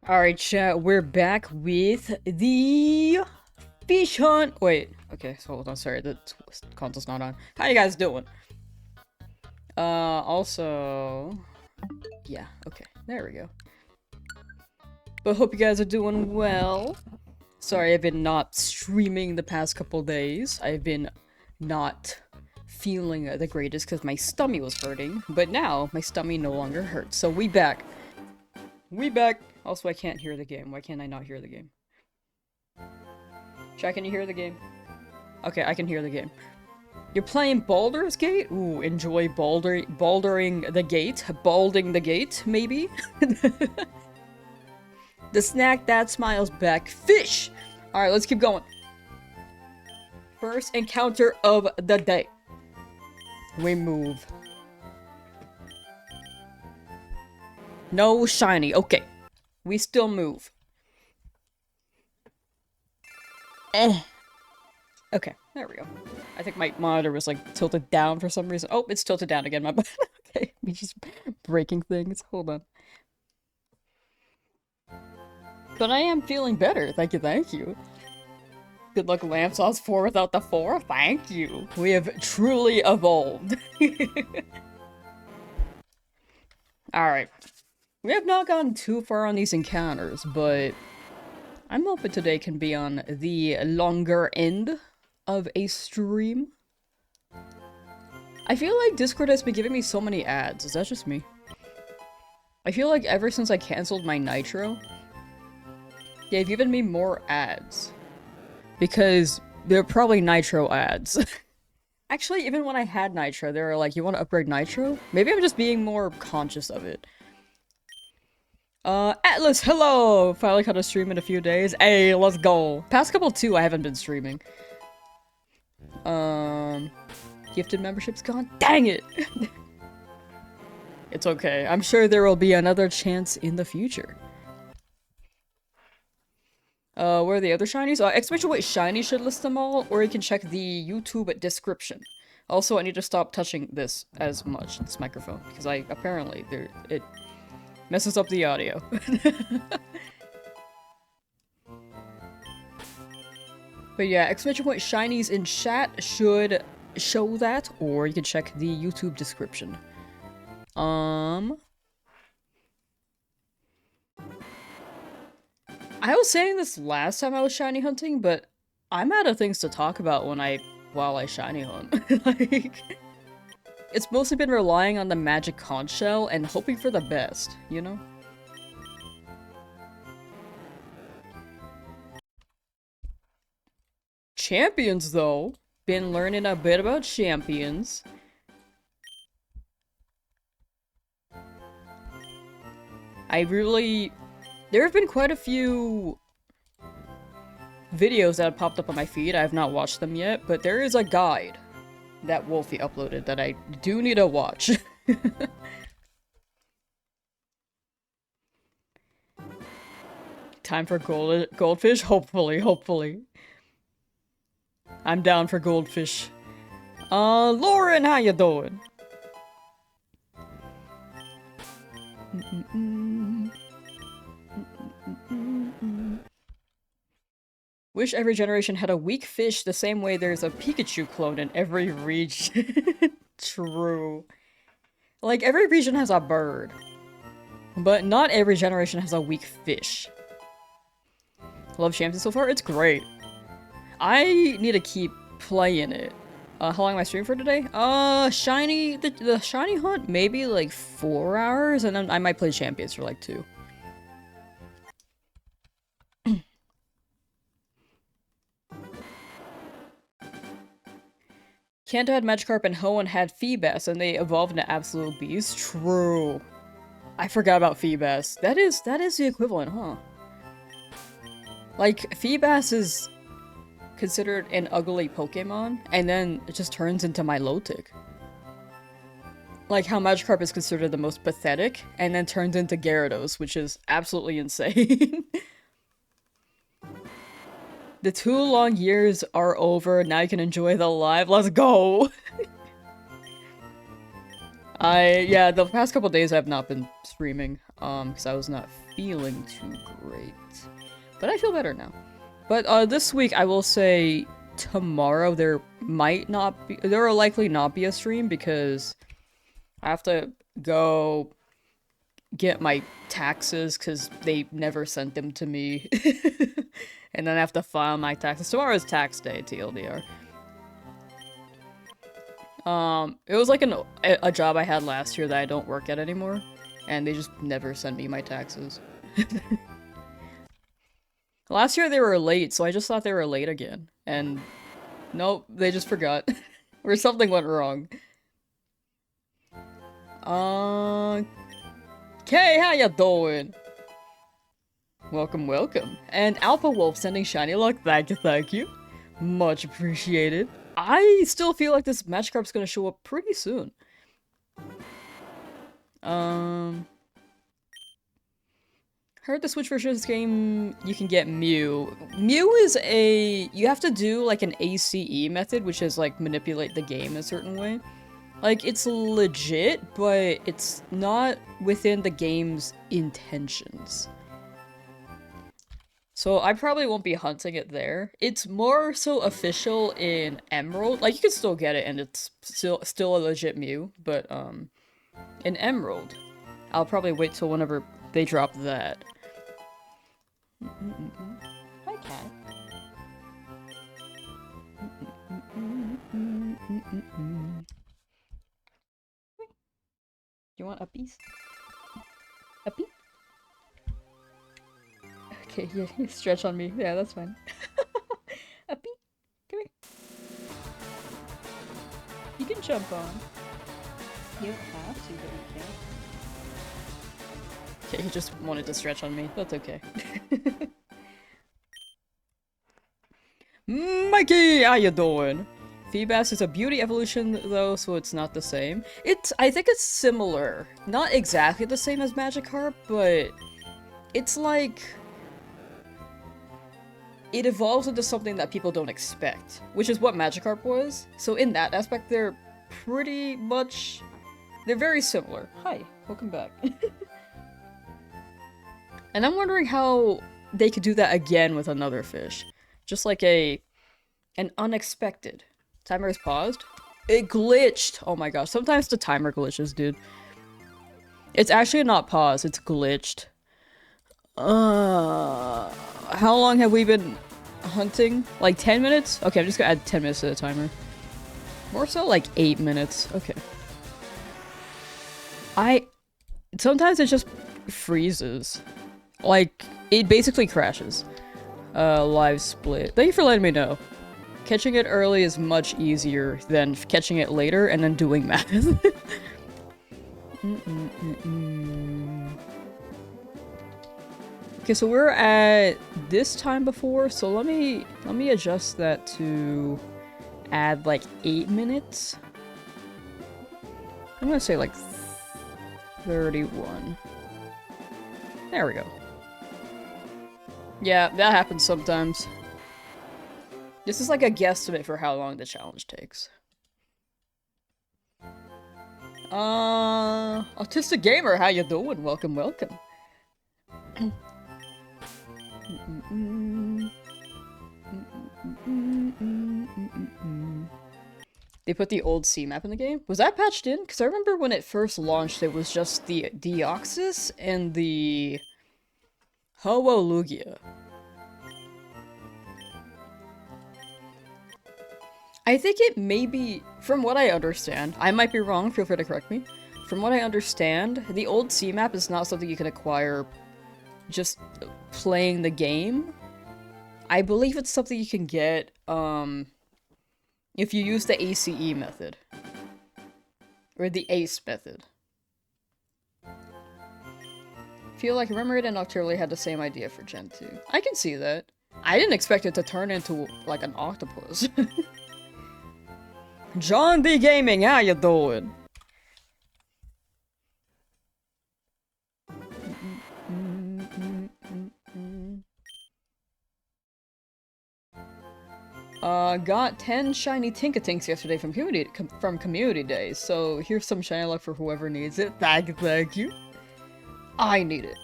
Alright, chat, we're back with the fish hunt. Wait, okay, so hold on, sorry, the console's not on. How you guys doing? Also... Yeah, okay, there we go. But hope you guys are doing well. Sorry, I've been not streaming the past couple days. I've been not feeling the greatest because my stomach was hurting. But now, my stomach no longer hurts, so we back. We back! Also, I can't hear the game. Why can't I not hear the game? Chat, can you hear the game? Okay, I can hear the game. You're playing Baldur's Gate? Ooh, enjoy baldering the gate? Balding the gate, maybe? The snack that smiles back. Fish! Alright, let's keep going. First encounter of the day. We move. No shiny. Okay. We still move. Okay, there we go. I think my monitor was like tilted down for some reason. Oh, it's tilted down again, my bad. Okay, me just breaking things. Hold on. But I am feeling better. Thank you, thank you. Good luck, Lamsauce 4 without the 4. Thank you. We have truly evolved. Alright. We have not gotten too far on these encounters, but I'm hoping today can be on the longer end of a stream. I feel like Discord has been giving me so many ads. Is that just me? I feel like ever since I canceled my Nitro, they've given me more ads. Because they're probably Nitro ads. Actually, even when I had Nitro, they were like, you want to upgrade Nitro? Maybe I'm just being more conscious of it. Atlas, hello! Finally caught a stream in a few days. Hey, let's go. Past couple too, I haven't been streaming. Gifted membership's gone? Dang it! It's okay. I'm sure there will be another chance in the future. Where are the other shinies? Exclamation point shiny should list them all, or you can check the YouTube description. Also, I need to stop touching this as much, this microphone, because apparently, it messes up the audio. But yeah, exclamation point shinies in chat should show that, or you can check the YouTube description. I was saying this last time I was shiny hunting, but I'm out of things to talk about while I shiny hunt. Like, it's mostly been relying on the magic conch shell and hoping for the best, you know? Champions, though. Been learning a bit about champions. There have been quite a few videos that have popped up on my feed. I have not watched them yet, but there is a guide that Wolfie uploaded that I do need to watch. Time for goldfish? Hopefully. I'm down for goldfish. Lauren, how you doing? Wish every generation had a weak fish the same way there's a Pikachu clone in every region. True. Like, every region has a bird. But not every generation has a weak fish. Love Champions so far? It's great. I need to keep playing it. How long am I streaming for today? Shiny, the shiny hunt, maybe like 4 hours, and then I might play Champions for like 2. Kanto had Magikarp and Hoenn had Feebas, and they evolved into absolute beasts. True. I forgot about Feebas. That is the equivalent, huh? Like, Feebas is considered an ugly Pokemon, and then it just turns into Milotic. Like how Magikarp is considered the most pathetic, and then turns into Gyarados, which is absolutely insane. The 2 long years are over, now you can enjoy the live. Let's go! Yeah, the past couple days I have not been streaming, because I was not feeling too great. But I feel better now. But this week, I will say tomorrow there will likely not be a stream because I have to go get my taxes because they never sent them to me. And then I have to file my taxes. Tomorrow is tax day, TLDR. It was like a job I had last year that I don't work at anymore. And they just never sent me my taxes. Last year they were late, so I just thought they were late again. And nope, they just forgot. Or something went wrong. Okay, how ya doing? Welcome, welcome. And Alpha Wolf sending shiny luck. Thank you. Much appreciated. I still feel like this Magikarp's gonna show up pretty soon. Heard the Switch version of this game, you can get Mew. Mew is you have to do like an ACE method, which is like manipulate the game a certain way. Like, it's legit, but it's not within the game's intentions. So I probably won't be hunting it there. It's more so official in Emerald. Like, you can still get it and it's still a legit Mew, but in Emerald, I'll probably wait till whenever they drop that. Hi, cat. You want a piece? A piece? Okay, yeah, you stretch on me. Yeah, that's fine. A piece? Come here. You can jump on. You don't have to, but you can. Okay, he just wanted to stretch on me. That's okay. Mikey, how you doing? Feebas is a beauty evolution though, so it's not the same. I think it's similar. Not exactly the same as Magikarp, but it's like it evolves into something that people don't expect, which is what Magikarp was. So in that aspect, they're very similar. Hi, welcome back. And I'm wondering how they could do that again with another fish. Just like an unexpected. Timer is paused? It glitched! Oh my gosh, sometimes the timer glitches, dude. It's actually not paused, it's glitched. How long have we been hunting? Like 10 minutes? Okay, I'm just gonna add 10 minutes to the timer. More so like 8 minutes. Okay. Sometimes it just freezes. Like, it basically crashes. Live split. Thank you for letting me know. Catching it early is much easier than catching it later and then doing math. Okay, so we're at this time before, so let me adjust that to add like 8 minutes. I'm gonna say like 31. There we go. Yeah, that happens sometimes. This is like a guesstimate for how long the challenge takes. Autistic Gamer, how you doing? Welcome, welcome. They put the old C map in the game? Was that patched in? Because I remember when it first launched, it was just the Deoxys and the Ho-Oh-Lugia. I think it may be, from what I understand, I might be wrong, feel free to correct me. From what I understand, the old C map is not something you can acquire just playing the game. I believe it's something you can get, if you use the ACE method. Or the ACE method. Feel like Remoraid and Nocturne had the same idea for Gen 2. I can see that. I didn't expect it to turn into, like, an octopus. John D Gaming, how you doing? Got 10 shiny Tinkatinks yesterday from community days, so here's some shiny luck for whoever needs it. Thank you. I need it.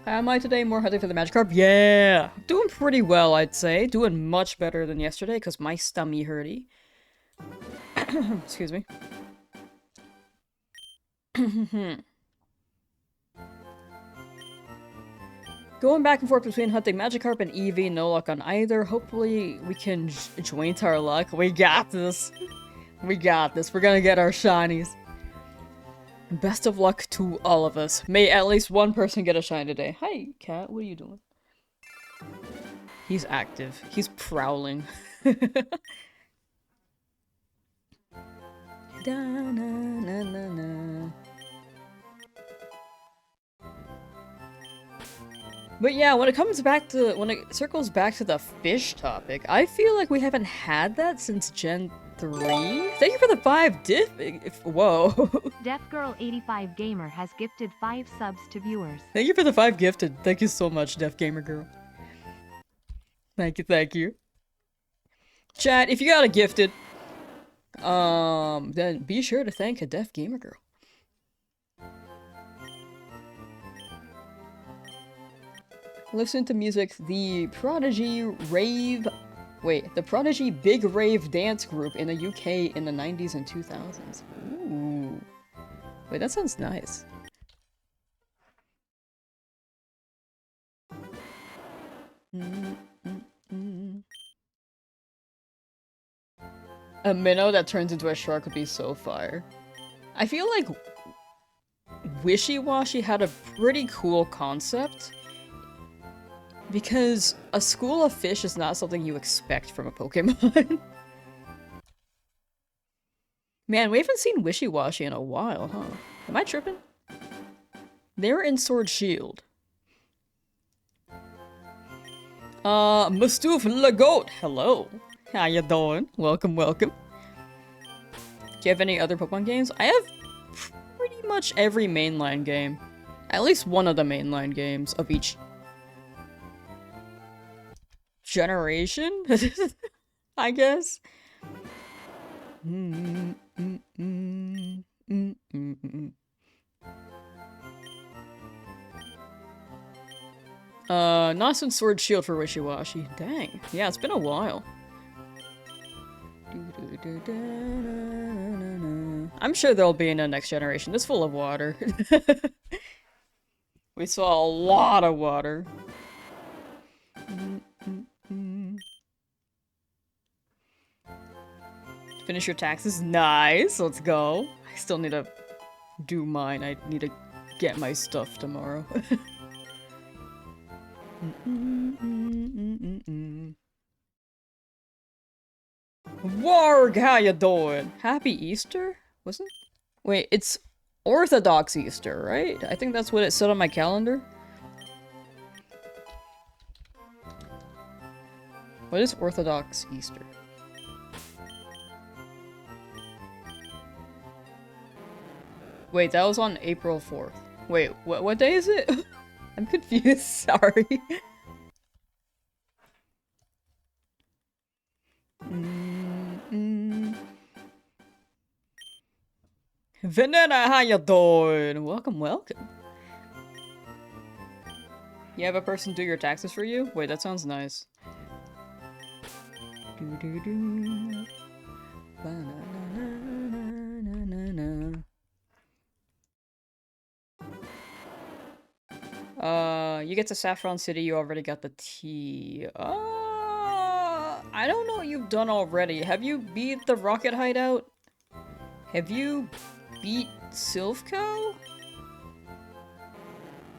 How am I today? More hunting for the Magikarp? Yeah! Doing pretty well, I'd say. Doing much better than yesterday, because my stummy hurty. Excuse me. Going back and forth between hunting Magikarp and EV, no luck on either. Hopefully we can joint our luck. We got this. We got this. We're gonna get our shinies. Best of luck to all of us. May at least one person get a shine today. Hi, cat. What are you doing? He's active. He's prowling. Da, na, na, na, na. But yeah, when it circles back to the fish topic, I feel like we haven't had that since Gen 3? Thank you for the 5 whoa. DeafGirl85 Gamer has gifted 5 subs to viewers. Thank you for the 5 gifted. Thank you so much, Deaf Gamer Girl. Thank you, thank you. Chat, if you got a gifted, then be sure to thank a Deaf Gamer Girl. Listen to music, the Prodigy Big Rave dance group in the UK in the 90s and 2000s. Ooh. Wait, that sounds nice. A minnow that turns into a shark would be so fire. I feel like Wishy-Washy had a pretty cool concept. Because a school of fish is not something you expect from a Pokemon. Man, we haven't seen Wishy-Washy in a while, huh? Am I tripping? They're in Sword Shield. Mustuf Lagoat, hello. How you doing? Welcome, welcome. Do you have any other Pokemon games? I have pretty much every mainline game. At least one of the mainline games of each generation, I guess. Not since Sword Shield for Wishy-Washy. Dang. Yeah, it's been a while. I'm sure there'll be in the next generation. It's full of water. We saw a lot of water. Finish your taxes? Nice! Let's go. I still need to do mine. I need to get my stuff tomorrow. Warg, how you doing? Happy Easter? Wasn't it? Wait, it's Orthodox Easter, right? I think that's what it said on my calendar. What is Orthodox Easter? Wait, that was on April 4th. Wait, what day is it? I'm confused, sorry. Venena, how you doing? Welcome, welcome. You have a person do your taxes for you? Wait, that sounds nice. You get to Saffron City, you already got the tea. I don't know what you've done already. Have you beat the Rocket Hideout? Have you beat Silphco?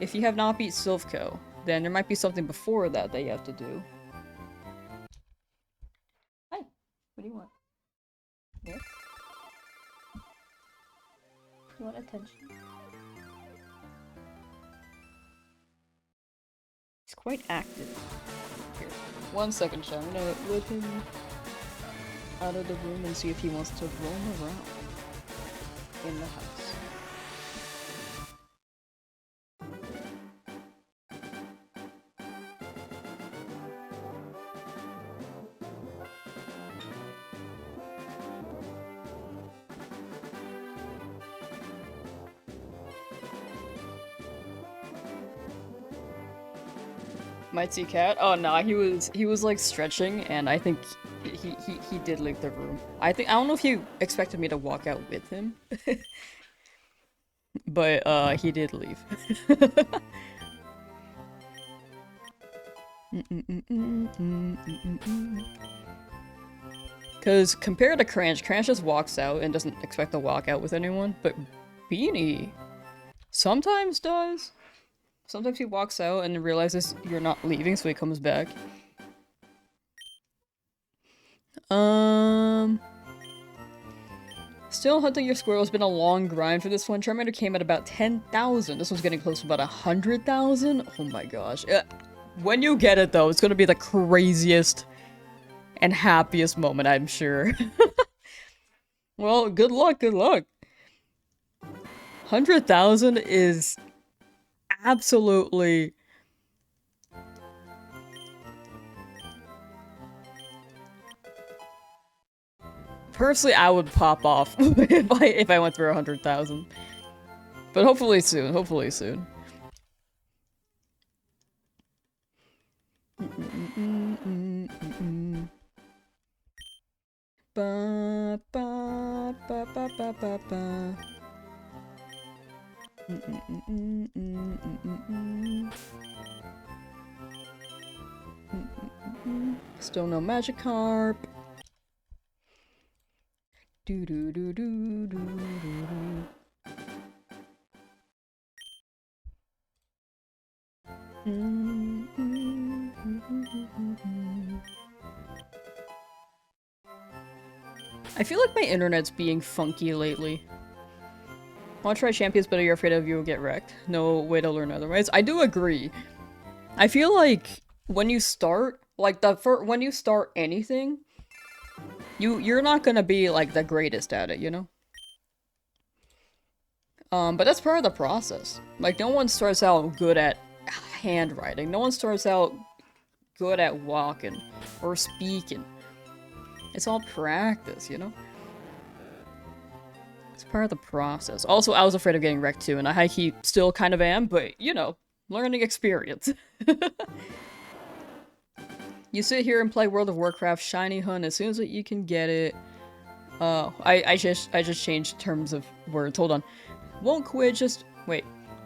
If you have not beat Silphco, then there might be something before that you have to do. Hi, what do you want? Yes? You want attention? He's quite active. Here, 1 second, chat. I'm gonna let him out of the room and see if he wants to roam around in the house. Mighty cat? Oh no, he was like stretching, and I think he did leave the room. I don't know if he expected me to walk out with him, but he did leave. Because compared to Cranch, Cranch just walks out and doesn't expect to walk out with anyone, but Beanie sometimes does. Sometimes he walks out and realizes you're not leaving, so he comes back. Still hunting your squirrel has been a long grind for this one. Charmander came at about 10,000. This one's getting close to about 100,000. Oh my gosh. When you get it though, it's gonna be the craziest and happiest moment, I'm sure. Well, good luck, good luck. 100,000 is absolutely... Personally, I would pop off if I went through 100,000. But hopefully soon, hopefully soon. Ba ba ba ba ba ba ba. Still no Magikarp. Do do do do do do. I feel like my internet's being funky lately. Wanna try champions, but you're afraid of you will get wrecked. No way to learn otherwise. I do agree. I feel like when you start, like when you start anything, you're not gonna be like the greatest at it, you know? But that's part of the process. Like no one starts out good at handwriting. No one starts out good at walking or speaking. It's all practice, you know? It's part of the process. Also, I was afraid of getting wrecked too, and I high-key still kind of am, but, you know, learning experience. You sit here and play World of Warcraft Shiny Hunt as soon as you can get it. I just changed terms of words. Hold on. Won't quit, just... Wait.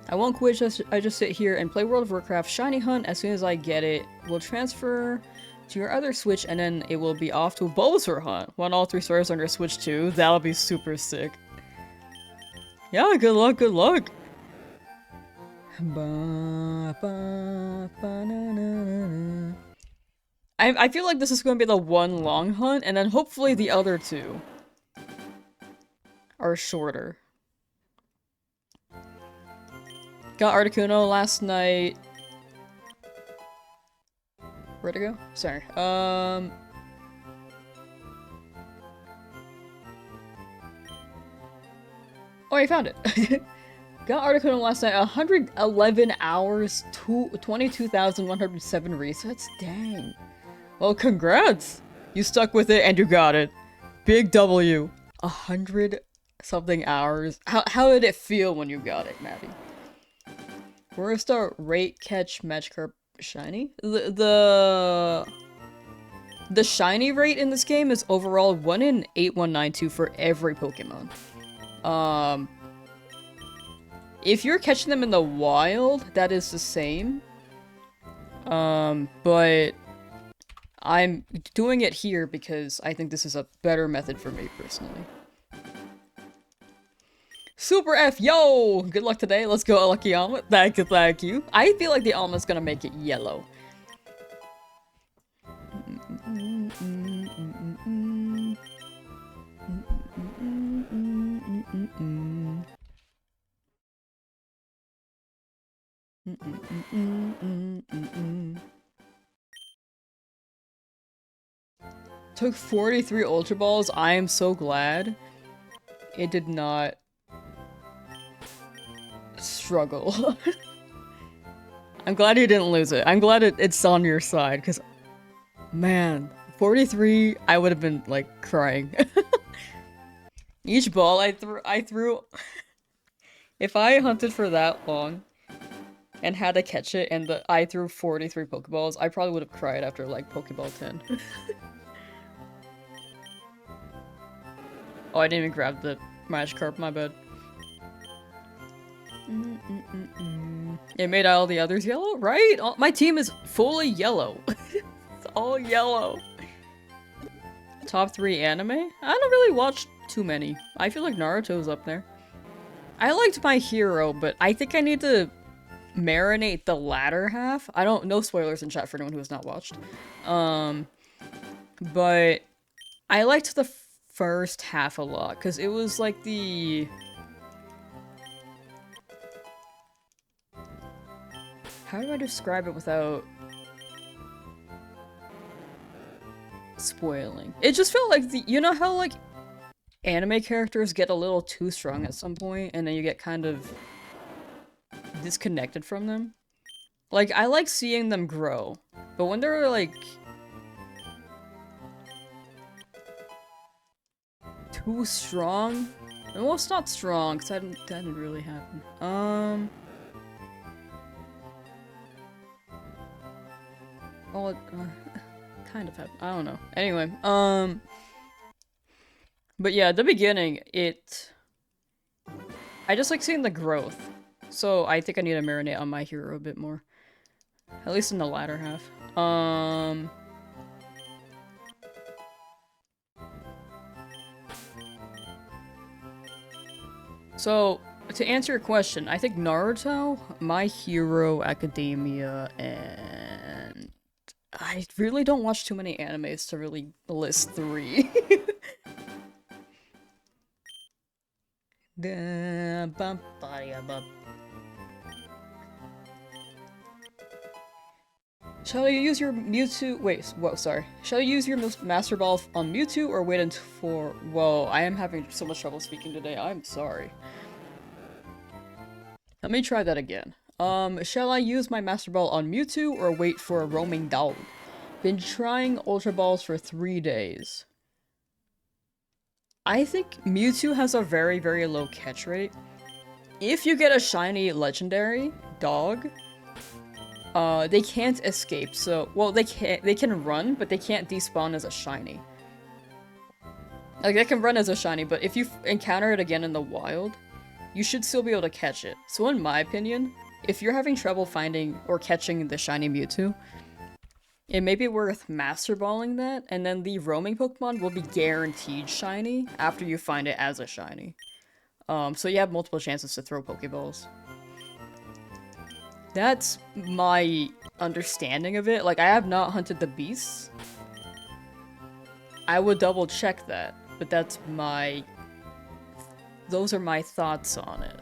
I won't quit, I just sit here and play World of Warcraft Shiny Hunt as soon as I get it. We'll transfer to your other Switch, and then it will be off to Bulbasaur Hunt. Want all 3 stars on your Switch too? That'll be super sick. Yeah, good luck, good luck! I feel like this is going to be the one long hunt, and then hopefully the other 2 are shorter. Got Articuno last night. Where'd it go? Sorry. Oh, I found it. Got Articuno last night. 111 hours, 22,107 resets. Dang. Well, congrats! You stuck with it and you got it. Big W. 100 something hours. How did it feel when you got it, Maddie? Worst rate catch Magikarp shiny? The shiny rate in this game is overall 1 in 8192 for every Pokemon. If you're catching them in the wild, that is the same. But I'm doing it here because I think this is a better method for me personally. Super F, yo! Good luck today. Let's go, Lucky Alma. Thank you, thank you. I feel like the Alma's gonna make it yellow. Took 43 Ultra Balls. I am so glad it did not struggle. I'm glad you didn't lose it. I'm glad it's on your side, because, man, 43, I would have been, like, crying. Each ball I threw, if I hunted for that long, and had to catch it, and I threw 43 Pokeballs, I probably would have cried after like Pokeball 10. Oh, I didn't even grab the Magikarp, my bad. It made all the others yellow, right? My team is fully yellow. It's all yellow. Top 3 anime? I don't really watch too many. I feel like Naruto's up there. I liked My Hero, but I think I need to marinate the latter half. No spoilers in chat for anyone who has not watched. But I liked the first half a lot, because it was like the... How do I describe it without spoiling? It just felt like you know how like anime characters get a little too strong at some point and then you get kind of disconnected from them? Like, I like seeing them grow, but when they're like too strong, well, it's not strong because that didn't really happen. Well, it kind of happened. I don't know. Anyway, but yeah, at the beginning, I just like seeing the growth. So I think I need to marinate on My Hero a bit more. At least in the latter half. So, to answer your question, I think Naruto, My Hero Academia, and... I really don't watch too many animes to really list 3. Shall you use your Mewtwo- wait, whoa, sorry. Shall you use your Master Ball on Mewtwo or wait until for- whoa, I am having so much trouble speaking today, I'm sorry. Let me try that again. Shall I use my Master Ball on Mewtwo or wait for a roaming dog? Been trying Ultra Balls for 3 days. I think Mewtwo has a very, very low catch rate. If you get a shiny legendary dog, they can't escape, so- well, they can run, but they can't despawn as a shiny. Like, they can run as a shiny, but if you encounter it again in the wild, you should still be able to catch it. So in my opinion, if you're having trouble finding or catching the shiny Mewtwo, it may be worth Master Balling that, and then the roaming Pokemon will be guaranteed shiny after you find it as a shiny. So you have multiple chances to throw Pokeballs. That's my understanding of it. Like, I have not hunted the beasts. I would double check that, but that's my... those are my thoughts on it.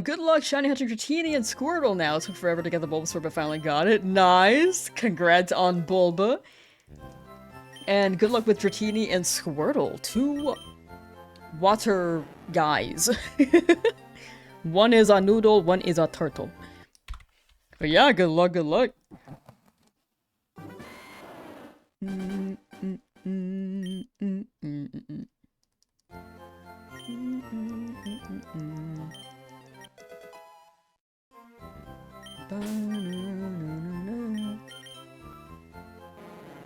Good luck shiny hunting Dratini and Squirtle now. It took forever to get the Bulbasaur, but finally got it. Nice! Congrats on Bulba. And good luck with Dratini and Squirtle. 2 water guys. One is a noodle, one is a turtle. But yeah, good luck, good luck.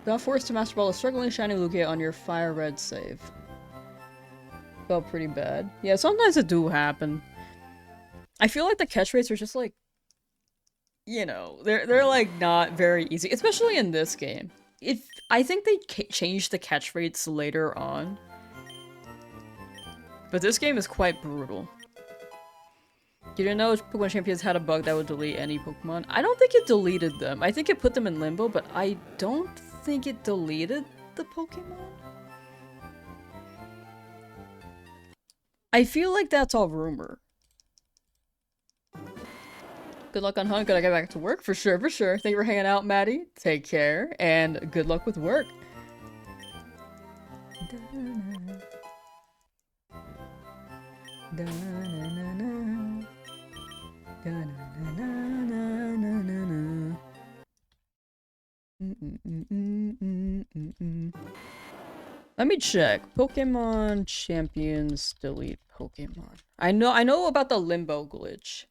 Got forced to Master Ball a struggling shiny Lugia on your Fire Red save. Felt pretty bad. Yeah, sometimes it do happen. I feel like the catch rates are just like, you know, they're like not very easy, especially in this game. I think they changed the catch rates later on, but this game is quite brutal. You didn't know Pokemon Champions had a bug that would delete any Pokemon? I don't think it deleted them. I think it put them in limbo, but I don't think it deleted the Pokemon. I feel like that's all rumor. Good luck on hunt. Gotta get back to work for sure, for sure. Thank you for hanging out, Maddie. Take care, and good luck with work. Let me check. Pokemon Champions delete Pokemon. I know about the limbo glitch.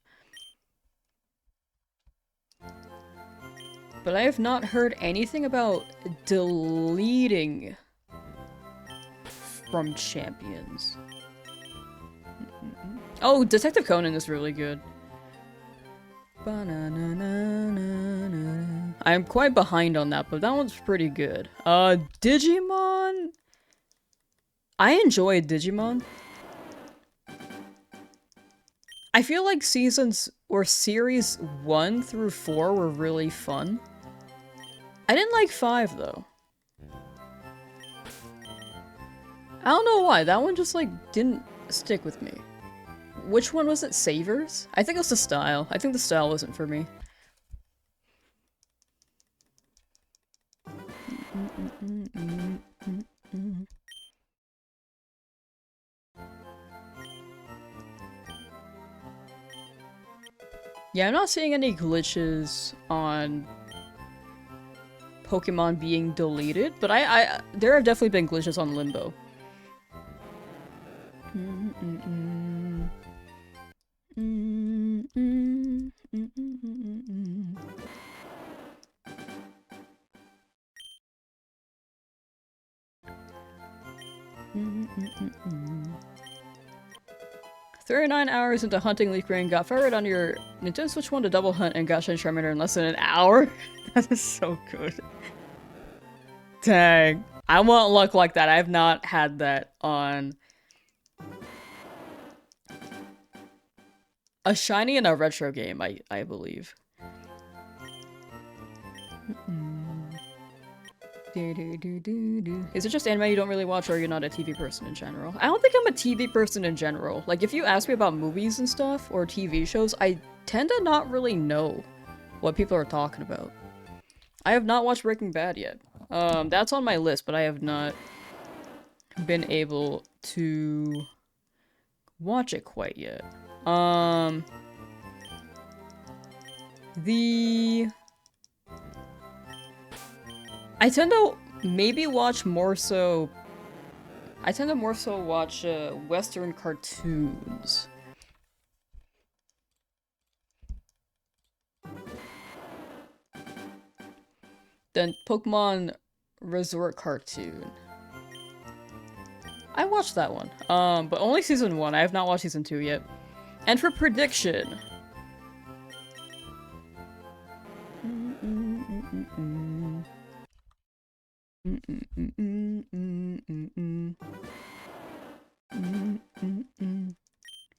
But I have not heard anything about deleting from champions. Oh, Detective Conan is really good. I'm quite behind on that, but that one's pretty good. Digimon? I enjoyed Digimon. I feel like seasons or series 1 through 4 were really fun. I didn't like 5 though. I don't know why, that one just like didn't stick with me. Which one was it? Savers? I think it was the style. I think the style wasn't for me. Yeah, I'm not seeing any glitches on Pokemon being deleted, but there have definitely been glitches on Limbo. "39 hours into hunting Leaf Green, got fired on your Nintendo Switch 1 to double hunt and got Shiny Charmander in less than an hour." That is so good. Dang. I want luck like that. I have not had that on a shiny and a retro game, I believe. Is it just anime you don't really watch, or are you not a TV person in general? I don't think I'm a TV person in general. Like, if you ask me about movies and stuff, or TV shows, I tend to not really know what people are talking about. I have not watched Breaking Bad yet. That's on my list, but I have not been able to watch it quite yet. I tend to maybe watch more so... I tend to more so watch Western cartoons. Than Pokemon Resort cartoon. I watched that one, but only season 1. I have not watched season 2 yet. And for prediction...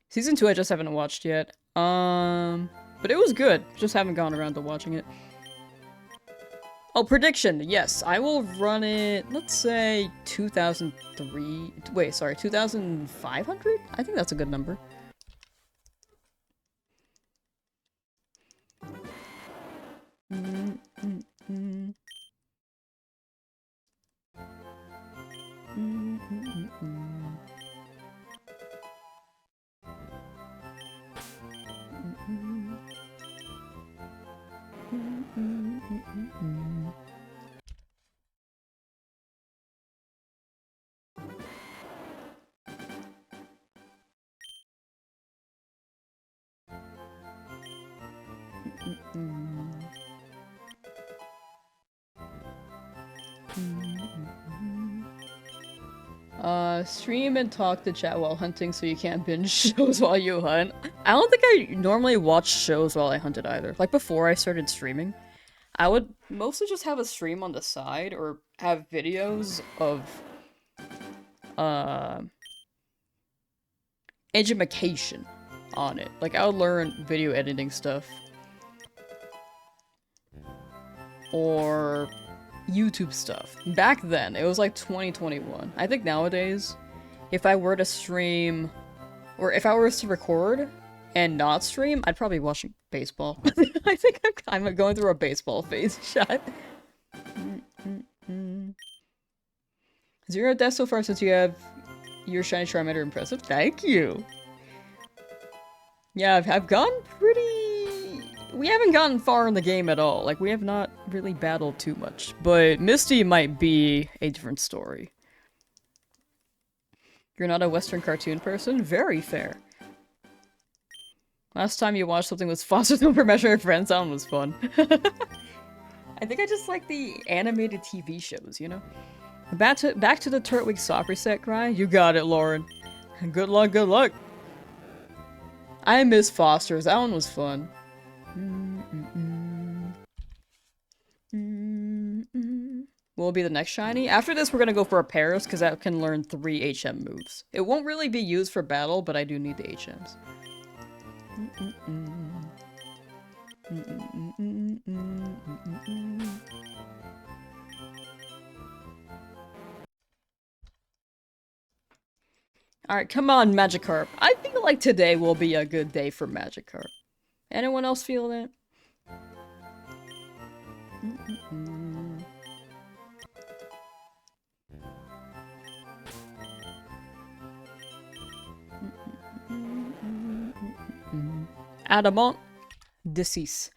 Season 2 I just haven't watched yet. But it was good. Just haven't gone around to watching it. Oh, prediction. Yes, I will run it, let's say 2003. Wait, sorry, 2500? I think that's a good number. Stream and talk to chat while hunting so you can't binge shows while you hunt. I don't think I normally watch shows while I hunted either. Like before I started streaming, I would mostly just have a stream on the side or have videos of edumacation on it. Like I would learn video editing stuff. Or YouTube stuff. Back then, it was like 2021. I think nowadays, if I were to stream, or if I were to record and not stream, I'd probably be watching baseball. I think I'm going through a baseball phase, chat. 0 deaths so far since you have your Shiny Charmander. Impressive. Thank you. Yeah, I've gone pretty... We haven't gotten far in the game at all. Like, we have not really battled too much. But Misty might be a different story. You're not a Western cartoon person? Very fair. Last time you watched something with Foster Home for Imaginary Friends, that one was fun. I think I just like the animated TV shows, you know? Back to the Turtwig soccer set cry? You got it, Lauren. Good luck, good luck. I miss Foster's. That one was fun. What will be the next shiny? After this, we're gonna go for a Paris, because that can learn 3 HM moves. It won't really be used for battle, but I do need the HMs. Alright, come on, Magikarp. I feel like today will be a good day for Magikarp. Anyone else feel that? Adamant Decease.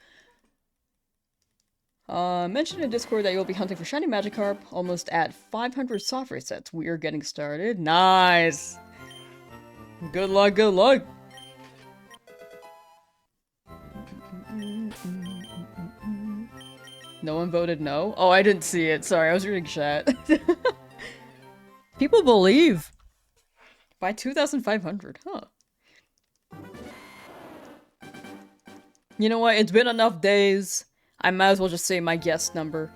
Mention in Discord that you'll be hunting for shiny Magikarp, almost at 500 software sets. We are getting started. Nice! Good luck, good luck! No one voted no? Oh, I didn't see it. Sorry, I was reading chat. People believe! By 2,500, huh? You know what? It's been enough days. I might as well just say my guess number.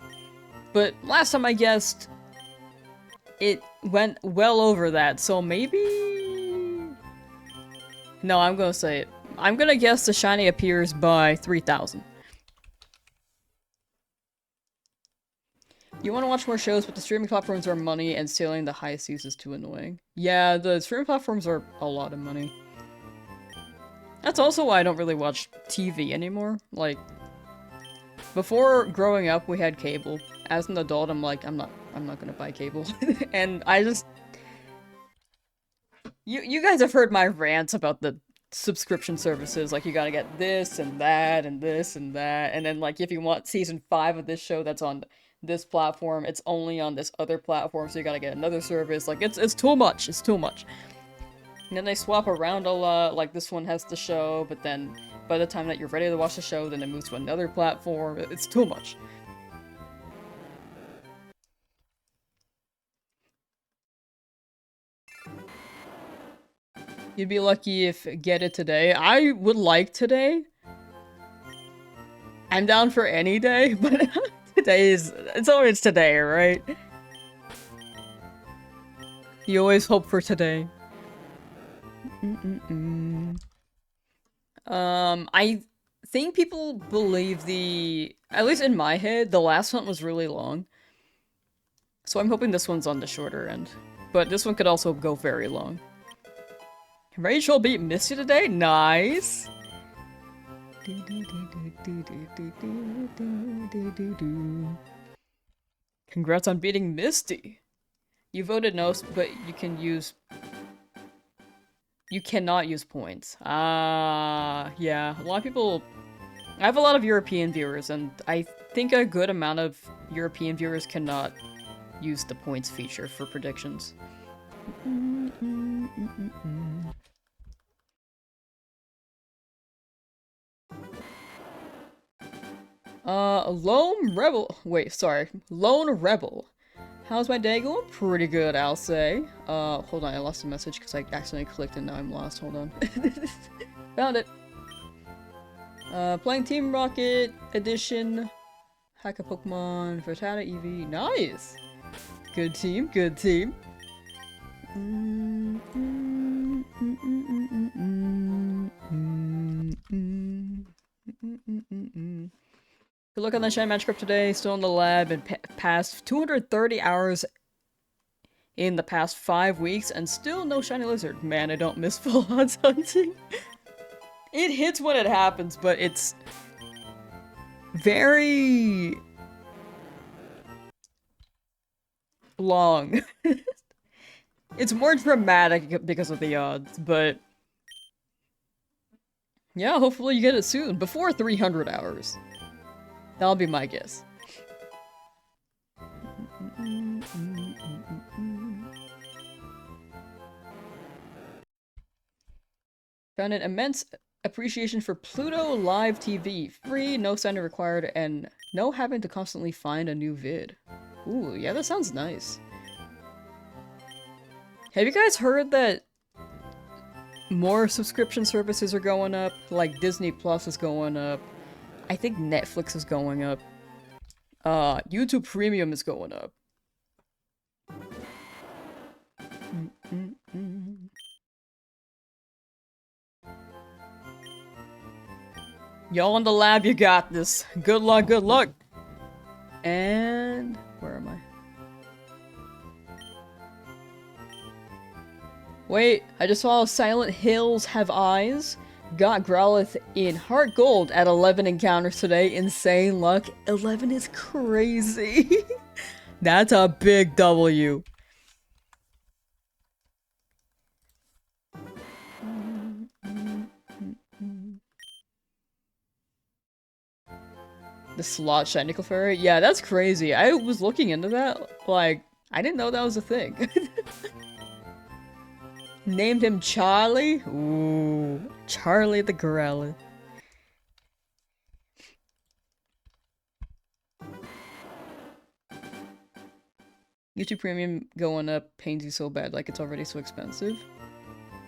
But last time I guessed, it went well over that, so maybe... No, I'm gonna say it. I'm gonna guess the shiny appears by 3,000. You want to watch more shows, but the streaming platforms are money, and sailing the high seas is too annoying. Yeah, the streaming platforms are a lot of money. That's also why I don't really watch TV anymore. Like, before growing up, we had cable. As an adult, I'm like, I'm not gonna buy cable. And I just... You guys have heard my rants about the subscription services. Like, you gotta get this and that and this and that. And then, like, if you want season 5 of this show that's on this platform, it's only on this other platform, so you gotta get another service. Like, it's too much. It's too much. And then they swap around a lot, like this one has the show, but then by the time that you're ready to watch the show, then it moves to another platform. It's too much. You'd be lucky if get it today. I would like today. I'm down for any day, but it's always today, right? You always hope for today. I think people believe at least in my head, the last one was really long. So I'm hoping this one's on the shorter end. But this one could also go very long. Rachel beat Misty today? Nice! Congrats on beating Misty! You voted no, but you cannot use points. Yeah. A lot of people... I have a lot of European viewers, and I think a good amount of European viewers cannot use the points feature for predictions. Lone Rebel. Wait, sorry. Lone Rebel. How's my day going? Pretty good, I'll say. Hold on, I lost a message because I accidentally clicked and now I'm lost. Hold on. Found it. Playing Team Rocket Edition. Hack a Pokemon. Fertata EV. Nice! Good team, good team. Good luck on that shiny Magikarp today. Still in the lab and past 230 hours in the past 5 weeks and still no shiny lizard. Man, I don't miss full odds hunting. It hits when it happens, but it's very long. It's more dramatic because of the odds, but yeah, hopefully you get it soon, before 300 hours. That'll be my guess. Found an immense appreciation for Pluto Live TV. Free, no signing required, and no having to constantly find a new vid. Ooh, yeah, that sounds nice. Have you guys heard that more subscription services are going up? Like Disney Plus is going up. I think Netflix is going up. YouTube Premium is going up. Y'all in the lab, you got this. Good luck, good luck. And where am I? Wait, I just saw Silent Hills Have Eyes. Got Growlithe in Heart Gold at 11 encounters today. Insane luck. 11 is crazy. That's a big W. The slot shiny Clefairy? Yeah, that's crazy. I was looking into that. Like, I didn't know that was a thing. Named him Charlie? Ooh. Charlie the Growlithe. YouTube Premium going up pains you so bad, like it's already so expensive.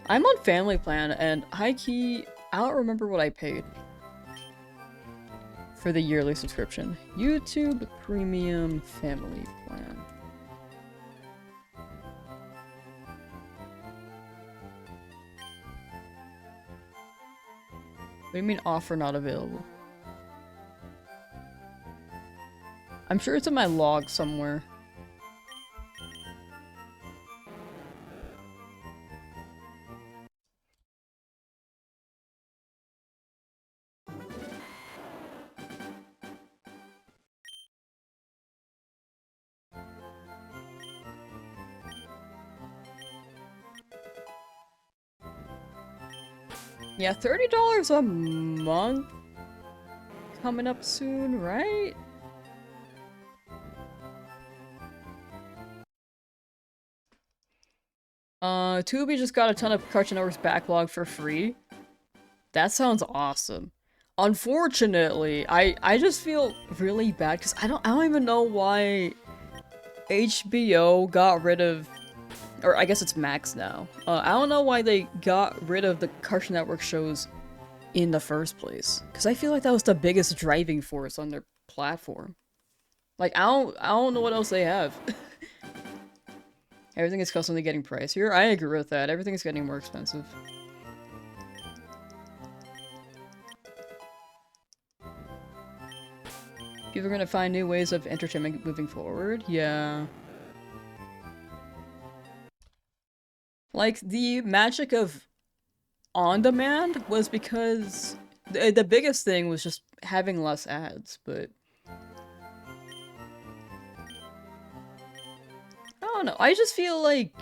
I'm on family plan, and high-key, I don't remember what I paid for the yearly subscription. YouTube Premium Family Plan. What do you mean offer not available? I'm sure it's in my log somewhere. Yeah, $30 a month coming up soon, right? Tubi just got a ton of Cartoon Network's backlog for free. That sounds awesome. Unfortunately, I just feel really bad because I don't even know why HBO got rid of, or I guess it's Max now. I don't know why they got rid of the Cartoon Network shows in the first place. Because I feel like that was the biggest driving force on their platform. Like, I don't know what else they have. Everything is constantly getting pricier. I agree with that. Everything is getting more expensive. People are gonna find new ways of entertainment moving forward. Yeah. Like, the magic of on-demand was because the biggest thing was just having less ads, but I don't know. I just feel like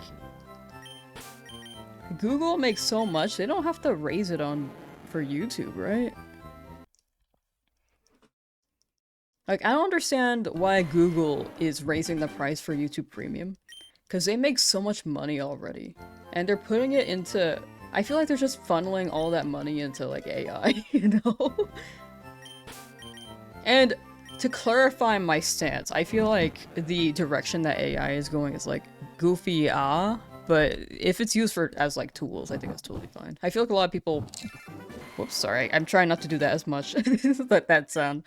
Google makes so much, they don't have to raise it on for YouTube, right? Like, I don't understand why Google is raising the price for YouTube Premium. Because they make so much money already. And they're putting it into... I feel like they're just funneling all that money into, like, AI, you know? And to clarify my stance, I feel like the direction that AI is going is, like, goofy, but if it's used for as, like, tools, I think it's totally fine. I feel like a lot of people... Whoops, sorry. I'm trying not to do that as much. that sound.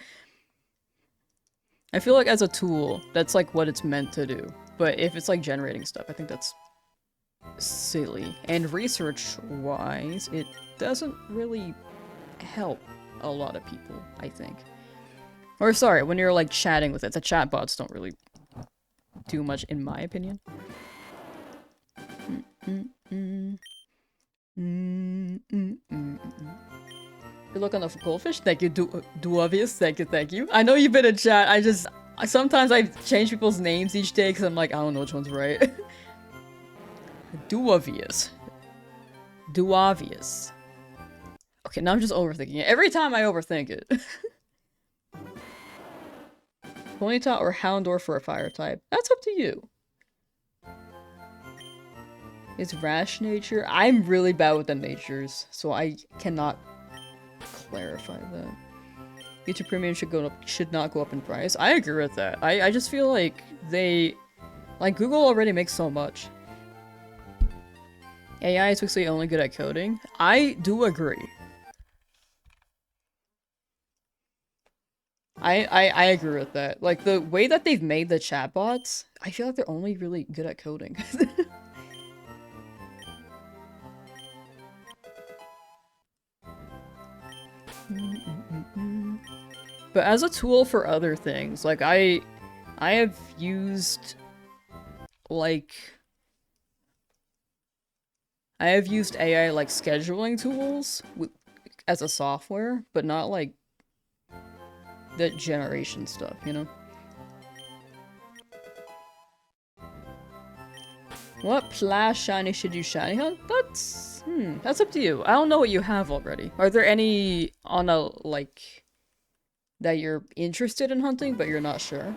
I feel like as a tool, that's, like, what it's meant to do. But if it's, like, generating stuff, I think that's silly. And research-wise, it doesn't really help a lot of people, I think. Or, sorry, when you're, like, chatting with it, the chatbots don't really do much, in my opinion. Good luck on the goldfish. Thank you, Duovius. Thank you. I know you've been in chat. Sometimes I change people's names each day because I'm like, I don't know which one's right. Duovius. Duovius. Okay, now I'm just overthinking it. Every time I overthink it. Ponyta or Houndour for a fire type? That's up to you. It's rash nature. I'm really bad with the natures, so I cannot clarify that. YouTube Premium should not go up in price. I agree with that. I just feel like Google already makes so much. AI is basically only good at coding. I do agree. I agree with that. Like, the way that they've made the chatbots, I feel like they're only really good at coding. But as a tool for other things, like, I have used, like... I have used AI, like, scheduling tools as a software, but not, like, the generation stuff, you know? What Plash shiny should you shiny hunt? That's up to you. I don't know what you have already. Are there any on a, like, that you're interested in hunting, but you're not sure?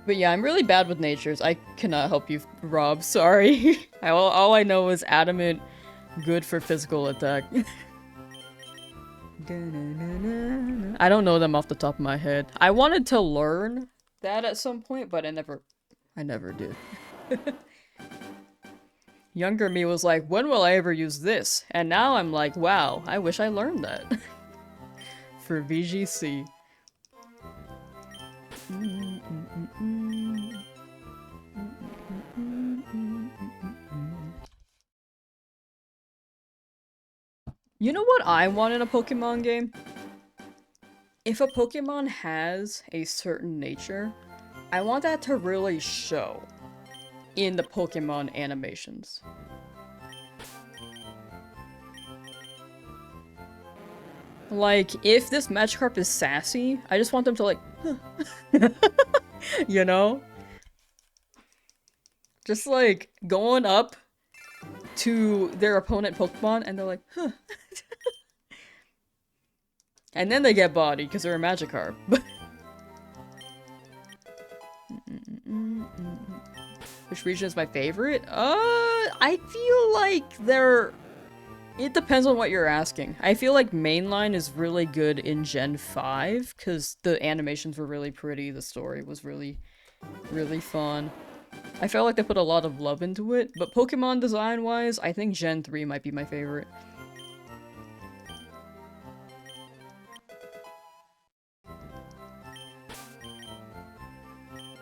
But yeah, I'm really bad with natures. I cannot help you, Rob. Sorry. All I know is adamant, good for physical attack. I don't know them off the top of my head. I wanted to learn that at some point, but I never did. Younger me was like, when will I ever use this? And now I'm like, wow, I wish I learned that. For VGC. You know what I want in a Pokemon game? If a Pokemon has a certain nature, I want that to really show in the Pokemon animations. Like, if this Magikarp is sassy, I just want them to, like, you know? Just, like, going up to their opponent Pokemon, and they're like, huh. And then they get bodied, because they're a Magikarp. Which region is my favorite? I feel like they're... It depends on what you're asking. I feel like Mainline is really good in Gen 5, because the animations were really pretty, the story was really, really fun. I felt like they put a lot of love into it, but Pokemon design-wise, I think Gen 3 might be my favorite.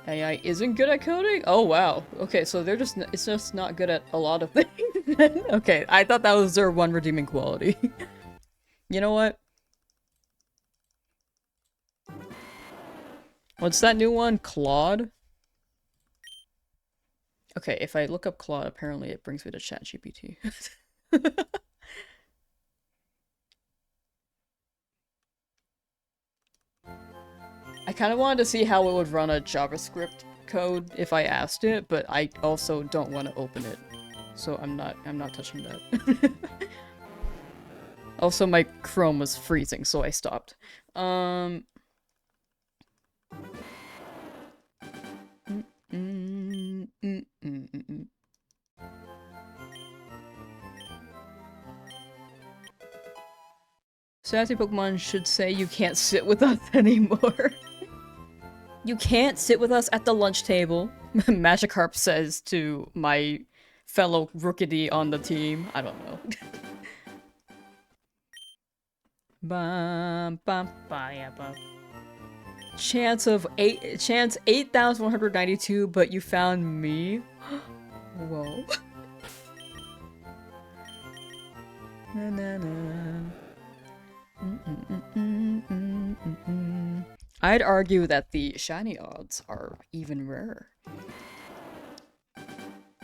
AI isn't good at coding? Oh wow. Okay, so it's just not good at a lot of things. Okay, I thought that was their one redeeming quality. You know what? What's that new one? Claude? Okay, if I look up Claude, apparently it brings me to ChatGPT. I kind of wanted to see how it would run a JavaScript code if I asked it, but I also don't want to open it. So I'm not touching that. Also, my Chrome was freezing, so I stopped. Sassy Pokemon should say you can't sit with us anymore. You can't sit with us at the lunch table, Magikarp says to my fellow Rookidee on the team. I don't know. Chance 8,192, but you found me? Whoa. Na, na, na. I'd argue that the shiny odds are even rarer.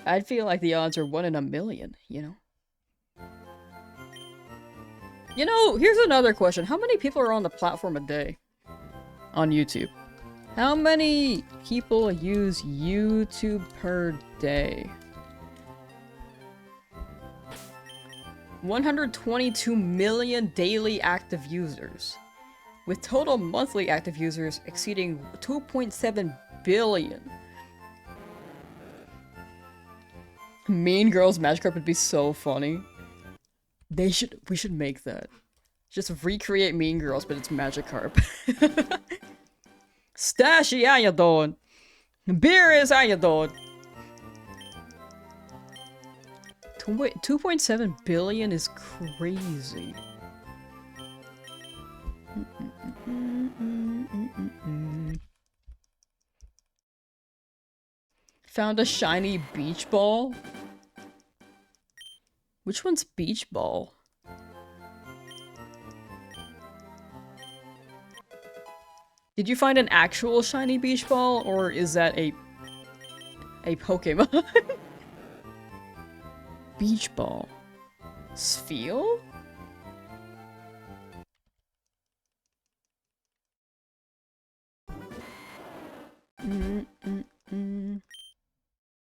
I'd feel like the odds are 1 in a million, you know? You know, here's another question. How many people are on the platform a day? On YouTube. How many people use YouTube per day? 122 million daily active users, with total monthly active users exceeding 2.7 billion. Mean Girls Magikarp would be so funny. We should make that. Just recreate Mean Girls, but it's Magikarp. Stashy, how you doing? Beer is how you doing? 2.7 billion is crazy. Found a shiny beach ball. Which one's beach ball? Did you find an actual shiny beach ball, or is that a Pokemon? Beach ball. Sphere?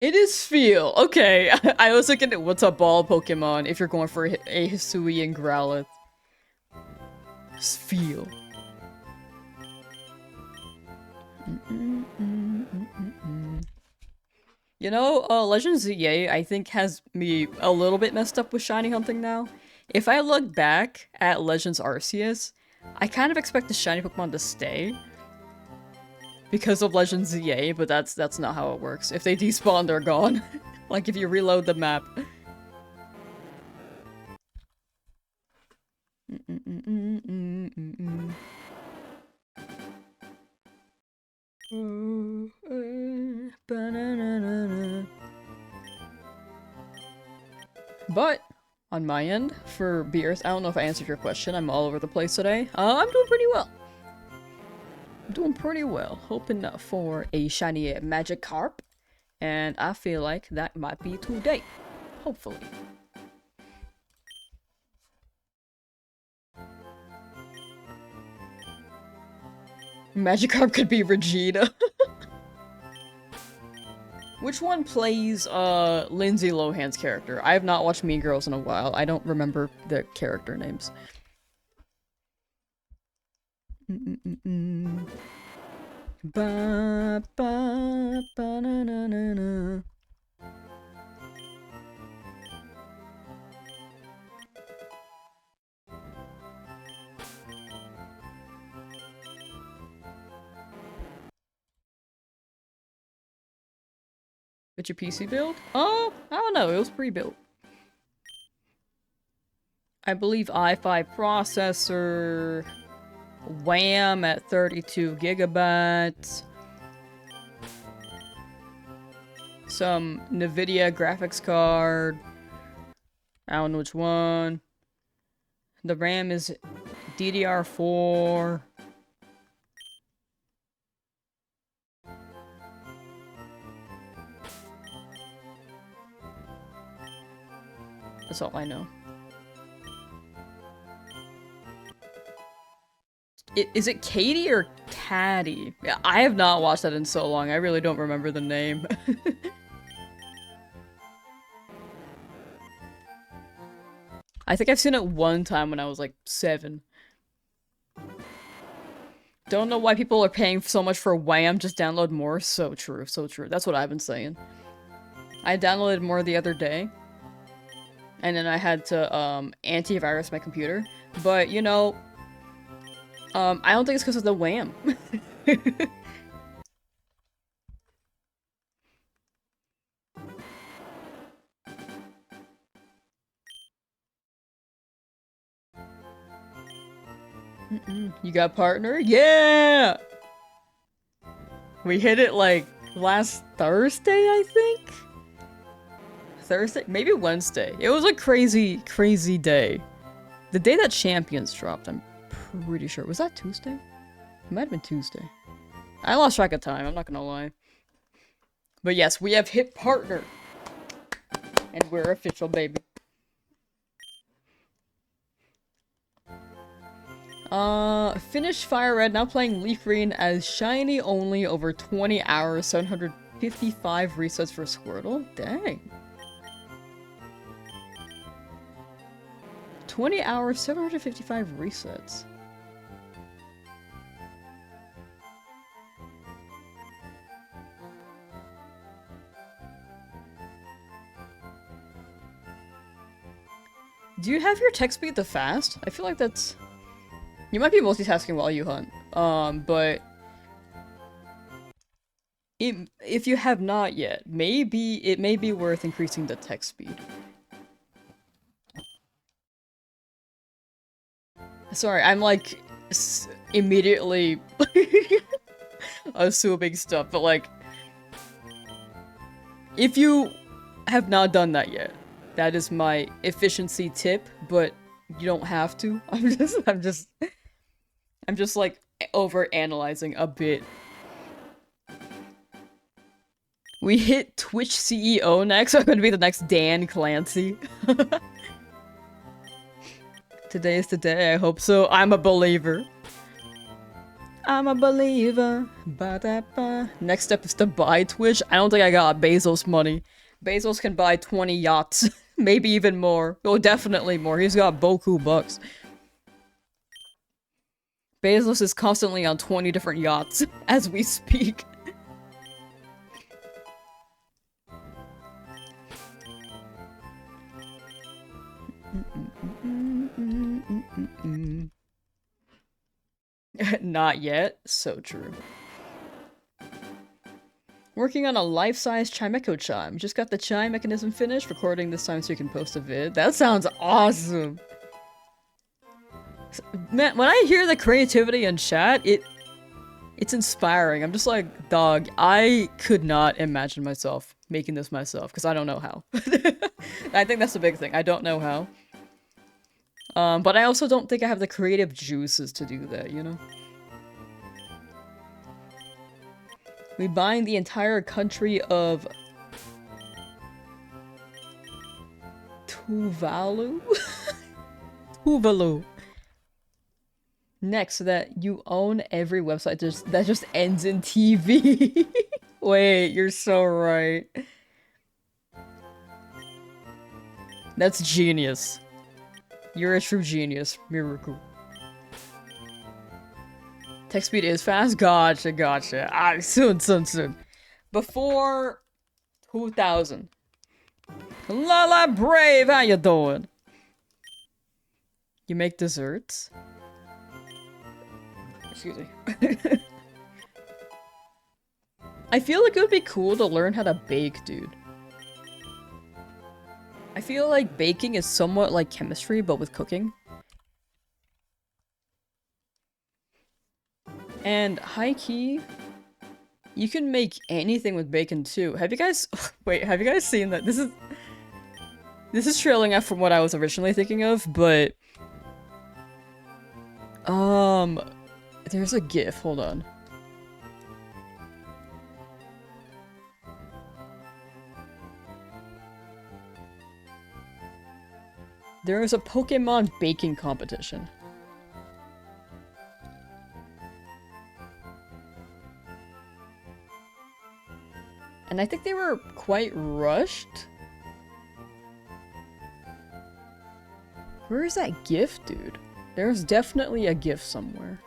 It is Sphere. Okay, I was thinking, what's a ball Pokemon if you're going for a Hisui and Growlithe? Sphere. You know, Legends ZA, I think, has me a little bit messed up with shiny hunting now. If I look back at Legends Arceus, I kind of expect the shiny Pokemon to stay because of Legends ZA, but that's not how it works. If they despawn, they're gone. Like if you reload the map. But on my end, for beers, I don't know if I answered your question. I'm all over the place today. I'm doing pretty well. I'm doing pretty well. Hoping for a shiny Magikarp. And I feel like that might be today. Hopefully. Magikarp could be Regina. Which one plays Lindsay Lohan's character? I have not watched Mean Girls in a while. I don't remember the character names. Ba ba ba na na na na. It's your PC build? Oh, I don't know. It was pre-built. I believe i5 processor, RAM at 32 gigabytes, some NVIDIA graphics card. I don't know which one. The RAM is DDR4. That's all I know. Is it Katie or Caddy? Yeah, I have not watched that in so long. I really don't remember the name. I think I've seen it one time when I was like 7. Don't know why people are paying so much for Wham, just download more. So true, so true. That's what I've been saying. I downloaded more the other day. And then I had to antivirus my computer. But, you know, I don't think it's because of the Wham. You got a partner? Yeah! We hit it like last Thursday, I think? Thursday? Maybe Wednesday. It was a crazy, crazy day. The day that Champions dropped, I'm pretty sure. Was that Tuesday? It might have been Tuesday. I lost track of time, I'm not gonna lie. But yes, we have hit partner. And we're official, baby. Finished Fire Red, now playing Leaf Green as shiny only over 20 hours, 755 resets for Squirtle. Dang. 20 hours, 755 resets. Do you have your text speed the fast? I feel like that's... You might be multitasking while you hunt. But... If you have not yet, maybe it may be worth increasing the text speed. Sorry, I'm like... immediately... assuming stuff, but like... If you have not done that yet, that is my efficiency tip, but you don't have to. I'm just like over analyzing a bit. We hit Twitch CEO next. I'm gonna be the next Dan Clancy. Today is the day. I hope so. I'm a believer. I'm a believer. Ba-da-ba. Next step is to buy Twitch. I don't think I got Bezos money. Bezos can buy 20 yachts. Maybe even more. Oh, definitely more. He's got boku bucks. Bezos is constantly on 20 different yachts as we speak. Not yet. So true. Working on a life-size Chimeco chime. Just got the chime mechanism finished. Recording this time so you can post a vid. That sounds awesome. Man, when I hear the creativity in chat, it's inspiring. I'm just like, dog, I could not imagine myself making this myself because I don't know how. I think that's the big thing. I don't know how. But I also don't think I have the creative juices to do that, you know? We bind the entire country of Tuvalu? Tuvalu. Next, so that you own every website that just ends in TV. Wait, you're so right. That's genius. You're a true genius, Miruku. Text speed is fast? Gotcha, gotcha. Ah, soon. Before 2000. Lala Brave, how you doing? You make desserts? Excuse me. I feel like it would be cool to learn how to bake, dude. I feel like baking is somewhat like chemistry, but with cooking. And high-key, you can make anything with bacon too. Have you guys- wait, have you guys seen that? This is trailing off from what I was originally thinking of, but... There's a GIF, hold on. There is a Pokemon baking competition. And I think they were quite rushed. Where is that GIF, dude? There's definitely a GIF somewhere.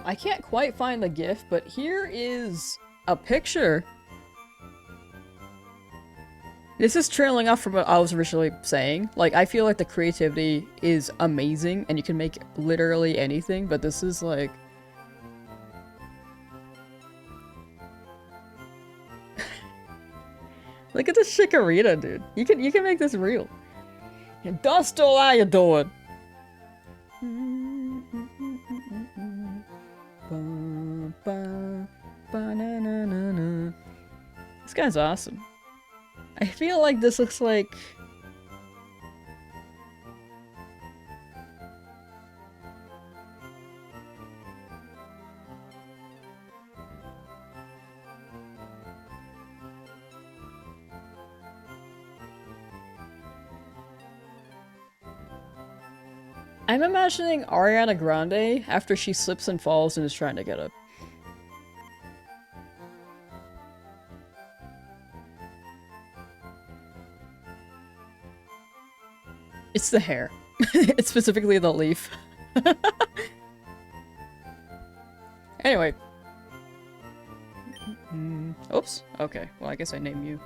I can't quite find the GIF, but here is a picture. This is trailing off from what I was originally saying. Like, I feel like the creativity is amazing, and you can make literally anything, but this is like... Look at this chikorita, dude. You can make this real. Dustle, how you doing? This guy's awesome. I feel like this looks like... I'm imagining Ariana Grande after she slips and falls and is trying to get up. It's the hair. It's specifically the leaf. Anyway. Oops. Okay. Well, I guess I name you.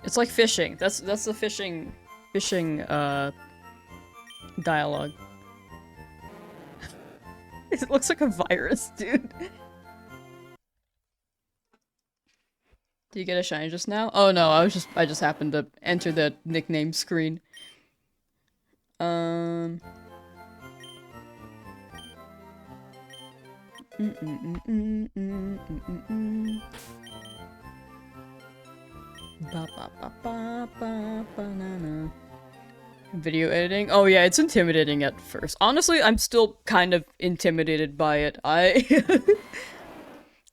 It's like fishing. That's the fishing dialogue. It looks like a virus, dude. Did you get a shiny just now? Oh no, I just happened to enter the nickname screen. Video editing? Oh yeah, it's intimidating at first. Honestly, I'm still kind of intimidated by it. I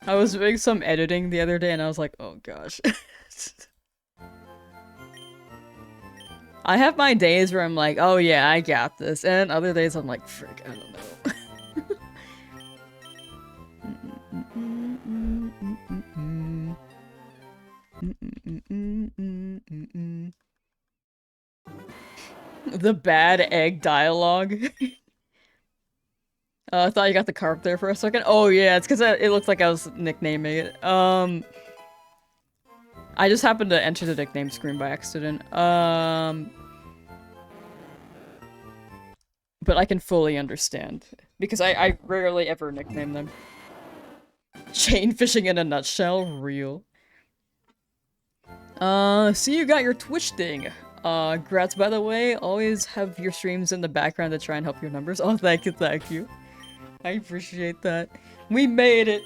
was doing some editing the other day and I was like, oh gosh. I have my days where I'm like, oh yeah, I got this. And other days I'm like, frick, I don't know. The bad egg dialogue. I thought you got the carp there for a second. Oh yeah, it's because it looked like I was nicknaming it. I just happened to enter the nickname screen by accident. But I can fully understand because I rarely ever nickname them. Chain fishing in a nutshell, real. See, you got your Twitch thing. Grats, by the way. Always have your streams in the background to try and help your numbers. Oh, thank you, thank you. I appreciate that. We made it!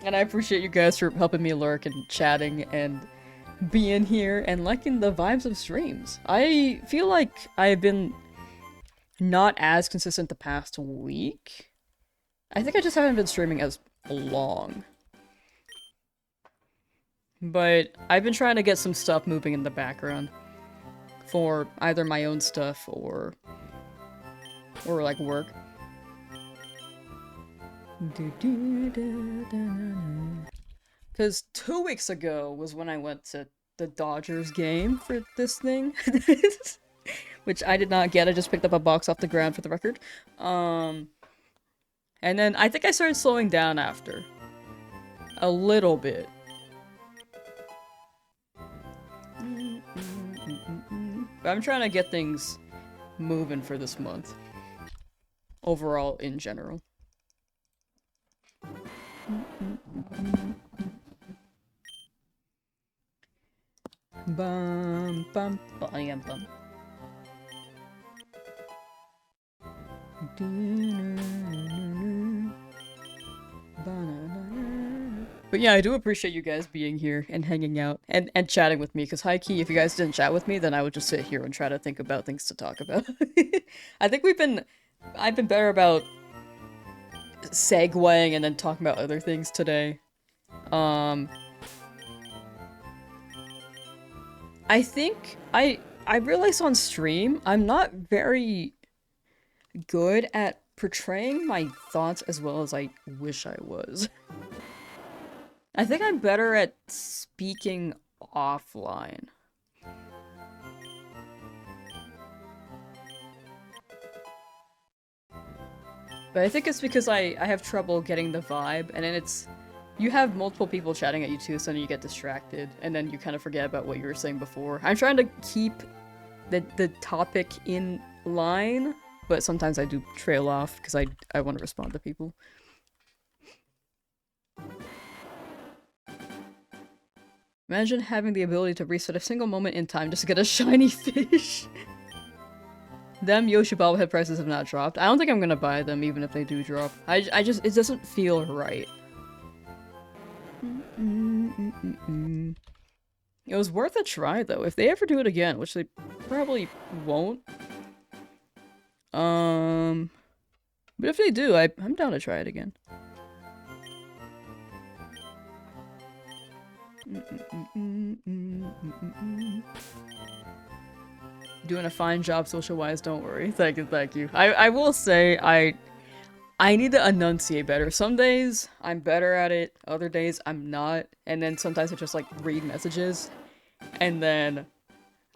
And I appreciate you guys for helping me lurk and chatting and being here and liking the vibes of streams. I feel like I've been not as consistent the past week. I think I just haven't been streaming as long. But I've been trying to get some stuff moving in the background for either my own stuff or like work. Because 2 weeks ago was when I went to the Dodgers game for this thing. Which I did not get, I just picked up a box off the ground for the record. And then I think I started slowing down after. A little bit. But I'm trying to get things moving for this month. Overall, in general. Bum bum bum bum. But yeah, I do appreciate you guys being here and hanging out and chatting with me, because high-key, if you guys didn't chat with me, then I would just sit here and try to think about things to talk about. I think I've been better about segueing and then talking about other things today. I think I realized on stream, I'm not very good at portraying my thoughts as well as I wish I was. I think I'm better at speaking offline. But I think it's because I have trouble getting the vibe, and then you have multiple people chatting at you too, so then you get distracted, and then you kind of forget about what you were saying before. I'm trying to keep the topic in line, but sometimes I do trail off because I want to respond to people. Imagine having the ability to reset a single moment in time just to get a shiny fish. Them Yoshi bobblehead prices have not dropped. I don't think I'm gonna buy them even if they do drop. I just, it doesn't feel right. It was worth a try though. If they ever do it again, which they probably won't. But if they do, I'm down to try it again. Doing a fine job social-wise, don't worry. Thank you, thank you. I will say, I need to enunciate better. Some days, I'm better at it, other days, I'm not. And then sometimes I just, like, read messages. And then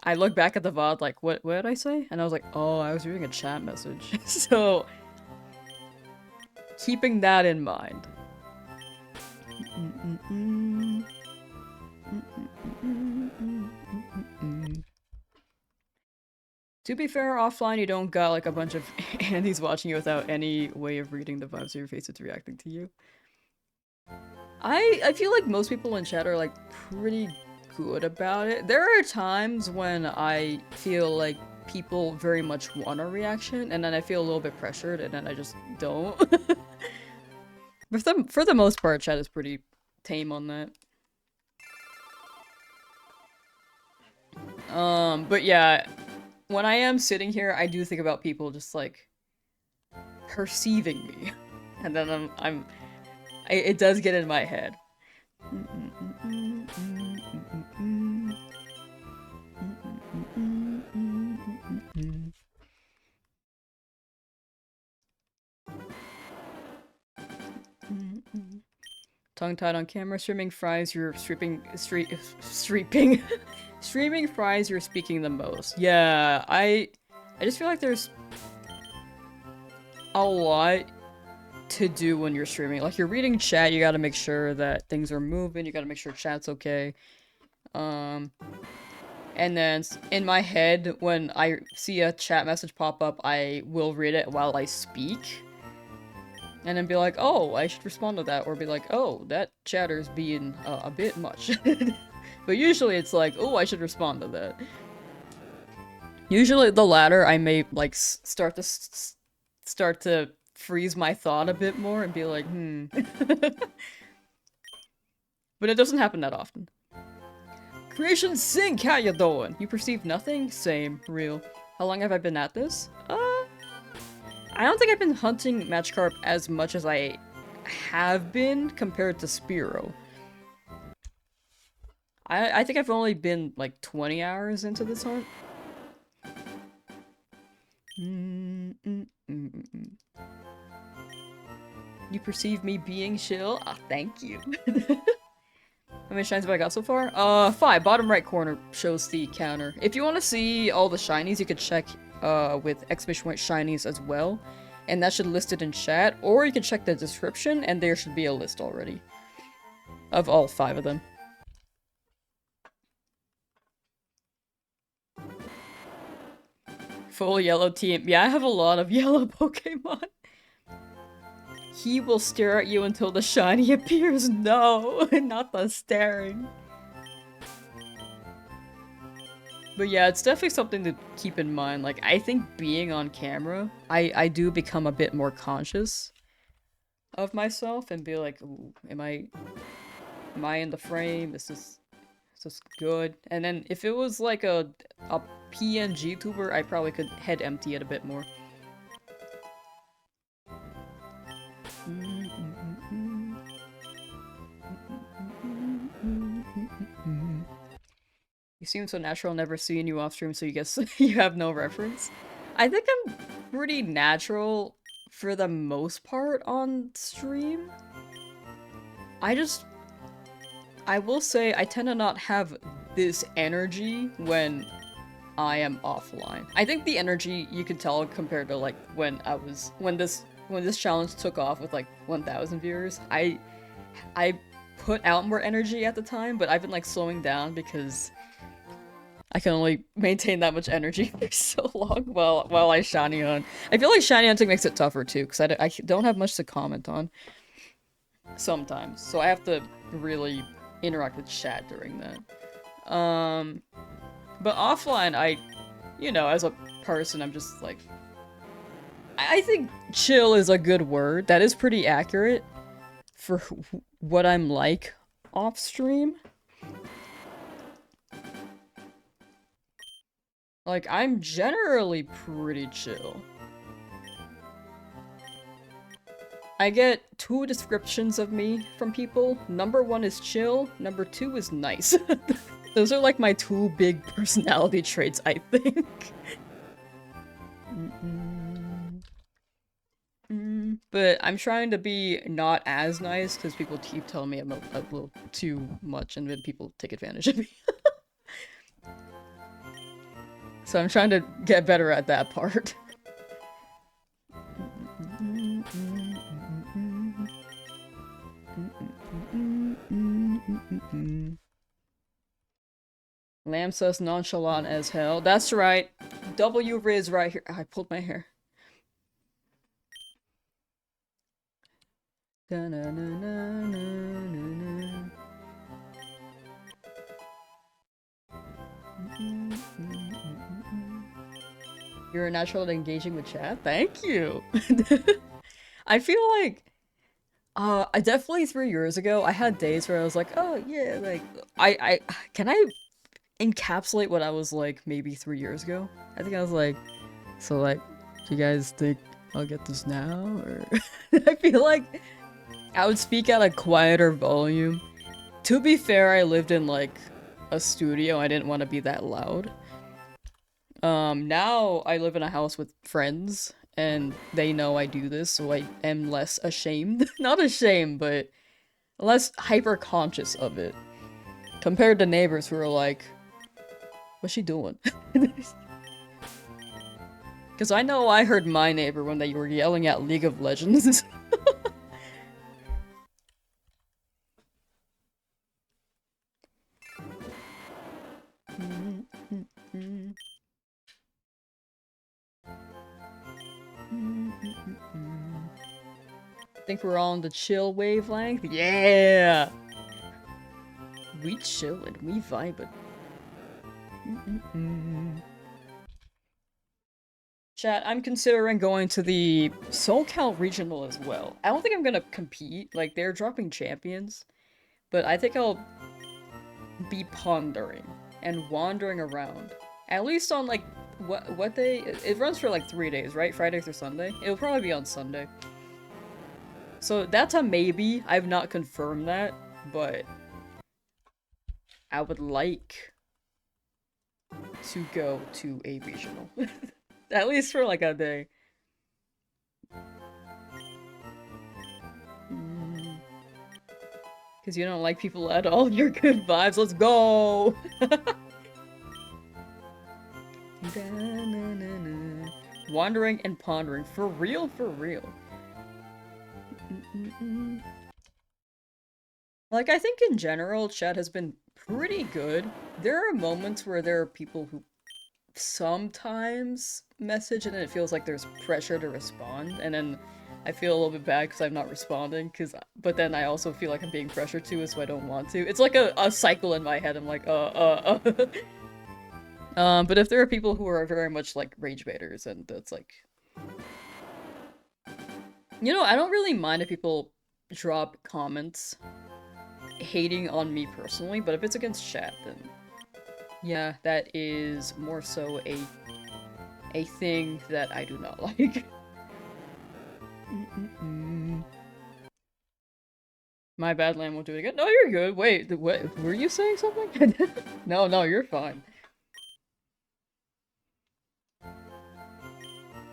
I look back at the VOD like, what did I say? And I was like, oh, I was reading a chat message. So, keeping that in mind. To be fair, offline you don't got like a bunch of Andes watching you without any way of reading the vibes of your face that's reacting to you. I feel like most people in chat are like pretty good about it. There are times when I feel like people very much want a reaction, and then I feel a little bit pressured, and then I just don't. But for the most part, chat is pretty tame on that. But yeah, when I am sitting here, I do think about people just like perceiving me, and then it does get in my head. Tongue-tied on camera, streaming fries, you're streaming fries, you're speaking the most. Yeah, I just feel like there's a lot to do when you're streaming. Like, you're reading chat, you gotta make sure that things are moving, you gotta make sure chat's okay. And then in my head, when I see a chat message pop up, I will read it while I speak. And then be like, oh, I should respond to that, or be like, oh, that chatter's being a bit much. But usually it's like, oh, I should respond to that. Usually the latter, I may, like, start to freeze my thought a bit more and be like, But it doesn't happen that often. Creation Sync, how you doing? You perceive nothing? Same, real. How long have I been at this? I don't think I've been hunting Magikarp as much as I have been compared to Spearow. I think I've only been like 20 hours into this hunt. You perceive me being chill? Ah, thank you. How many shinies have I got so far? 5. Bottom right corner shows the counter. If you want to see all the shinies, you could check with exclamation point shinies as well. And that should list it in chat. Or you can check the description and there should be a list already. Of all 5 of them. Full yellow team. Yeah, I have a lot of yellow Pokemon. He will stare at you until the shiny appears. No, not the staring. But yeah, it's definitely something to keep in mind. Like, I think being on camera, I do become a bit more conscious of myself and be like, ooh, am I in the frame? Is this good? And then if it was like a PNG tuber, I probably could head empty it a bit more. You seem so natural, never seeing you off stream, so you guess you have no reference. I think I'm pretty natural for the most part on stream. I will say I tend to not have this energy when I am offline. I think the energy you can tell compared to like when this challenge took off with like 1,000 viewers. I put out more energy at the time, but I've been like slowing down because I can only maintain that much energy for so long while I shiny hunt. I feel like shiny hunting makes it tougher too, because I don't have much to comment on sometimes, so I have to really interact with chat during that. But offline, you know, as a person, I'm just like, I think chill is a good word. That is pretty accurate for what I'm like off stream. Like, I'm generally pretty chill. I get 2 descriptions of me from people. Number 1 is chill, number 2 is nice. Those are like my 2 big personality traits, I think. But I'm trying to be not as nice because people keep telling me I'm a little too much and then people take advantage of me. So I'm trying to get better at that part. Lamsauce nonchalant as hell. That's right. W Riz right here. I pulled my hair. You're natural at engaging with chat. Thank you. I feel like I definitely 3 years ago I had days where I was like, oh yeah, like I can I encapsulate what I was like maybe 3 years ago? I think I was like, so like, do you guys think I'll get this now? Or I feel like I would speak at a quieter volume. To be fair, I lived in like a studio. I didn't want to be that loud. Now I live in a house with friends and they know I do this, so I am less ashamed. Not ashamed, but less hyper conscious of it. Compared to neighbors who are like, what's she doing? Because I know I heard my neighbor when they were yelling at League of Legends. Think we're all on the chill wavelength? Yeah! We chillin', we vibin'. Chat, I'm considering going to the SoCal Regional as well. I don't think I'm gonna compete, like, they're dropping champions. But I think I'll be pondering and wandering around. At least on, like, what day? It runs for, like, 3 days, right? Friday through Sunday? It'll probably be on Sunday. So that's a maybe. I've not confirmed that, but I would like to go to a regional. At least for like a day. Because you don't like people at all. You're good vibes. Let's go! Wandering and pondering. For real, for real. Like, I think in general, chat has been pretty good. There are moments where there are people who sometimes message and then it feels like there's pressure to respond, and then I feel a little bit bad because I'm not responding, but then I also feel like I'm being pressured to, so I don't want to. It's like a cycle in my head. I'm like, but if there are people who are very much like rage baiters, and that's like... You know, I don't really mind if people drop comments hating on me personally, but if it's against chat, then yeah, that is more so a thing that I do not like. My bad, Lamb won't do it again. No, you're good. Wait, what? Were you saying something? No, you're fine.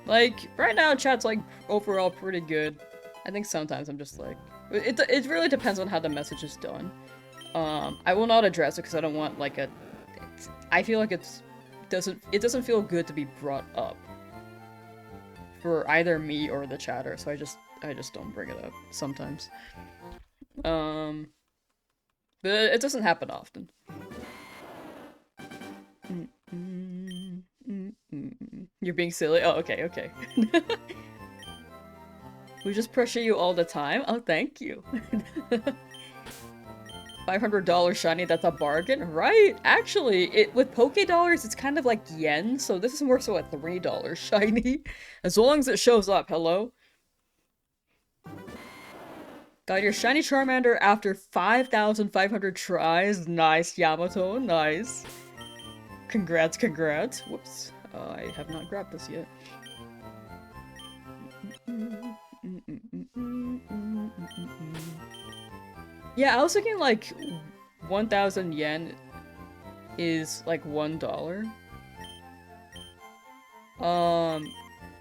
Like, right now, chat's, like, overall pretty good. I think sometimes I'm just like... It really depends on how the message is done. I will not address it because I don't want, like, I feel like it doesn't feel good to be brought up for either me or the chatter, so I just don't bring it up sometimes. But it doesn't happen often. You're being silly? Oh, okay. We just pressure you all the time? Oh, thank you. $500 shiny, that's a bargain, right? Actually, with Poke Dollars, it's kind of like yen, so this is more so a $3 shiny. As long as it shows up, hello? Got your shiny Charmander after 5,500 tries. Nice, Yamato, nice. Congrats. Whoops. I have not grabbed this yet. Yeah, I was thinking like 1,000 yen is like $1.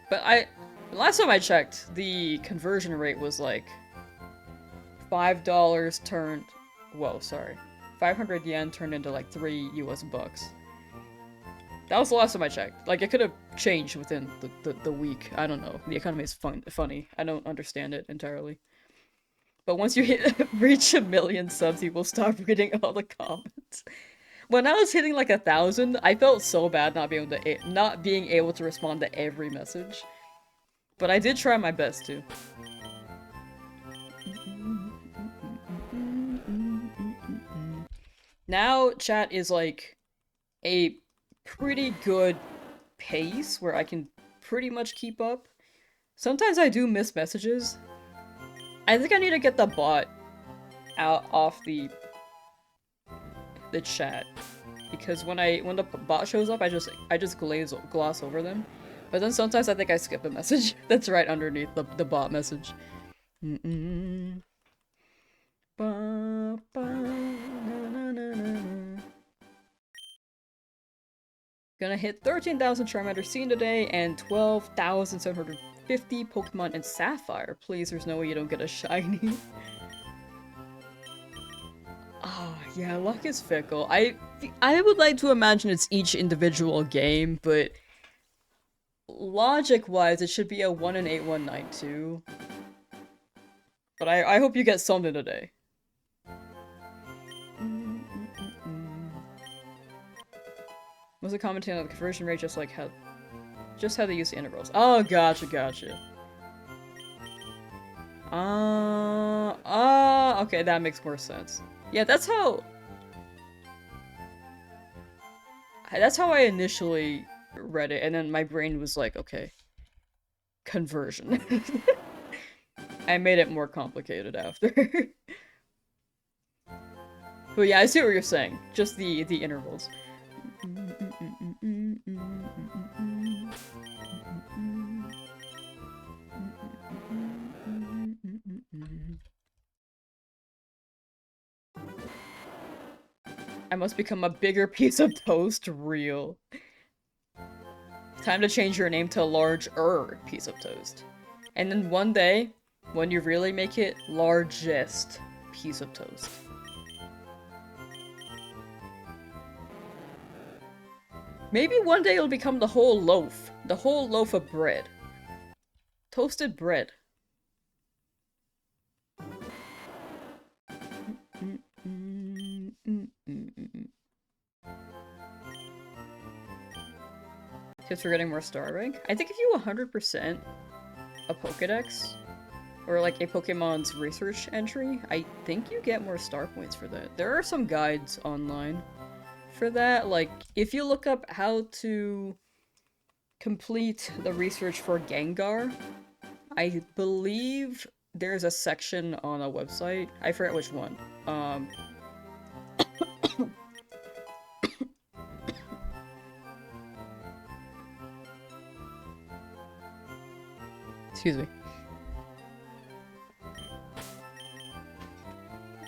But last time I checked, the conversion rate was like $5 turned, whoa, sorry, 500 yen turned into like 3 US bucks. That was the last time I checked. Like, it could have changed within the week. I don't know. The economy is funny. I don't understand it entirely. But once you reach 1,000,000 subs, you will stop reading all the comments. When I was hitting like 1,000, I felt so bad not being able to respond to every message. But I did try my best to. Now chat is like a pretty good pace where I can pretty much keep up. Sometimes I do miss messages. I think I need to get the bot out off the chat, because when the bot shows up, I just gloss over them. But then sometimes I think I skip a message that's right underneath the bot message. Gonna hit 13,000 Charmander seen today and 12,750 Pokemon in Sapphire. Please, there's no way you don't get a shiny. Ah, oh, yeah, luck is fickle. I would like to imagine it's each individual game, but logic-wise, it should be a 1 in 8192. But I hope you get something today. Was it commenting on the conversion rate, just how they use the intervals? Oh, gotcha. Okay, that makes more sense. Yeah, that's how I initially read it, and then my brain was like, okay, conversion. I made it more complicated after. But yeah, I see what you're saying. Just the intervals. I must become a bigger piece of toast. Real. Time to change your name to larger piece of toast. And then one day, when you really make it, largest piece of toast. Maybe one day it'll become the whole loaf of bread. Toasted bread. Tips for getting more star rank? I think if you 100% a Pokedex, or like a Pokemon's research entry, I think you get more star points for that. There are some guides online for that, like if you look up how to complete the research for Gengar, I believe there's a section on a website, I forget which one. Excuse me.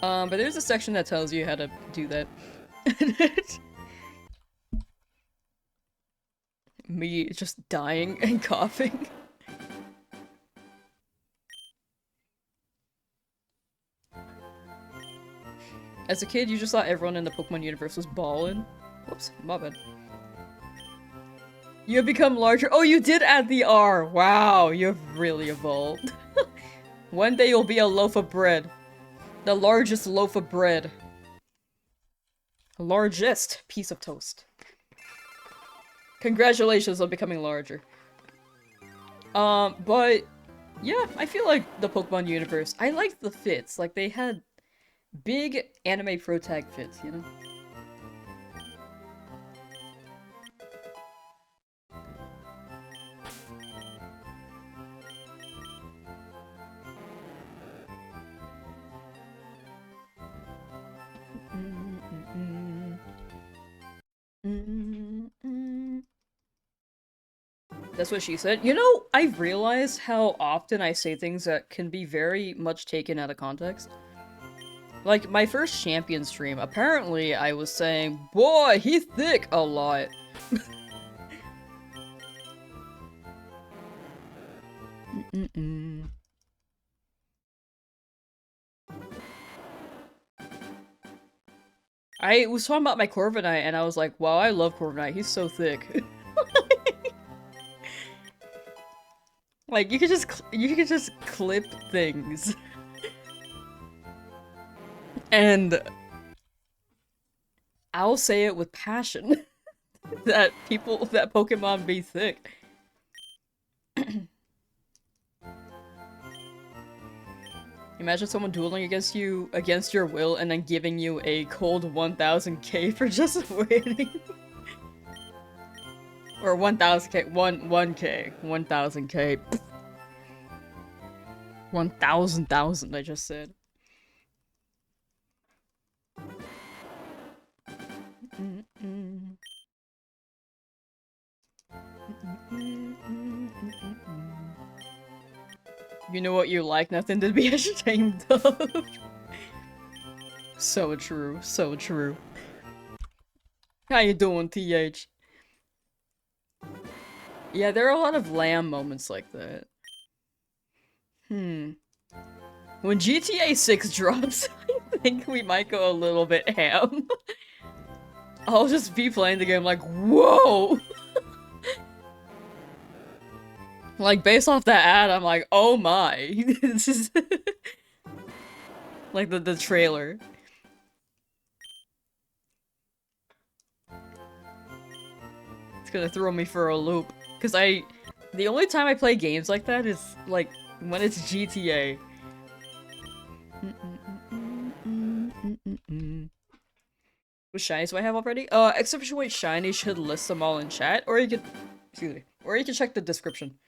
But there's a section that tells you how to do that. Me just dying and coughing. As a kid, you just thought everyone in the Pokemon universe was ballin'. Whoops, my bad. You have become larger. Oh, you did add the R. Wow, you've really evolved. One day you'll be a loaf of bread. The largest loaf of bread. Largest piece of toast. Congratulations on becoming larger. But yeah, I feel like the Pokemon universe, I liked the fits. Like, they had big anime pro tag fits, you know? That's what she said. You know, I've realized how often I say things that can be very much taken out of context. Like, my first champion stream, apparently I was saying, "Boy, he's thick," a lot. I was talking about my Corviknight, and I was like, wow, I love Corviknight, he's so thick. Like, you could just clip things. And I'll say it with passion that Pokemon be thick. Imagine someone dueling against you against your will and then giving you a cold 1000k for just waiting. Or 1000k, 1k, 1000k. 1,000, I just said. You know what you like, nothing to be ashamed of. So true, so true. How you doing, TH? Yeah, there are a lot of lamb moments like that. When GTA 6 drops, I think we might go a little bit ham. I'll just be playing the game like, whoa! Like, based off that ad, I'm like, oh my. This is... like, the trailer. It's gonna throw me for a loop. Because the only time I play games like that is, like, when it's GTA. What shinies do I have already? Exception weight shiny should list them all in chat, or you could, excuse me, or you can check the description.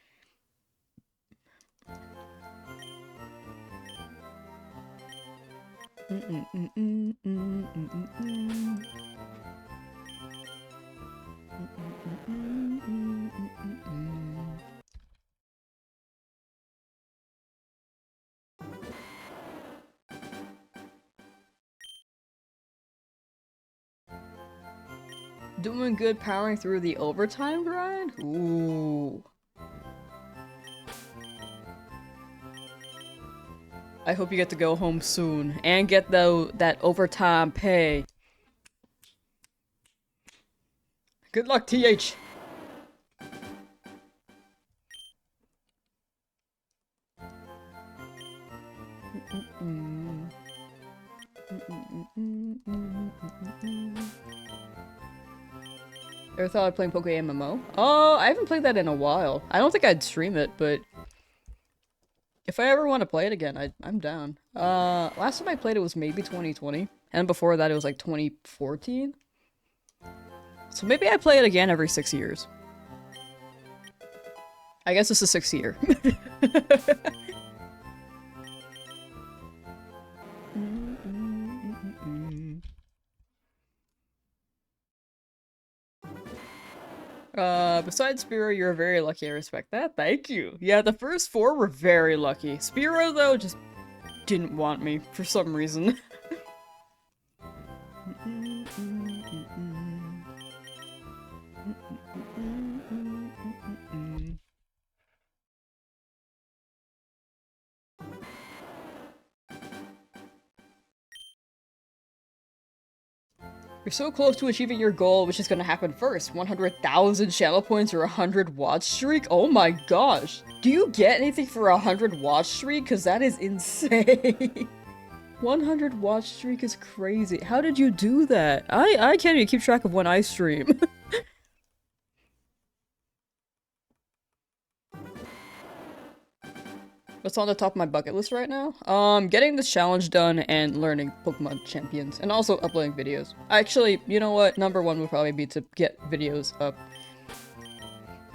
Doing good powering through the overtime grind? Ooh. I hope you get to go home soon and get that overtime pay. Good luck, TH. Ever thought of playing Poke MMO? Oh, I haven't played that in a while. I don't think I'd stream it, but if I ever want to play it again, I'm down. Last time I played it was maybe 2020, and before that it was like 2014. So maybe I play it again every 6 years. I guess it's the 6th year. Besides Spearow, you're very lucky. I respect that. Thank you. Yeah, the first 4 were very lucky. Spearow, though, just didn't want me for some reason. You're so close to achieving your goal, which is gonna happen first. 100,000 channel points or 100 watch streak? Oh my gosh. Do you get anything for 100 watch streak? Cause that is insane. 100 watch streak is crazy. How did you do that? I can't even keep track of when I stream. What's on the top of my bucket list right now? Getting this challenge done and learning Pokemon champions, and also uploading videos. Actually, you know what? Number 1 would probably be to get videos up.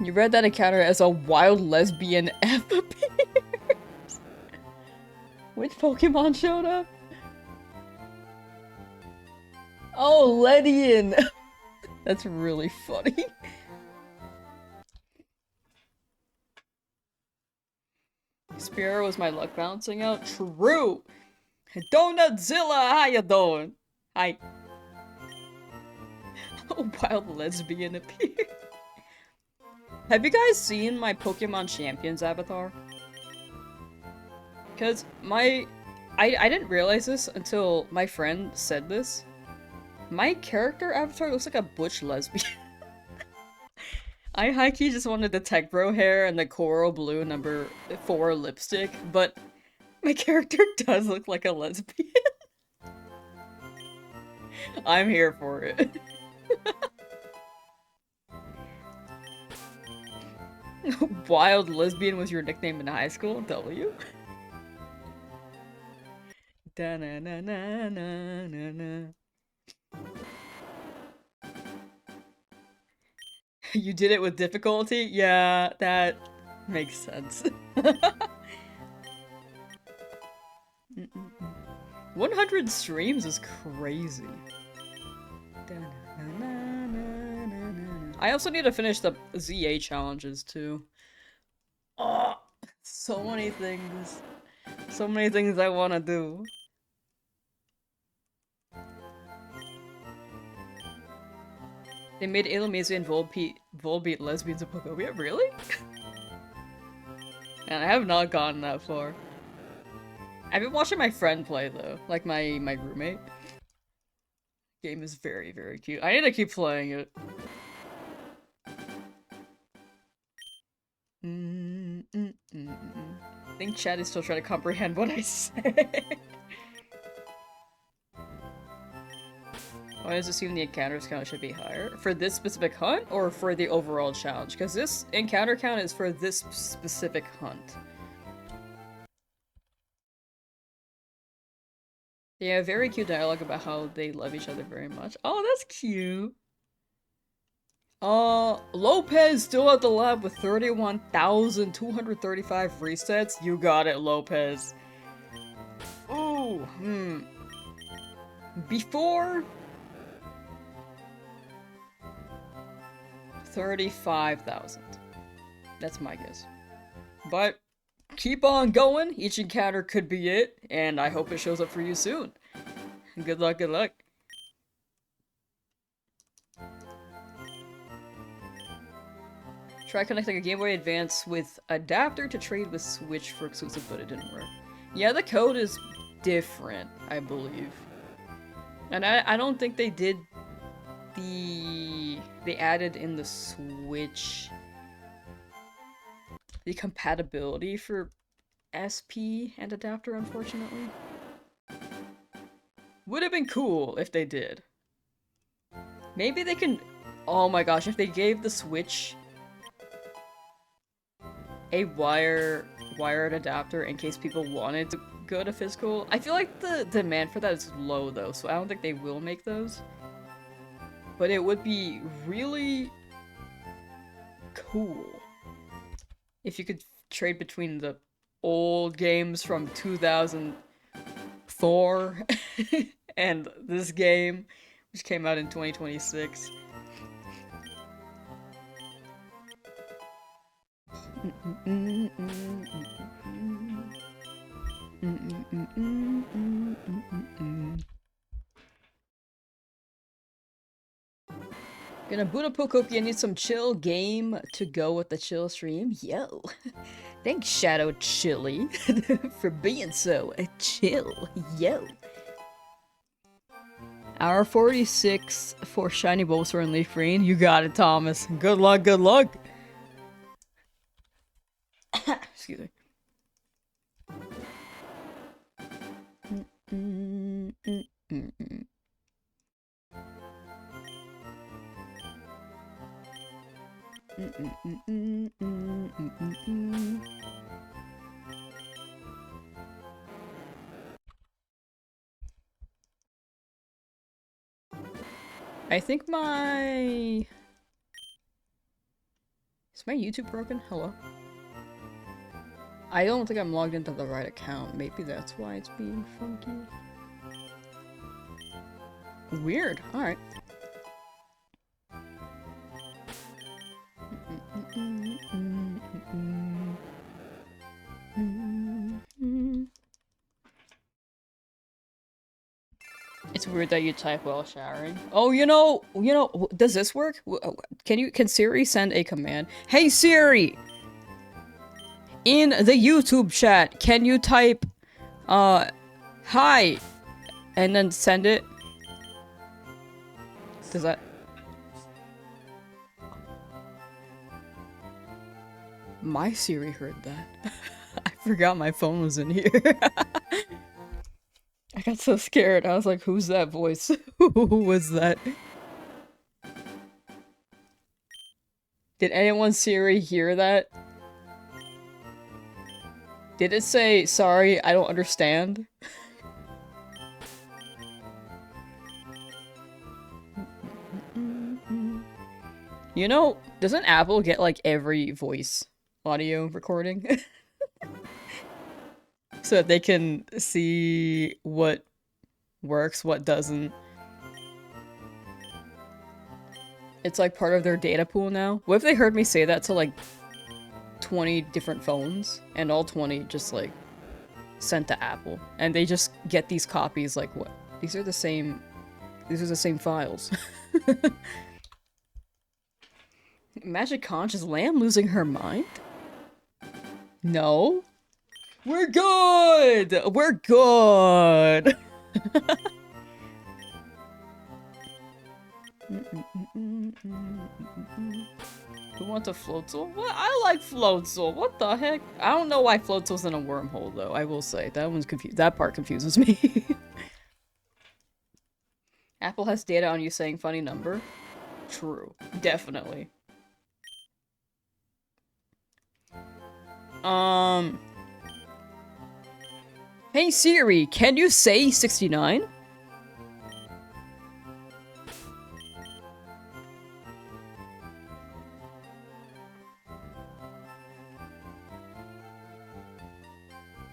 You read that encounter as a wild lesbian F appears. Which Pokemon showed up? Oh, Ledian! That's really funny. Pierre was my luck balancing out. True! Donutzilla, how you doing? Hi. A wild lesbian appeared. Have you guys seen my Pokemon Champions avatar? Because I didn't realize this until my friend said this. My character avatar looks like a butch lesbian. I high-key just wanted the tech bro hair and the coral blue number 4 lipstick, but my character does look like a lesbian. I'm here for it. Wild lesbian was your nickname in high school? W? Da na na na na na na. You did it with difficulty? Yeah, that makes sense. 100 streams is crazy. I also need to finish the ZA challenges too. Oh, so many things. So many things I want to do. They made Alamazia and Volbeat lesbians in Pokemon. Really? And I have not gotten that far. I've been watching my friend play though, like my roommate. Game is very, very cute. I need to keep playing it. I think chat is still trying to comprehend what I say. Why does it seem the encounters count should be higher? For this specific hunt or for the overall challenge? Because this encounter count is for this specific hunt. They have very cute dialogue about how they love each other very much. Oh, that's cute. Lopez still at the lab with 31,235 resets. You got it, Lopez. Ooh, Before 35,000. That's my guess. But keep on going. Each encounter could be it, and I hope it shows up for you soon. Good luck, good luck. Try connecting a Game Boy Advance with adapter to trade with Switch for exclusive, but it didn't work. Yeah, the code is different, I believe. And I don't think they did they added in the Switch the compatibility for SP and adapter, unfortunately. Would have been cool if they did. Maybe they can... Oh my gosh, if they gave the Switch a wired adapter in case people wanted to go to physical. I feel like the demand for that is low though, so I don't think they will make those. But it would be really cool if you could trade between the old games from 2004 and this game, which came out in 2026. Gonna boot up Pokopia and need some chill game to go with the chill stream. Yo. Thanks, Shadow Chili, for being so chill. Yo. Hour 46 for Shiny Bulbasaur and Leaf Green. You got it, Thomas. Good luck, good luck. Excuse me. I think my... Is my YouTube broken? Hello? I don't think I'm logged into the right account. Maybe that's why it's being funky. Weird. Alright. It's weird that you type while showering. Oh, does this work? Can Siri send a command? Hey Siri! In the YouTube chat, can you type, hi, and then send it? Does that... My Siri heard that. I forgot my phone was in here. I got so scared. I was like, who's that voice? Who was that? Did anyone Siri hear that? Did it say, sorry, I don't understand? You know, doesn't Apple get like every voice audio recording? So that they can see what works, what doesn't. It's like part of their data pool now. What if they heard me say that to like 20 different phones and all 20 just like sent to Apple and they just get these copies like what? These are the same files. Magic Conch, is Lamb losing her mind? No. We're good! We're good! Who wants a Floatzel? What? I like Floatzel. What the heck? I don't know why Floatzel's in a wormhole, though. I will say that one's confused. That part confuses me. Apple has data on you saying funny number. True, definitely. Hey Siri, can you say 69?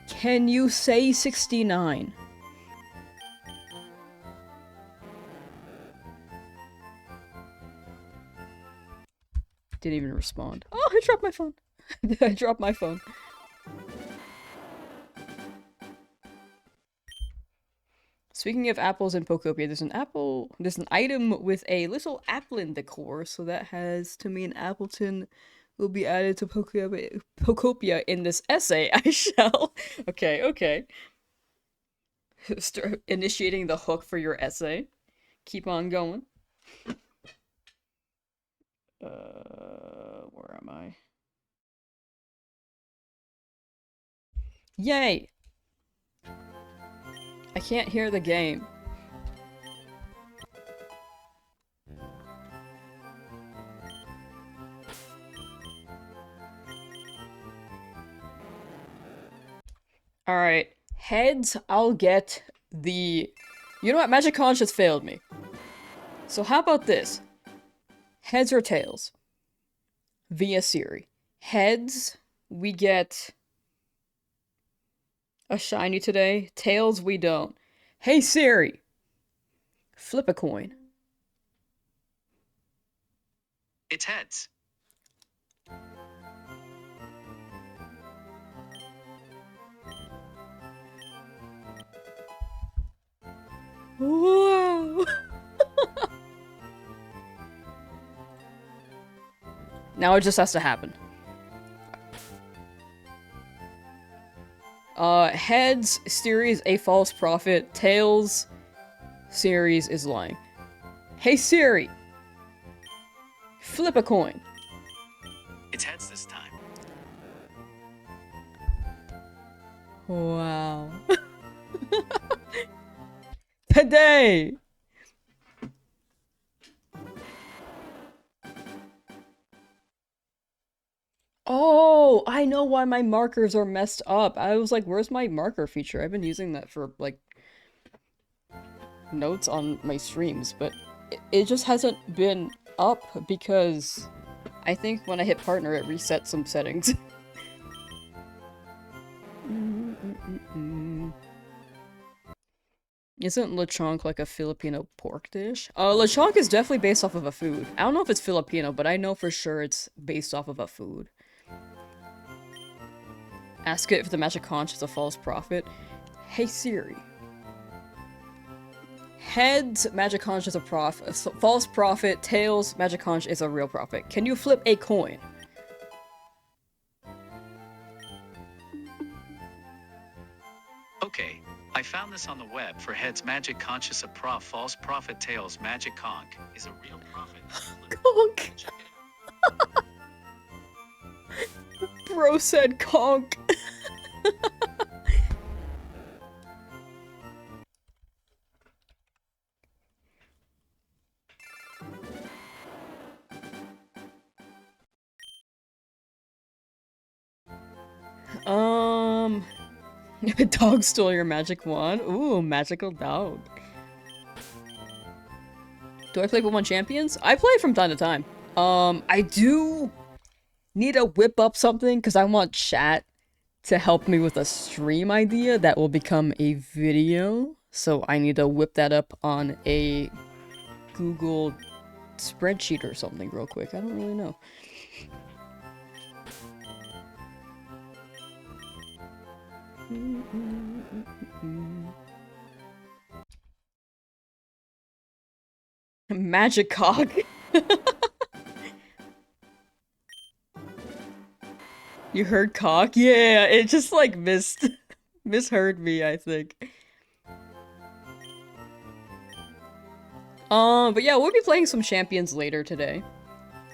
Can you say 69? Didn't even respond. Oh, I dropped my phone. I dropped my phone. Speaking of apples in Pokopia, there's an item with a little applin decor, so that has to mean Appleton will be added to Pokopia in this essay. I shall. Okay. Start initiating the hook for your essay. Keep on going. Where am I? Yay! I can't hear the game. Alright. Heads, I'll get the... You know what? Magic Conch has failed me. So how about this? Heads or tails? Via Siri. Heads, we get a shiny today. Tails, we don't. Hey Siri! Flip a coin. It's heads. Whoa! Now it just has to happen. Heads, Siri's a false prophet. Tails, Siri's is lying. Hey Siri! Flip a coin. It's heads this time. Wow. Today! Oh, I know why my markers are messed up. I was like, where's my marker feature? I've been using that for, like, notes on my streams, but it just hasn't been up because I think when I hit partner, it resets some settings. Isn't lechonk like a Filipino pork dish? Lechonk is definitely based off of a food. I don't know if it's Filipino, but I know for sure it's based off of a food. Ask it if the Magic Conch is a false prophet. Hey Siri. Heads, Magiconch is a false prophet. Tails, Magiconch is a real prophet. Can you flip a coin? Okay, I found this on the web. For heads, magic conscious a false prophet. Tails, magic conch is a real prophet. Conch. Bro said conch. Dog stole your magic wand. Ooh, magical dog. Do I play Pokemon Champions? I play from time to time. I do need to whip up something because I want chat to help me with a stream idea that will become a video. So I need to whip that up on a Google spreadsheet or something real quick. I don't really know. Magikarp. You heard cock? Yeah, it just like misheard me, I think. But yeah, we'll be playing some champions later today.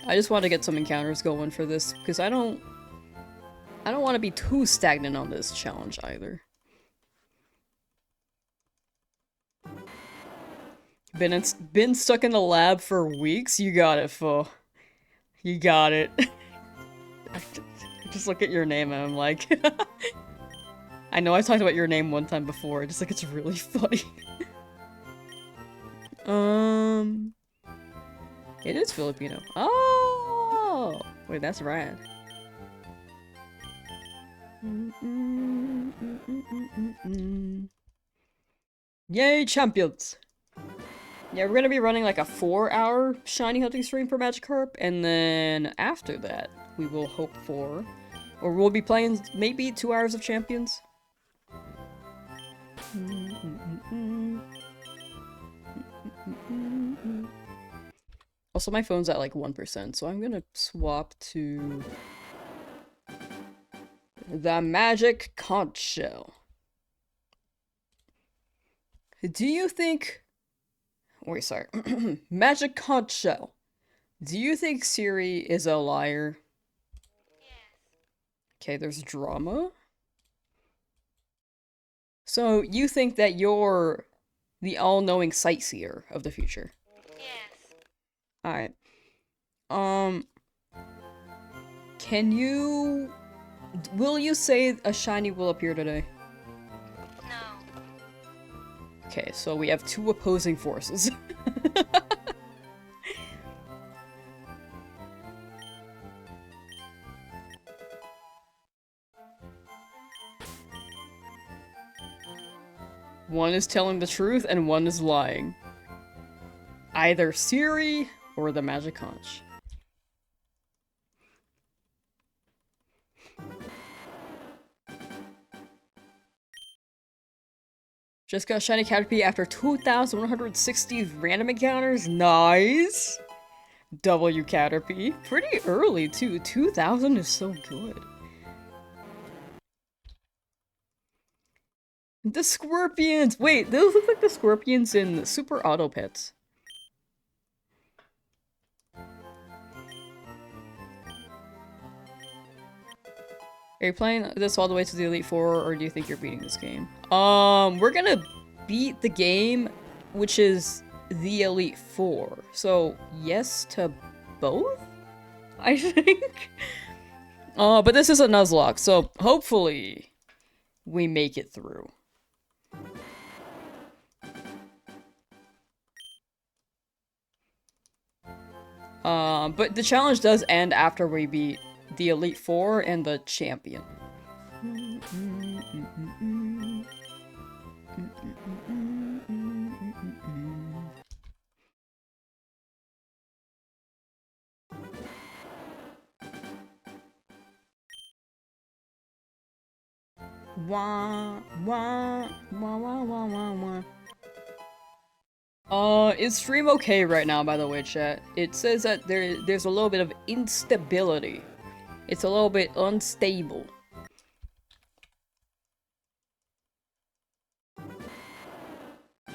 I just want to get some encounters going for this because I don't want to be too stagnant on this challenge either. Been stuck in the lab for weeks. You got it, fool. You got it. Just look at your name and I'm like, I know I talked about your name one time before. Just like it's really funny. It is Filipino. Oh, wait, that's rad. Yay, champions! Yeah, we're gonna be running like a 4-hour shiny hunting stream for Magikarp, and then after that, we will hope for, or we'll be playing maybe 2 hours of champions. Also, my phone's at like 1%, so I'm gonna swap to the Magic Conch Shell. Do you think... Wait, sorry. Magic Conch Shell. Do you think Siri is a liar? Yes. Okay, there's drama. So, you think that you're the all-knowing sightseer of the future? Yes. Alright. Can you... Will you say a shiny will appear today? No. Okay, so we have 2 opposing forces. One is telling the truth and one is lying. Either Siri or the Magic Conch. Just got shiny Caterpie after 2,160 random encounters. Nice! W Caterpie. Pretty early too. 2,000 is so good. The Scorpions! Wait, those look like the Scorpions in Super Auto Pets. Are you playing this all the way to the Elite Four, or do you think you're beating this game? We're gonna beat the game, which is the Elite Four. So, yes to both? I think? But this is a Nuzlocke, so hopefully we make it through. But the challenge does end after we beat the Elite Four and the champion. Wah, wah, wah, wah, wah, wah, wah. Is stream okay right now, by the way, chat? It says that there's a little bit of instability. It's a little bit unstable.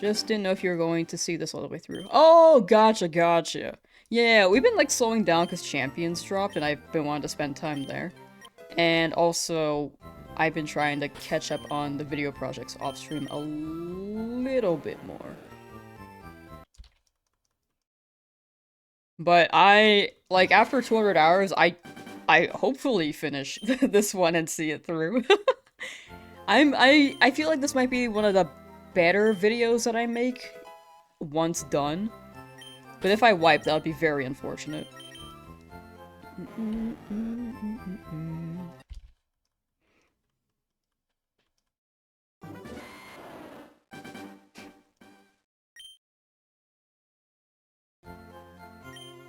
Just didn't know if you were going to see this all the way through. Oh, gotcha. Yeah, we've been like slowing down because Champions dropped and I've been wanting to spend time there. And also, I've been trying to catch up on the video projects off stream a little bit more. But like, after 200 hours, I hopefully finish this one and see it through. I feel like this might be one of the better videos that I make once done. But if I wipe, that would be very unfortunate.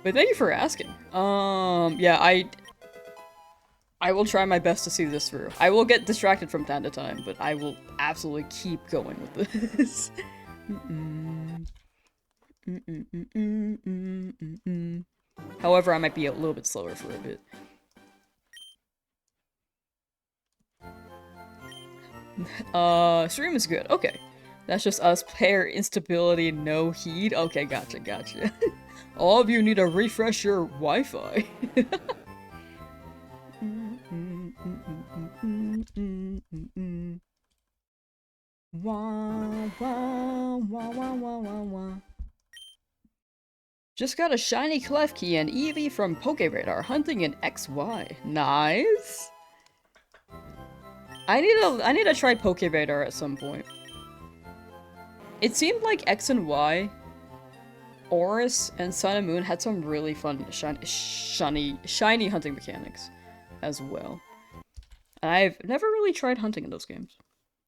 But thank you for asking. Yeah, I will try my best to see this through. I will get distracted from time to time, but I will absolutely keep going with this. However, I might be a little bit slower for a bit. Stream is good. Okay. That's just us. Player instability, no heat. Okay, gotcha. All of you need to refresh your Wi-Fi. Just got a shiny Klefki and Eevee from Pokeradar hunting in XY. Nice. I need to try Pokeradar at some point. It seemed like X and Y, Oris, and Sun and Moon had some really fun shiny hunting mechanics as well. And I've never really tried hunting in those games.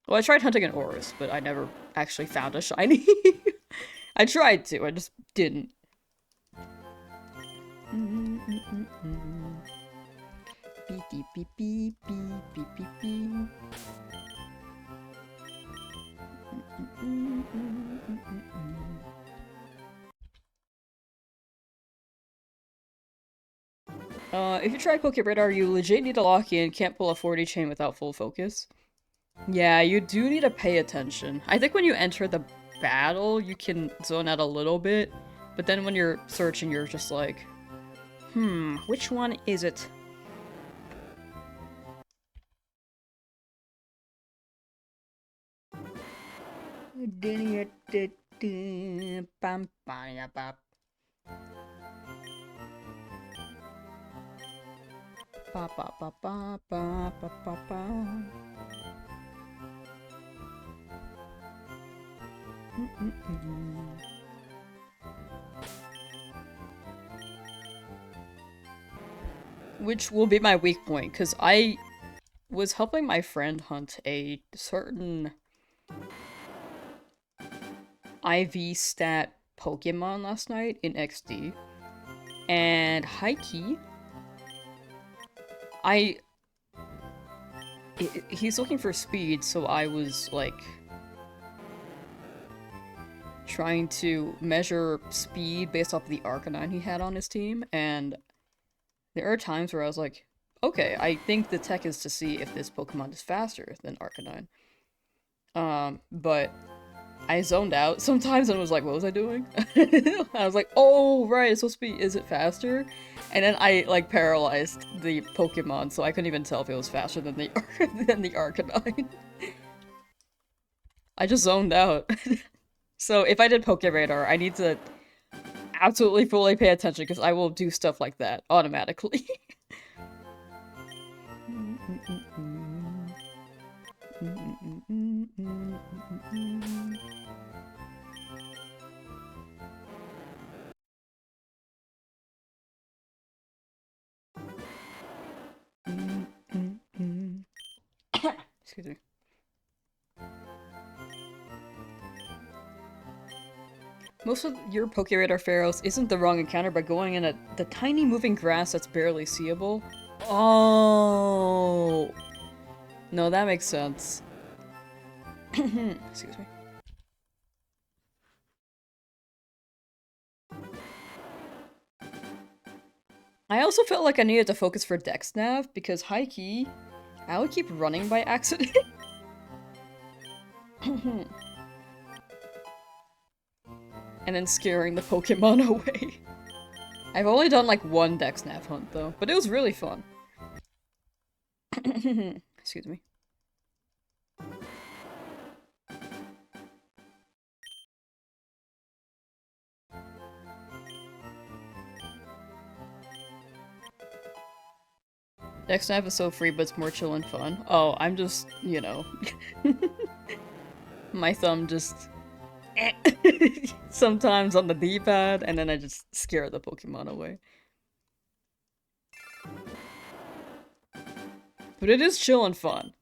Well, I tried hunting in Oris, but I never actually found a shiny. I tried to, I just didn't. Beep beep beep beep beep beep. If you try Pokeradar, you legit need to lock in, can't pull a 40 chain without full focus. Yeah, you do need to pay attention. I think when you enter the battle, you can zone out a little bit, but then when you're searching, you're just like, which one is it? Which will be my weak point, because I was helping my friend hunt a certain IV stat Pokemon last night in XD. And high key, he's looking for speed, so I was like trying to measure speed based off of the Arcanine he had on his team, and there are times where I was like, okay, I think the tech is to see if this Pokemon is faster than Arcanine. But I zoned out sometimes and was like, what was I doing? I was like, oh, right, it's supposed to be, is it faster? And then I, like, paralyzed the Pokemon, so I couldn't even tell if it was faster than the, than the Arcanine. I just zoned out. So if I did Pokeradar, I need to absolutely fully pay attention, because I will do stuff like that automatically. Excuse me. Most of your Pokeradar Pharaohs isn't the wrong encounter by going in the tiny moving grass that's barely seeable. Oh! No, that makes sense. Excuse me. I also felt like I needed to focus for Dex Nav because high key, I would keep running by accident. And then scaring the Pokemon away. I've only done like one Dex Nav hunt though, but it was really fun. Excuse me. Dex Nav is so free, but it's more chill and fun. Oh, I'm just, you know. My thumb just... sometimes on the D-pad, and then I just scare the Pokemon away. But it is chill and fun.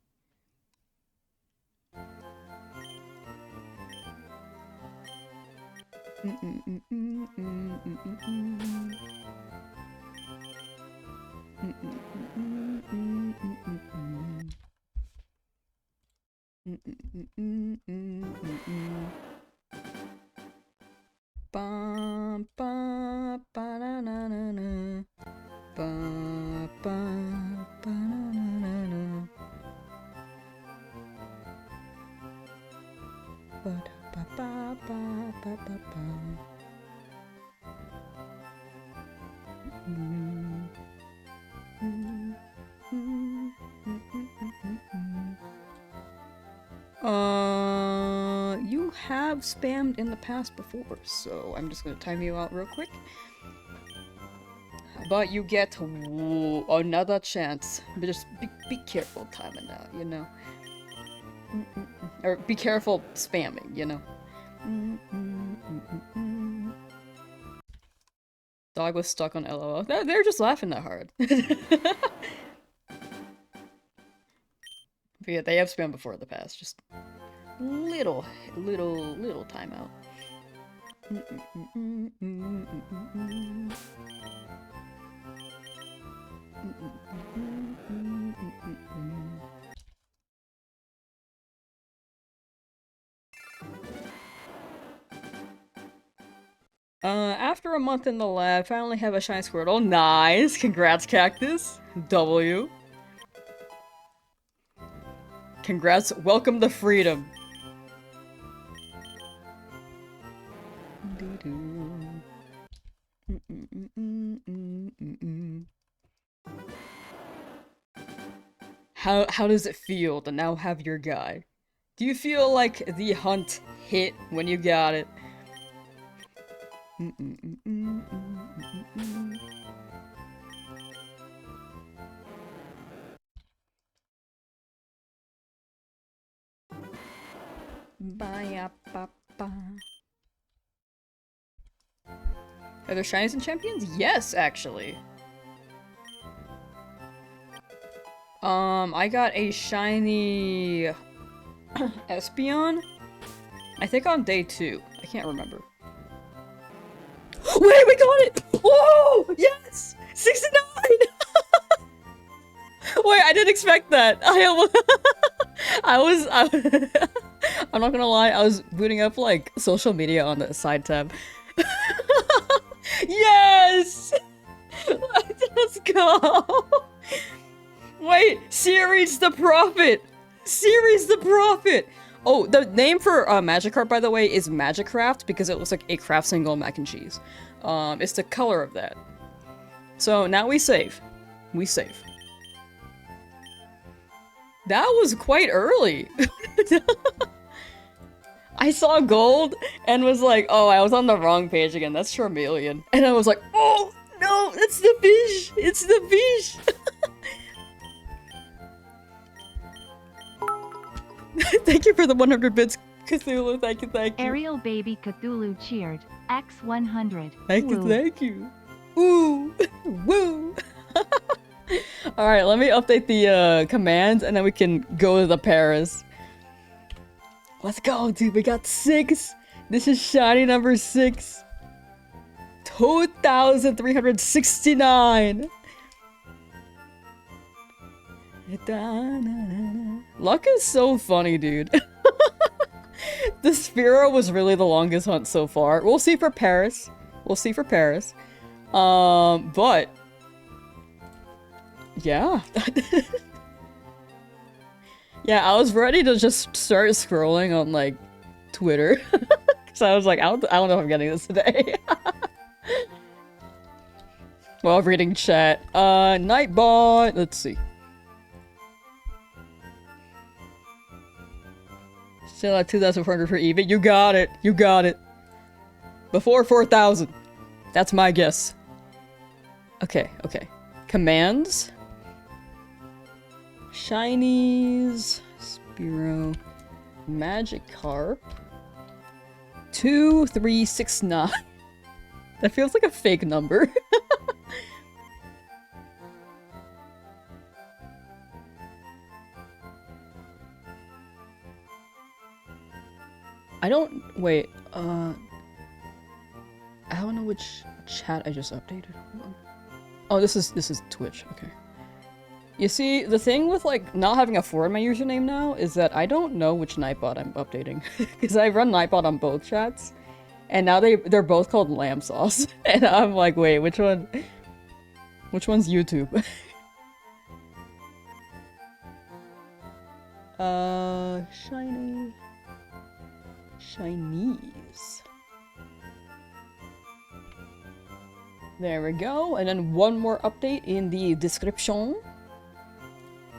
Ba ba ba na na na na. Ba ba ba na na na. Ba da ba ba ba ba ba ba. You have spammed in the past before, so I'm just gonna time you out real quick. But you get another chance. But just be careful timing out, you know? Or be careful spamming, you know? Dog was stuck on LOL. They're just laughing that hard. But yeah, they have spammed before in the past. Just little timeout. After a month in the lab, finally have a shiny Squirtle. Nice! Congrats, Cactus! W. Congrats, welcome to freedom! How does it feel to now have your guy? Do you feel like the hunt hit when you got it? Are there shinies and champions? Yes, actually. I got a shiny Espeon. I think on day 2. I can't remember. Wait, we got it! Whoa! Yes! 69! Wait, I didn't expect that. I'm not gonna lie, I was booting up like social media on the side tab. Yes! Let's go! Wait, Series the Prophet! Series the Prophet! Oh, the name for Magikarp, by the way, is Magicraft because it looks like a craft single mac and cheese. It's the color of that. So now we save. We save. That was quite early. I saw gold and was like, oh, I was on the wrong page again. That's Charmeleon. And I was like, oh, no, it's the fish. It's the fish. Thank you for the 100 bits, Cthulhu. Thank you, thank you. Ariel Baby Cthulhu cheered. X100. Thank you, Woo. thank you. Ooh, woo. Alright, let me update the commands and then we can go to the Paris. Let's go, dude. We got 6. This is shiny number 6. 2,369. Luck is so funny, dude. The Sphero was really the longest hunt so far. We'll see for Paris. We'll see for Paris. But Yeah. Yeah, I was ready to just start scrolling on, like, Twitter. So I was like, I don't know if I'm getting this today. While reading chat. Nightbot. Let's see. Still at 2,400 for even. You got it. You got it. Before 4,000. That's my guess. Okay, okay. Commands. Shinies. Spearow. Magikarp. 2369. That feels like a fake number. I don't wait, I don't know which chat I just updated. Hold on. Oh, this is Twitch, okay. You see, the thing with like not having a 4 in my username now is that I don't know which Nightbot I'm updating. Because I run Nightbot on both chats. And now they're both called Lamsauce. And I'm like, wait, which one? Which one's YouTube? Shiny. Shinies. There we go. And then one more update in the description.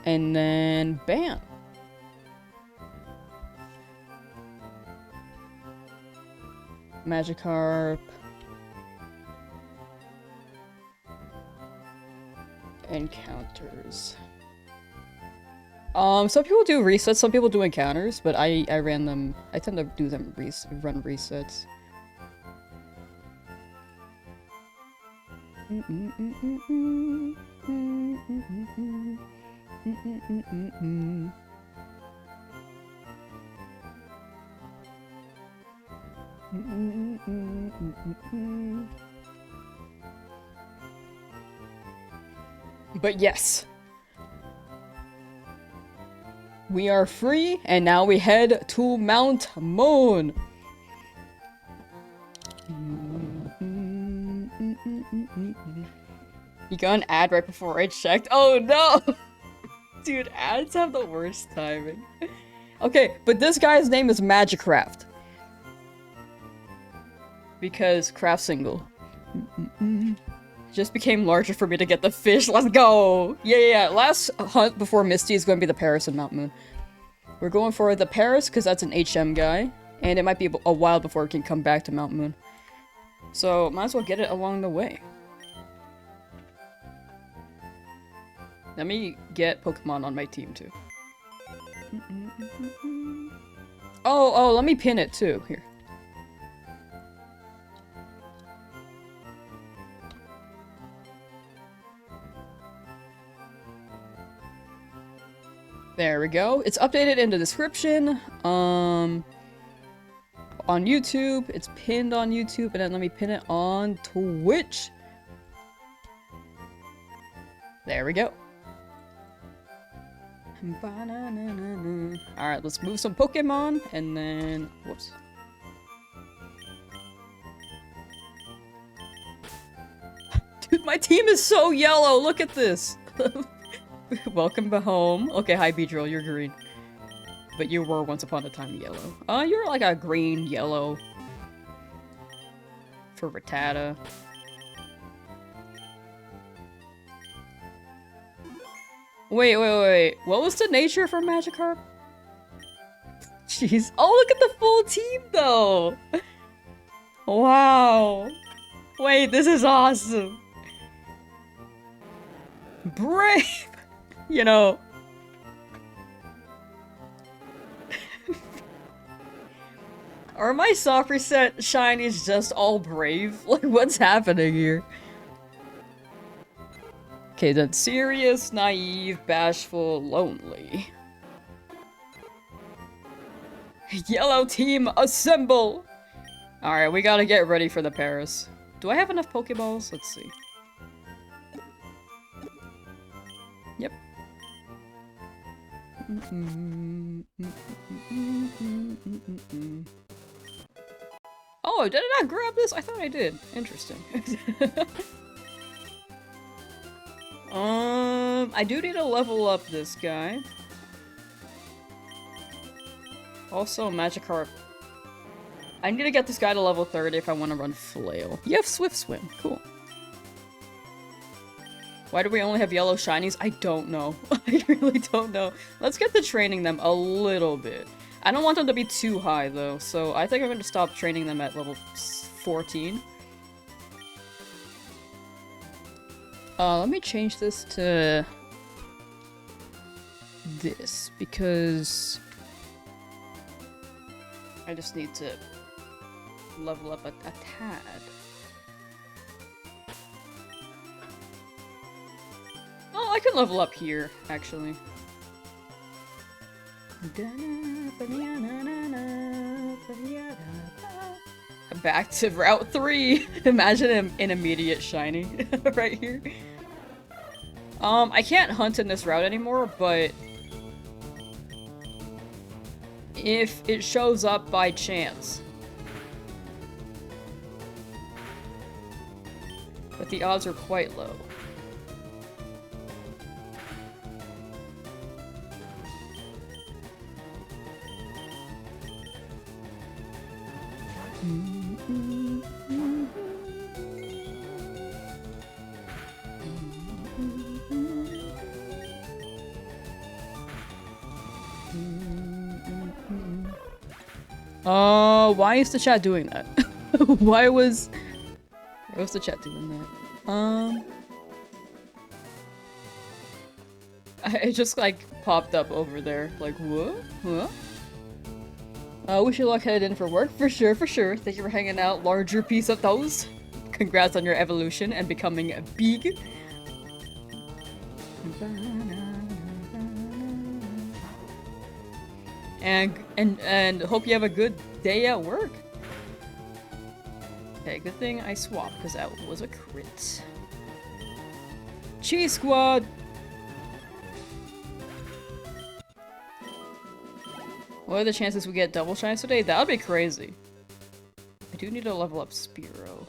And then bam. Magikarp. Encounters. Some people do resets, some people do encounters, but I ran them. I tend to do them run resets. But yes. We are free, and now we head to Mount Moon. You got an ad right before I checked. Oh no! Dude, ads have the worst timing. Okay, but this guy's name is Magikarp. Because craft single. Just became larger for me to get the fish. Let's go! Yeah. Last hunt before Misty is going to be the Paris and Mount Moon. We're going for the Paris because that's an HM guy. And it might be a while before it can come back to Mount Moon. So, might as well get it along the way. Let me get Pokemon on my team too. Oh, let me pin it too. Here. There we go. It's updated in the description. On YouTube. It's pinned on YouTube. And then let me pin it on Twitch. There we go. Alright, let's move some Pokemon. And then... Whoops. Dude, my team is so yellow! Look at this! Welcome home. Okay, hi Beedrill, you're green. But you were once upon a time yellow. You're like a green, yellow. For Rattata. Wait. What was the nature for Magikarp? Jeez. Oh, look at the full team, though! Wow. Wait, this is awesome. Brave! You know... Are my soft reset shinies just all brave? Like, what's happening here? Okay, then serious, naive, bashful, lonely. Yellow team, assemble! Alright, we gotta get ready for the Paris. Do I have enough Pokeballs? Let's see. Yep. Oh, did I not grab this? I thought I did. Interesting. I do need to level up this guy. Also, Magikarp. I need to get this guy to level 30 if I want to run Flail. You have Swift Swim. Cool. Why do we only have yellow shinies? I don't know. I really don't know. Let's get to training them a little bit. I don't want them to be too high, though, so I think I'm going to stop training them at level 14. Let me change this to this, because I just need to level up a tad. Oh, I can level up here, actually. Back to Route 3! Imagine an immediate shiny right here. I can't hunt in this route anymore, but if it shows up by chance. But the odds are quite low. Why is the chat doing that? Why was the chat doing that? It just like popped up over there. Like, what? What? Wish you luck headed in for work. For sure, for sure. Thank you for hanging out. Larger piece of those. Congrats on your evolution and becoming big. And hope you have a good day at work. Okay, good thing I swapped because that was a crit. Cheese Squad! What are the chances we get double shines today? That would be crazy. I do need to level up Spearow.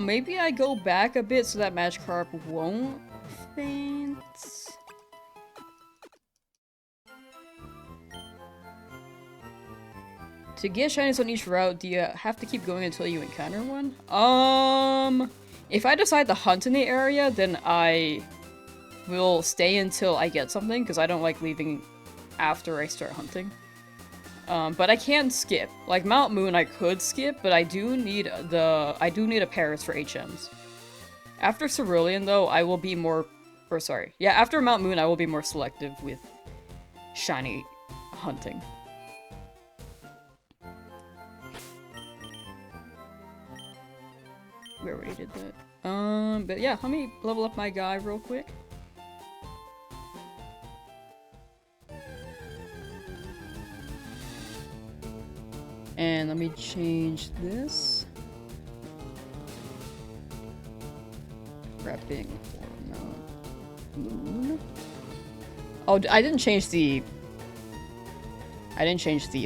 Maybe I go back a bit so that Magikarp won't faint. To get shinies on each route, do you have to keep going until you encounter one? If I decide to hunt in the area, then I will stay until I get something, because I don't like leaving after I start hunting. But I can skip. Like Mount Moon I could skip, but I do need a Paris for HMs. After Cerulean though, I will be more after Mount Moon I will be more selective with shiny hunting. We already did that. But yeah, let me level up my guy real quick. And let me change this. Prepping for Mount Moon. Oh, I didn't change the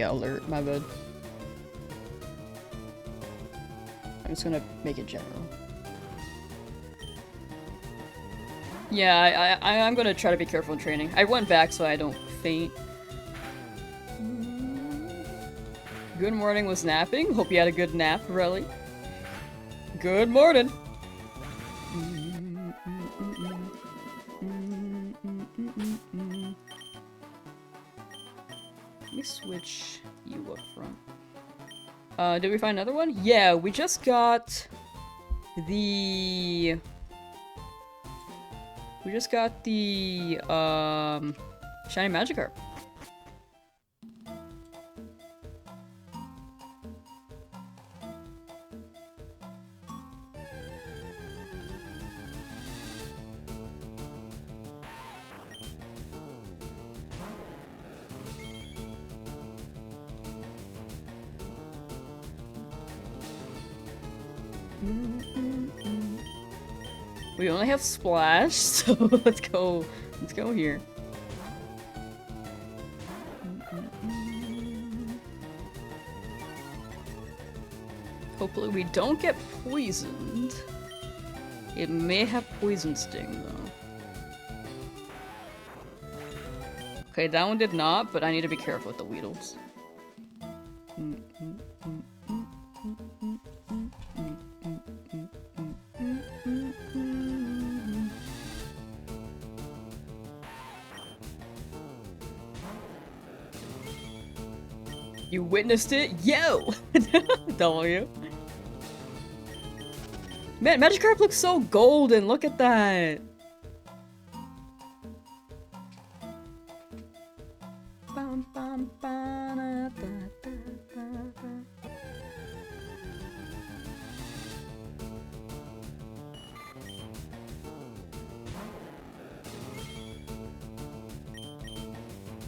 alert, my bad. I'm just gonna make it general. Yeah, I'm gonna try to be careful in training. I went back so I don't faint. Good morning was napping. Hope you had a good nap, Relly. Good morning! Let me switch you up front. Did we find another one? Yeah, we just got the... Shiny Magikarp. We only have Splash, so let's go here. Hopefully we don't get poisoned. It may have poison sting though. Okay, that one did not, but I need to be careful with the Weedles. You witnessed it? Yo! W. Man, Magikarp looks so golden, look at that! Bum, bum, ba, da, da, da, da.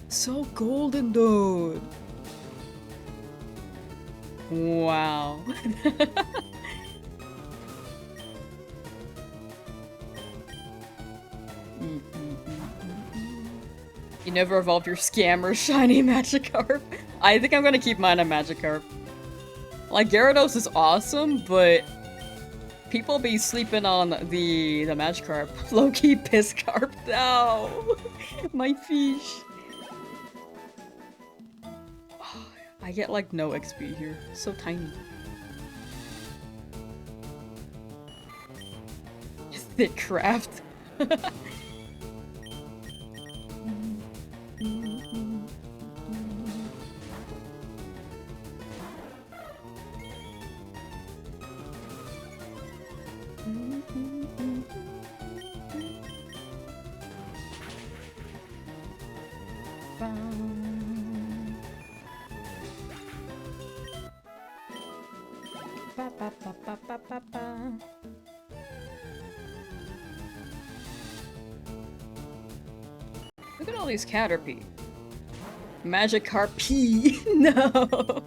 So golden, dude! Wow. You never evolved your scammer shiny Magikarp? I think I'm gonna keep mine a Magikarp. Like, Gyarados is awesome, but people be sleeping on the Magikarp. Low-key Pisscarp. No! My fish. I get like no XP here. So tiny. Thick craft. Look at all these Caterpie. Magikarp P. No.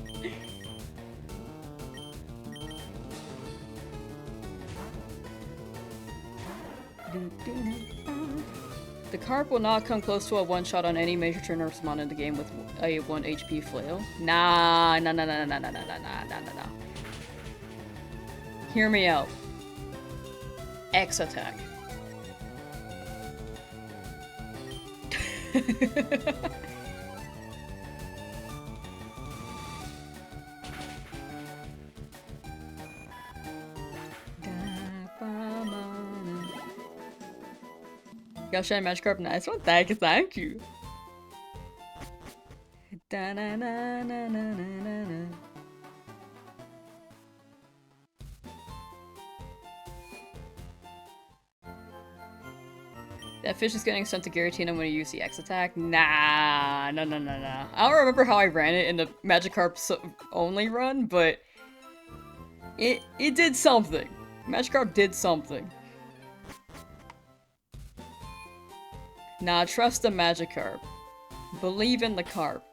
The Carp will not come close to a one-shot on any major turn or summon in the game with a 1 HP flail. Nah. Hear me out. X attack. Got shiny Magikarp, nice one. Thank you. That fish is getting sent to Giratina when you use the X attack? Nah, no. I don't remember how I ran it in the Magikarp only run, but it did something. Magikarp did something. Nah, trust the Magikarp. Believe in the carp.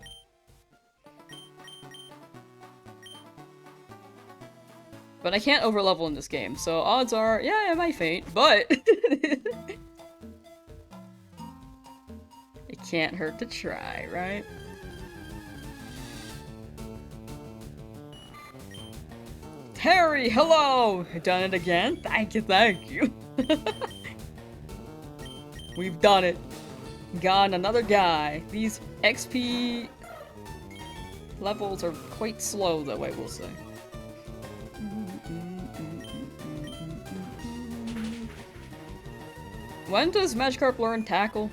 But I can't overlevel in this game, so odds are, yeah, I might faint, but it can't hurt to try, right? Terry, hello! Done it again? Thank you. We've done it. Got another guy. These XP levels are quite slow, though, I will say. When does Magikarp learn Tackle?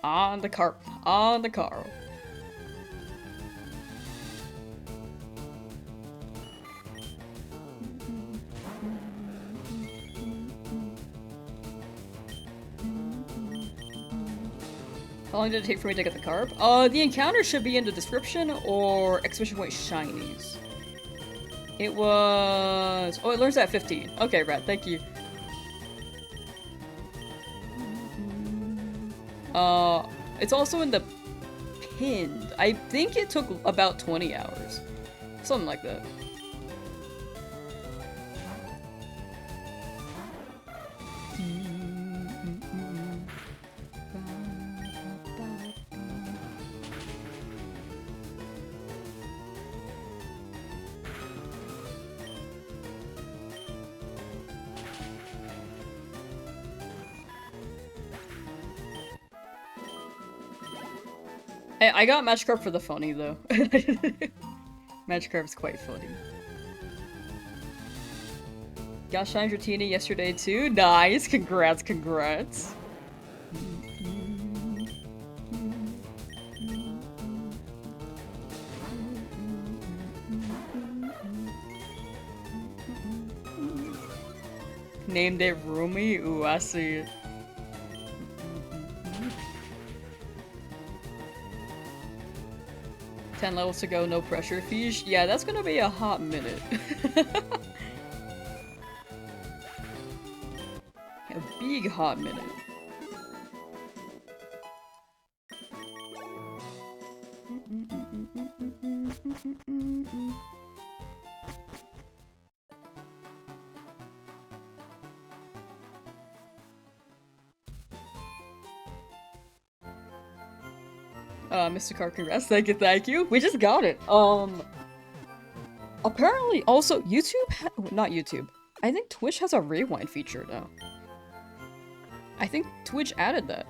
On the carp. On the Carl. How long did it take for me to get the carp? The encounter should be in the description or exclamation point shinies. It was... Oh, it learns at 15. Okay, Brad, thank you. It's also in the pinned. I think it took about 20 hours. Something like that. I got Magikarp for the funny though. Magikarp's quite funny. Got Shine Dratini yesterday too. Nice. Congrats, congrats. Named it Rumi? Ooh, I see it. 10 levels to go, no pressure. Fish? Yeah, that's gonna be a hot minute. A big hot minute. Mr. Carp, congrats. Thank you, thank you. We just got it. Apparently, also, not YouTube. I think Twitch has a rewind feature now. I think Twitch added that.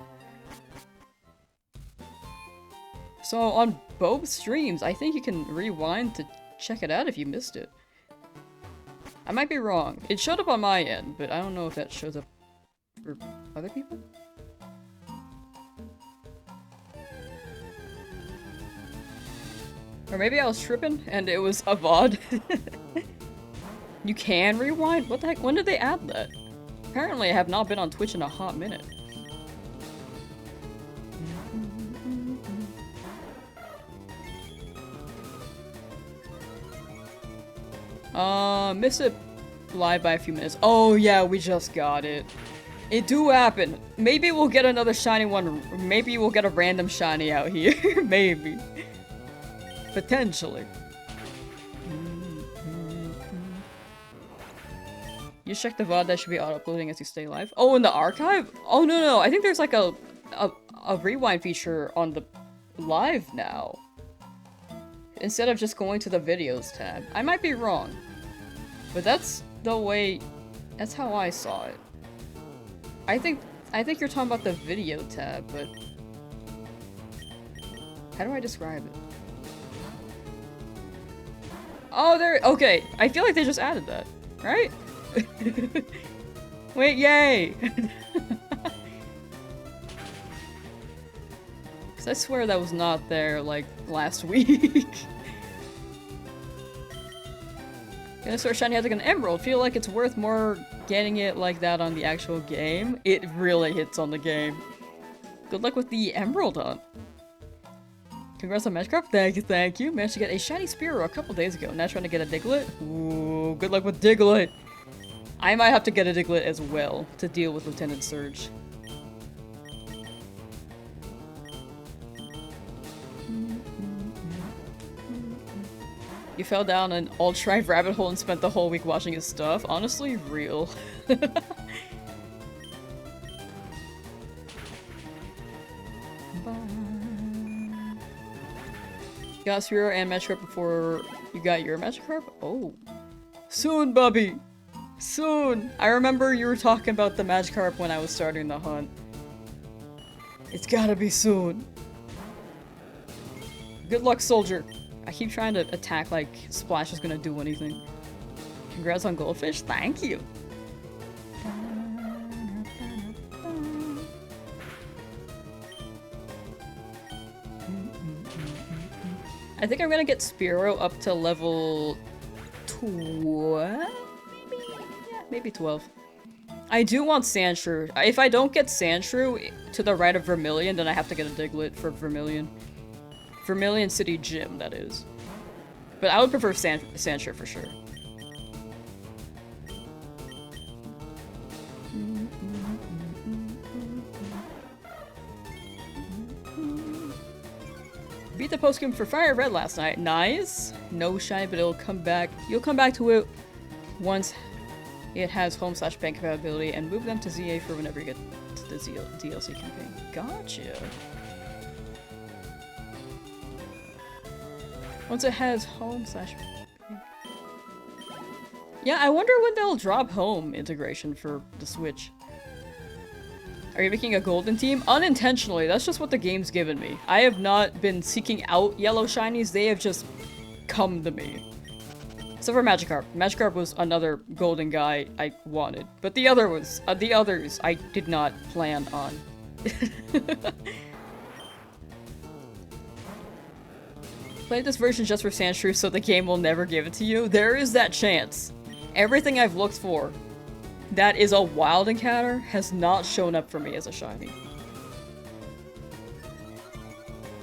So on both streams, I think you can rewind to check it out if you missed it. I might be wrong. It showed up on my end, but I don't know if that shows up for other people. Or maybe I was tripping and it was a VOD. You can rewind? What the heck? When did they add that? Apparently I have not been on Twitch in a hot minute. Miss it live by a few minutes. Oh yeah, we just got it. It do happen. Maybe we'll get another shiny one. Maybe we'll get a random shiny out here. Maybe. Potentially. You check the VOD that should be auto-uploading as you stay live. Oh, in the archive? Oh, no. I think there's like a rewind feature on the live now. Instead of just going to the videos tab. I might be wrong. But that's the way... That's how I saw it. I think you're talking about the video tab, but... How do I describe it? Oh, there- okay. I feel like they just added that. Right? Wait, yay! Cause I swear that was not there, like, last week. Gonna start shiny like an emerald. Feel like it's worth more getting it like that on the actual game. It really hits on the game. Good luck with the emerald hunt. Congrats on Magikarp. Thank you. Managed to get a shiny Spearow a couple days ago. Now trying to get a Diglett. Ooh, good luck with Diglett. I might have to get a Diglett as well to deal with Lieutenant Surge. You fell down an Ultrive rabbit hole and spent the whole week watching his stuff? Honestly, real. You got Spearow and Magikarp before you got your Magikarp? Oh. Soon, Bubby! Soon! I remember you were talking about the Magikarp when I was starting the hunt. It's gotta be soon. Good luck, soldier. I keep trying to attack like Splash is gonna do anything. Congrats on Goldfish. Thank you. I think I'm gonna get Spearow up to level 12? Maybe? Yeah, maybe 12. I do want Sandshrew. If I don't get Sandshrew to the right of Vermilion, then I have to get a Diglett for Vermilion. Vermilion City Gym, that is. But I would prefer Sandshrew for sure. Beat the postgame for Fire Red last night. Nice. No shiny, but it'll come back. You'll come back to it once it has home/bank compatibility and move them to ZA for whenever you get to the DLC campaign. Gotcha. Once it has home/bank. Yeah, I wonder when they'll drop home integration for the Switch. Are you making a golden team? Unintentionally, that's just what the game's given me. I have not been seeking out yellow shinies, they have just come to me. Except for Magikarp. Magikarp was another golden guy I wanted. But the others I did not plan on. Play this version just for Sandshrew so the game will never give it to you? There is that chance. Everything I've looked for that is a wild encounter has not shown up for me as a shiny.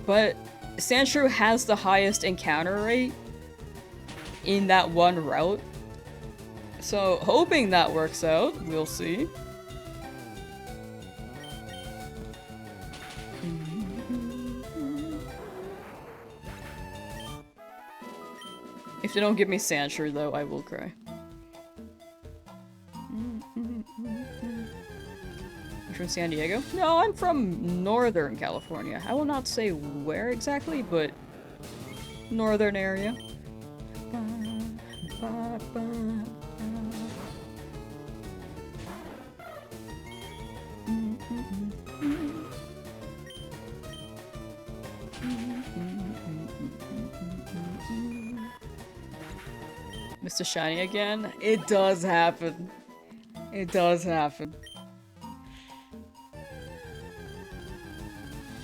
But Sandshrew has the highest encounter rate in that one route. So hoping that works out, we'll see. If they don't give me Sandshrew though, I will cry. You're from San Diego? No, I'm from Northern California. I will not say where exactly, but northern area. Mr. Shiny again? It does happen. It does happen.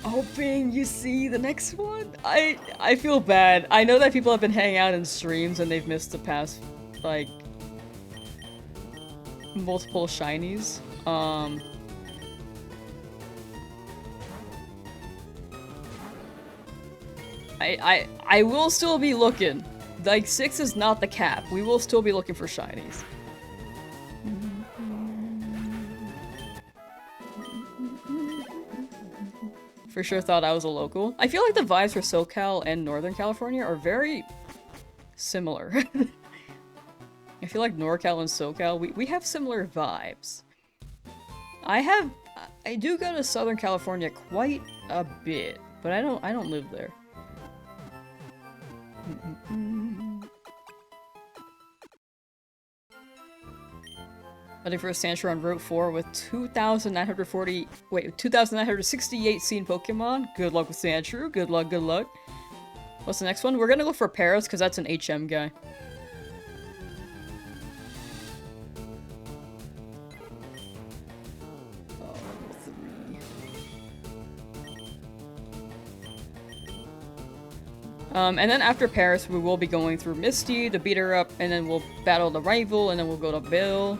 Hoping you see the next one? I feel bad. I know that people have been hanging out in streams and they've missed the past, like, multiple shinies. I will still be looking. Like, 6 is not the cap. We will still be looking for shinies. For sure thought I was a local. I feel like the vibes for SoCal and Northern California are very similar. I feel like NorCal and SoCal, we have similar vibes. I do go to Southern California quite a bit, but I don't live there. Looking for a Sandshrew on Route 4 with 2,968 seen Pokemon. Good luck with Sandshrew. Good luck, good luck. What's the next one? We're gonna go for Paris, because that's an HM guy. And then after Paris, we will be going through Misty to beat her up, and then we'll battle the rival, and then we'll go to Bill.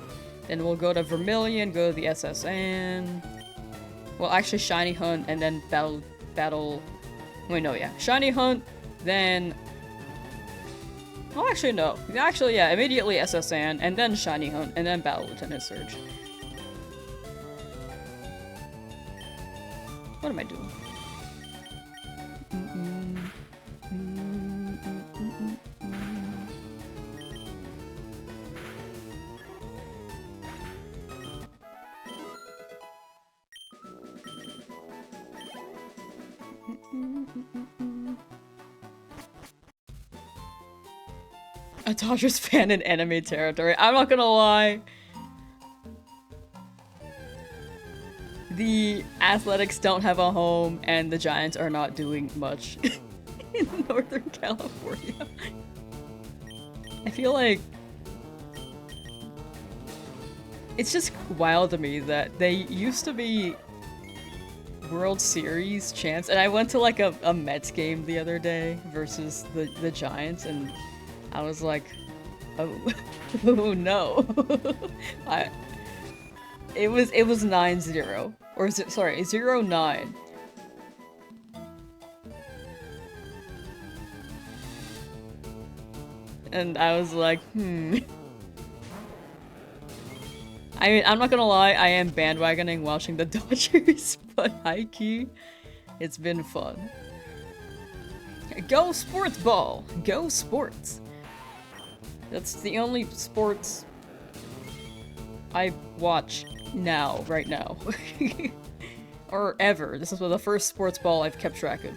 Then we'll go to Vermilion, go to the SSN. Well, actually Shiny Hunt, and then battle... Wait, no, yeah. Shiny Hunt, then... Oh, actually, no. Actually, yeah, immediately SSN, and then Shiny Hunt, and then battle Lieutenant Surge. What am I doing? A Dodgers fan in enemy territory. I'm not gonna lie. The Athletics don't have a home, and the Giants are not doing much in Northern California. I feel like it's just wild to me that they used to be World Series champs, and I went to like a Mets game the other day versus the Giants, and I was like, oh, oh no. It was 9-0. Or is it, sorry, 0-9. And I was like, I mean, I'm not gonna lie, I am bandwagoning watching the Dodgers, but high-key, it's been fun. Go sports ball! Go sports! That's the only sports I watch now, right now. Or ever. This is the first sports ball I've kept track of.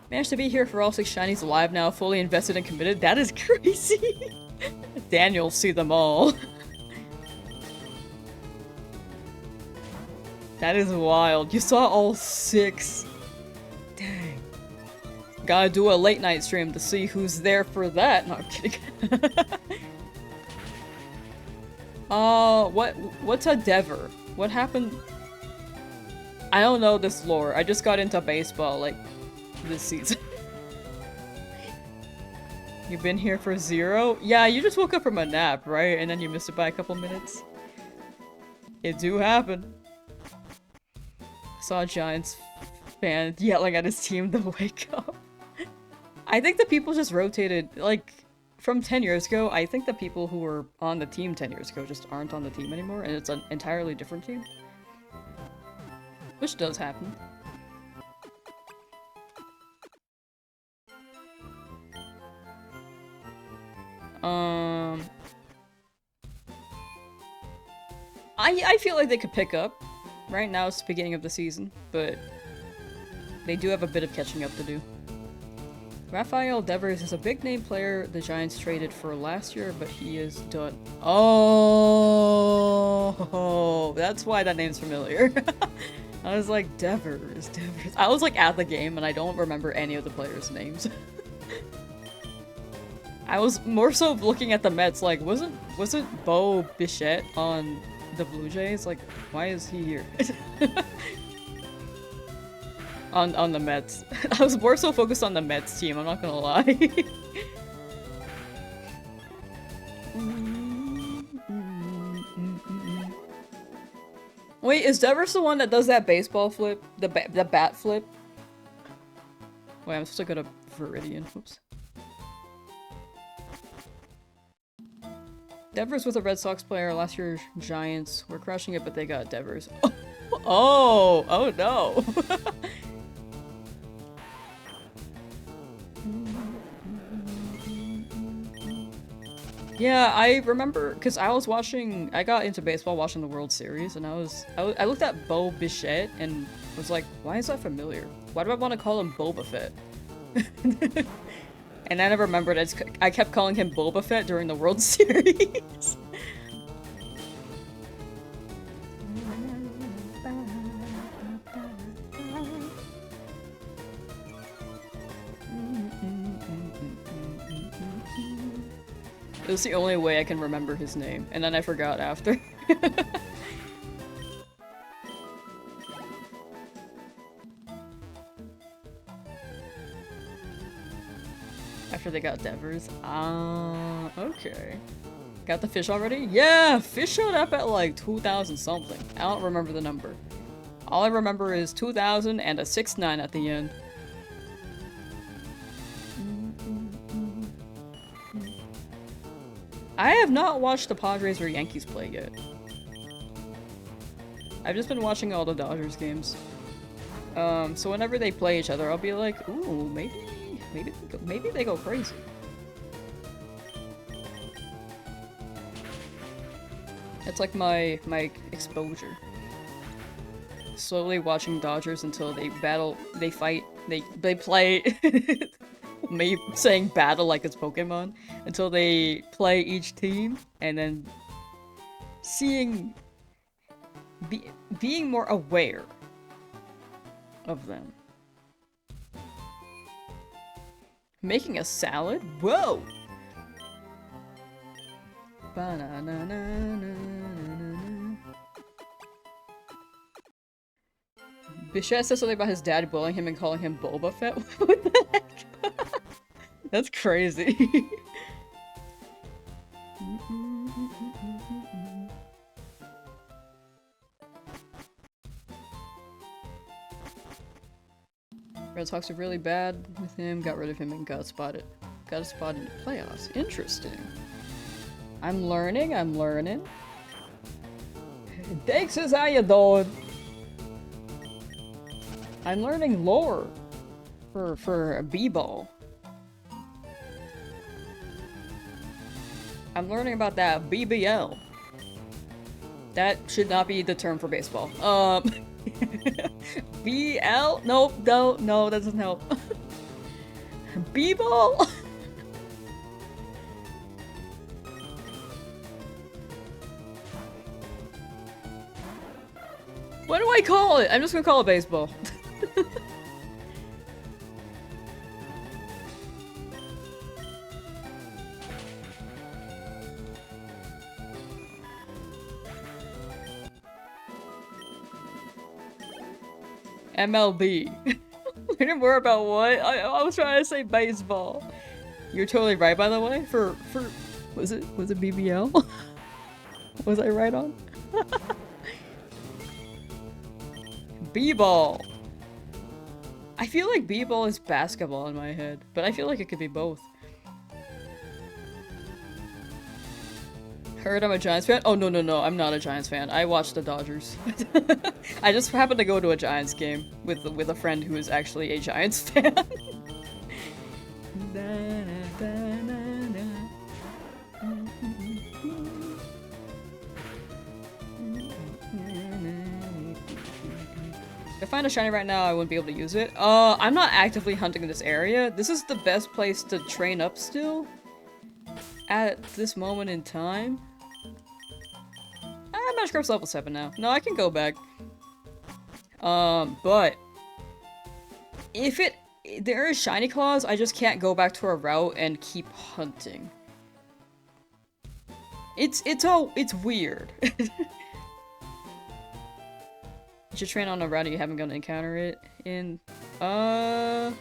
Managed to be here for all 6 shinies live now, fully invested and committed. That is crazy! Daniel, see them all. That is wild. You saw all 6. Dang. Gotta do a late night stream to see who's there for that. No, I'm kidding. What's a Dever? What happened? I don't know this lore. I just got into baseball, like, this season. You've been here for 0? Yeah, you just woke up from a nap, right? And then you missed it by a couple minutes. It do happen. Saw a Giants fan yelling at his team to wake up. I think the people just rotated, like, from 10 years ago, I think the people who were on the team 10 years ago just aren't on the team anymore, and it's an entirely different team. Which does happen. I feel like they could pick up. Right now it's the beginning of the season, but they do have a bit of catching up to do. Rafael Devers is a big-name player the Giants traded for last year, but he is done. Oh, that's why that name's familiar. I was like, Devers. I was like at the game and I don't remember any of the players' names. I was more so looking at the Mets like, wasn't Bo Bichette on the Blue Jays? Like, why is he here? on the Mets. I was more so focused on the Mets team, I'm not gonna lie. Wait, is Devers the one that does that baseball flip? The bat flip? Wait, I'm supposed to go to Viridian. Oops. Devers was a Red Sox player. Last year's Giants were crushing it, but they got Devers. Oh no. Yeah, I remember, because I got into baseball watching the World Series, and I looked at Bo Bichette and was like, why is that familiar? Why do I want to call him Boba Fett? And then I remembered I kept calling him Boba Fett during the World Series. It was the only way I can remember his name, and then I forgot after. After they got Devers. Okay. Got the fish already? Yeah! Fish showed up at like 2,000 something. I don't remember the number. All I remember is 2,000 and a 6-9 at the end. I have not watched the Padres or Yankees play yet. I've just been watching all the Dodgers games. So whenever they play each other, I'll be like, ooh, maybe they go crazy. It's like my exposure. Slowly watching Dodgers until they battle, they fight, they play. Me saying battle like it's Pokemon until they play each team, and then being more aware of them. Making a salad? Whoa! Bichette says something about his dad bullying him and calling him Boba Fett. What the heck? That's crazy. Red Sox are really bad with him, got rid of him, and got a spot in the playoffs. Interesting. I'm learning. Thanks, is how you doing? I'm learning lore for b-ball. I'm learning about that BBL. That should not be the term for baseball. BL? Nope, no, that doesn't help. B-ball? What do I call it? I'm just gonna call it baseball. MLB. We didn't worry about what? I was trying to say baseball. You're totally right, by the way. For was it BBL? Was I right on? B-ball. I feel like B-ball is basketball in my head, but I feel like it could be both. Heard I'm a Giants fan? Oh, no, I'm not a Giants fan. I watch the Dodgers. I just happened to go to a Giants game with a friend who is actually a Giants fan. If I find a shiny right now, I wouldn't be able to use it. I'm not actively hunting in this area. This is the best place to train up still. At this moment in time. Magikarp's level 7 now. No, I can go back. But if there is shiny claws, I just can't go back to a route and keep hunting. It's weird. You should train on a route you haven't gonna encounter it in. I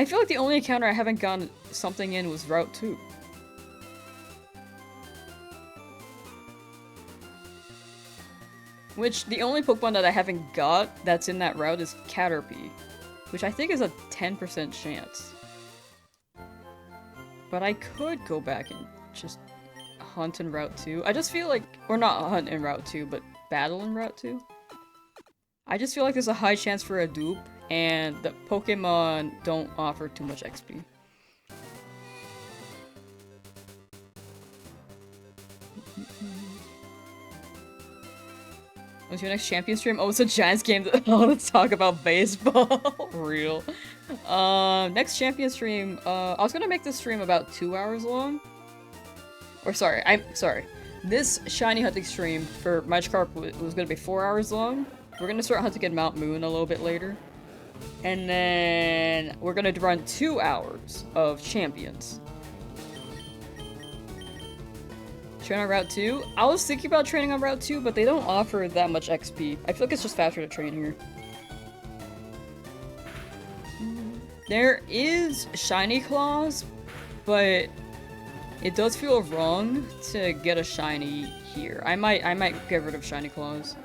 feel like the only encounter I haven't gotten something in was Route 2. Which, the only Pokemon that I haven't got that's in that route is Caterpie. Which I think is a 10% chance. But I could go back and just hunt in Route 2. I just feel like, or not hunt in Route 2, but battle in Route 2. I just feel like there's a high chance for a dupe, and the Pokemon don't offer too much XP. When's your next champion stream? Oh, it's a Giants game. Oh, let's talk about baseball. Real. Next champion stream, I was gonna make this stream about 2 hours long. Or sorry, I'm sorry. This shiny hunting stream for Magikarp was gonna be 4 hours long. We're gonna start hunting in Mount Moon a little bit later. And then we're gonna run 2 hours of champions. Train on Route 2? I was thinking about training on Route 2, but they don't offer that much XP. I feel like it's just faster to train here. There is shiny claws, but it does feel wrong to get a shiny here. I might get rid of shiny claws.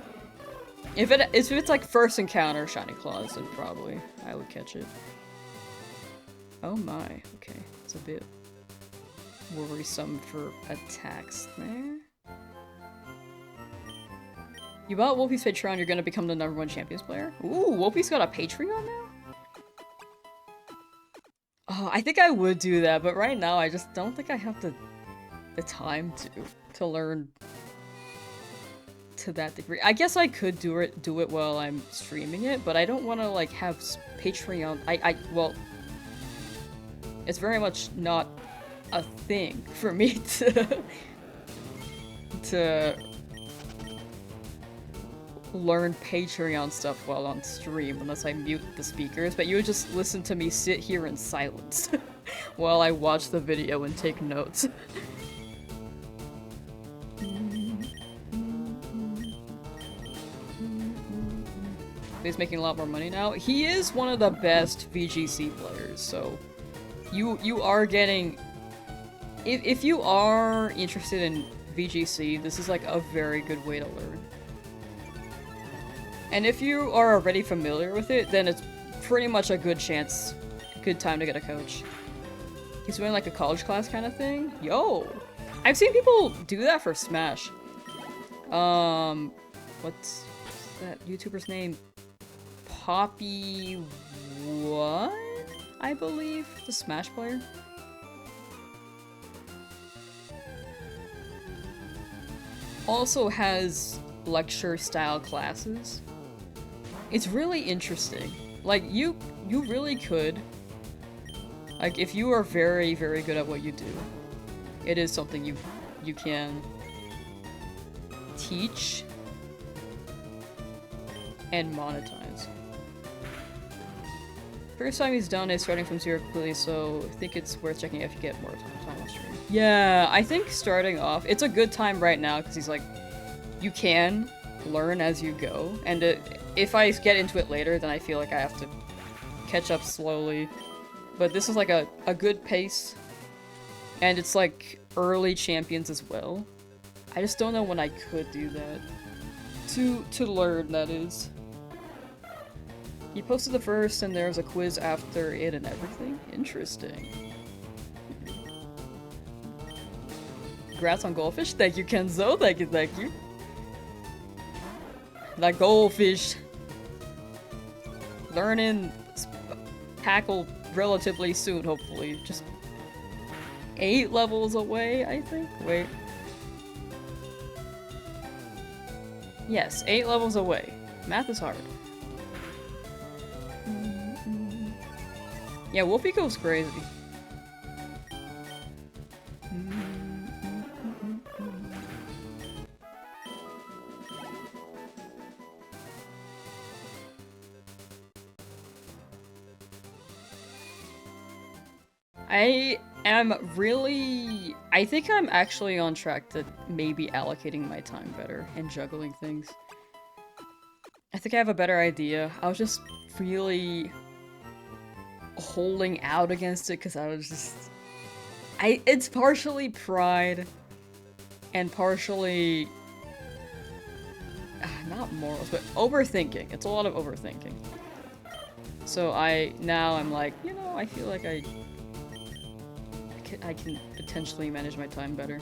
If it's like first encounter shiny claws, then probably I would catch it. Oh my, okay. It's a bit worrisome for attacks there. You bought Wolfie's Patreon, you're gonna become the #1 Champions player? Ooh, Wolfie's got a Patreon now? Oh, I think I would do that, but right now I just don't think I have the time to learn to that degree. I guess I could do it while I'm streaming it, but I don't want to like have Patreon. Well, it's very much not a thing for me to learn Patreon stuff while on stream, unless I mute the speakers, but you would just listen to me sit here in silence while I watch the video and take notes. He's making a lot more money now. He is one of the best VGC players, so you are getting... If you are interested in VGC, this is like a very good way to learn. And if you are already familiar with it, then it's pretty much a good time to get a coach. He's doing like a college class kind of thing. Yo! I've seen people do that for Smash. What's that YouTuber's name? Poppy... what? I believe? The Smash player? Also has lecture-style classes. It's really interesting. Like, you really could... like, if you are very, very good at what you do, it is something you can teach and monetize. First time he's done is starting from zero quickly, so I think it's worth checking if you get more time on stream. Yeah, I think starting off, it's a good time right now because he's like, you can learn as you go, and if I get into it later, then I feel like I have to catch up slowly. But this is like a good pace, and it's like early champions as well. I just don't know when I could do that. To learn, that is. He posted the first, and there's a quiz after it and everything. Interesting. Congrats on goldfish. Thank you, Kenzo. Thank you, thank you. That goldfish. Learning tackle relatively soon, hopefully. Just 8 levels away, I think? Wait. Yes, 8 levels away. Math is hard. Yeah, Wolfie goes crazy. I think I'm actually on track to maybe allocating my time better and juggling things. I think I have a better idea. I was just really holding out against it because I was just... it's partially pride and partially... not morals, but overthinking. It's a lot of overthinking. So now I'm like, you know, I feel like I can potentially manage my time better.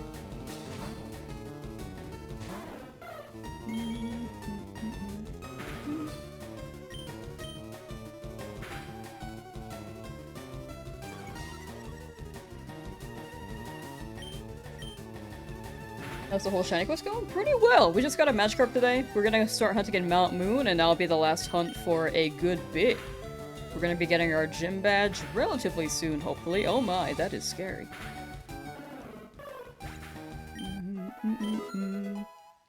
How's the whole shiny quest going? Pretty well. We just got a Magikarp today. We're gonna start hunting in Mount Moon, and that'll be the last hunt for a good bit. We're gonna be getting our gym badge relatively soon, hopefully. Oh my, that is scary.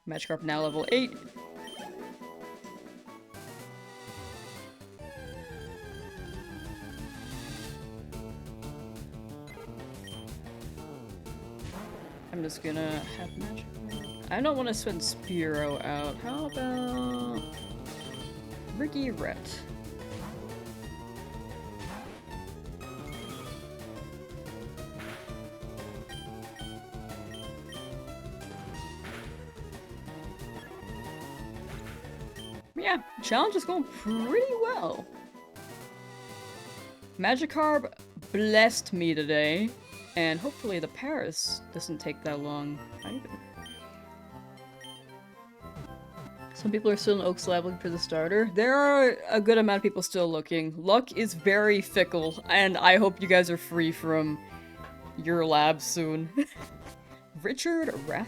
Magikarp now level 8. I'm just gonna have Magikarp. I don't want to send Spearow out. How about Ricky Rhett? Yeah, challenge is going pretty well. Magikarp blessed me today, and hopefully the Paris doesn't take that long either. Some people are still in Oaks Lab looking for the starter. There are a good amount of people still looking. Luck is very fickle, and I hope you guys are free from your lab soon. Richard Rathieu.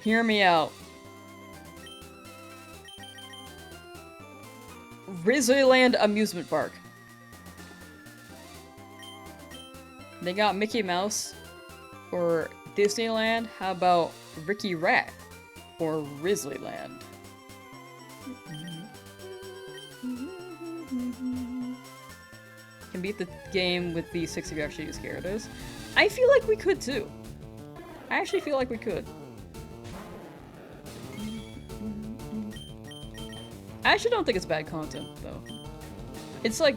Hear me out. Rizzoland Amusement Park. They got Mickey Mouse or Disneyland. How about Ricky Rat or Risleyland? Can beat the game with the 6 if you actually use Gyarados. I feel like we could too. I actually feel like we could. I actually don't think it's bad content, though. It's, like,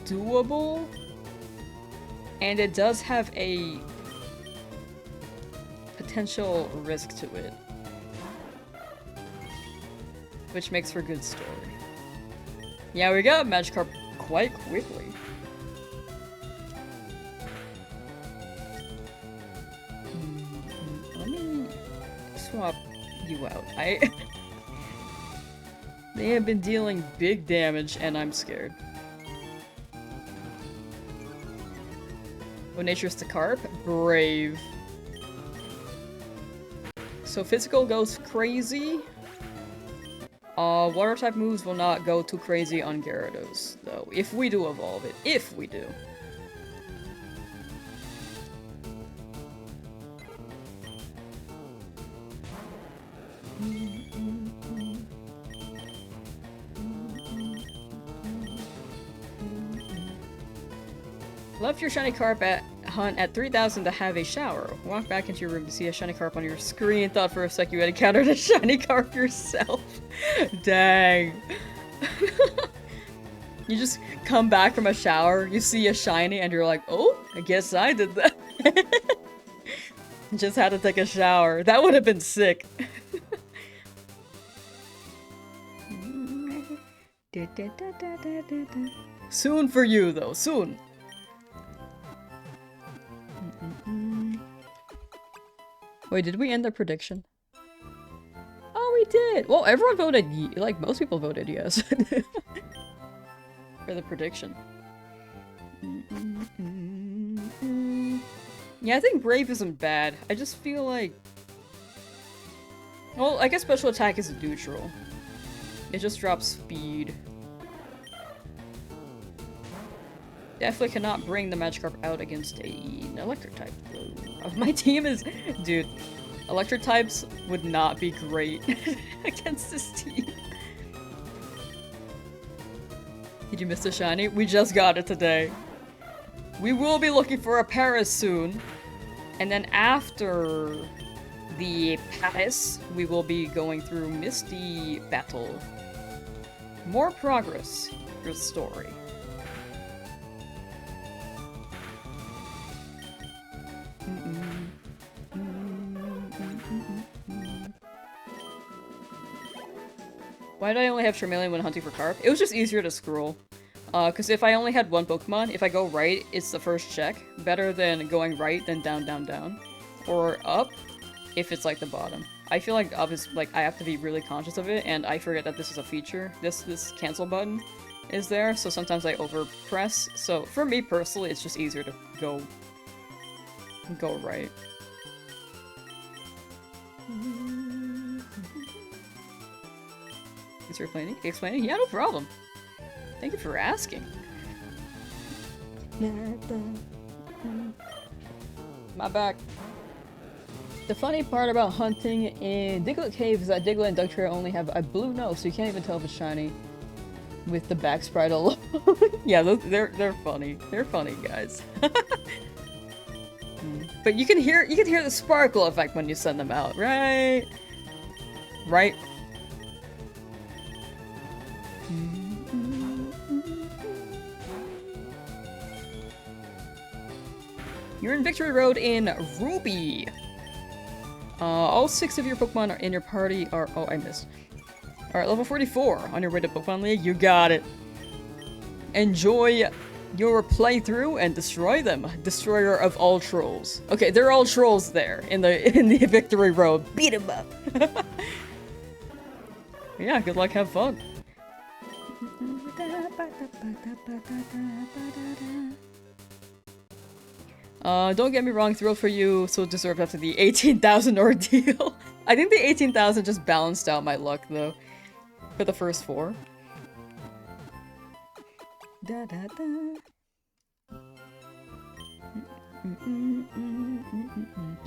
doable, and it does have a potential risk to it, which makes for good story. Yeah, we got Magikarp quite quickly. Let me swap you out. They have been dealing big damage, and I'm scared. When nature's the carp, brave. So physical goes crazy. Water type moves will not go too crazy on Gyarados, though. If we do evolve it. If we do. Left your shiny carp at hunt at 3000 to have a shower. Walk back into your room to see a shiny carp on your screen. Thought for a sec you had encountered a shiny carp yourself. Dang. You just come back from a shower, you see a shiny, and you're like, oh, I guess I did that. Just had to take a shower. That would have been sick. Soon for you, though. Soon. Wait, did we end the prediction? Oh, we did! Well, everyone voted like, most people voted yes. For the prediction. Yeah, I think Brave isn't bad. I just feel like... Well, I guess special attack is neutral. It just drops speed. Definitely cannot bring the Magikarp out against an electric type. My team is... Dude, electric types would not be great against this team. Did you miss the shiny? We just got it today. We will be looking for a Paris soon. And then after the Paris, we will be going through Misty Battle. More progress for the story. Why did I only have Charmeleon when hunting for Carp? It was just easier to scroll. Because if I only had one Pokemon, if I go right, it's the first check. Better than going right, then down, down, down. Or up, if it's like the bottom. I feel like obviously, like, I have to be really conscious of it, and I forget that this is a feature. This cancel button is there, so sometimes I overpress. So for me personally, it's just easier to go right. Is there explaining? Yeah, no problem. Thank you for asking. My back. The funny part about hunting in Diglett Cave is that Diglett and Dugtrio only have a blue nose, so you can't even tell if it's shiny with the back sprite alone. Yeah, they're funny. They're funny, guys. But you can hear the sparkle effect when you send them out, right? Right? You're in Victory Road in Ruby. All 6 of your Pokemon are in your party are- oh, I missed. Alright, level 44. On your way to Pokemon League, you got it. Enjoy your playthrough and destroy them. Destroyer of all trolls. Okay, they're all trolls there in the Victory Road. Beat them up. Yeah, good luck, have fun. Don't get me wrong, thrilled for you, so deserved after the 18,000 ordeal. I think the 18,000 just balanced out my luck, though, for the first 4.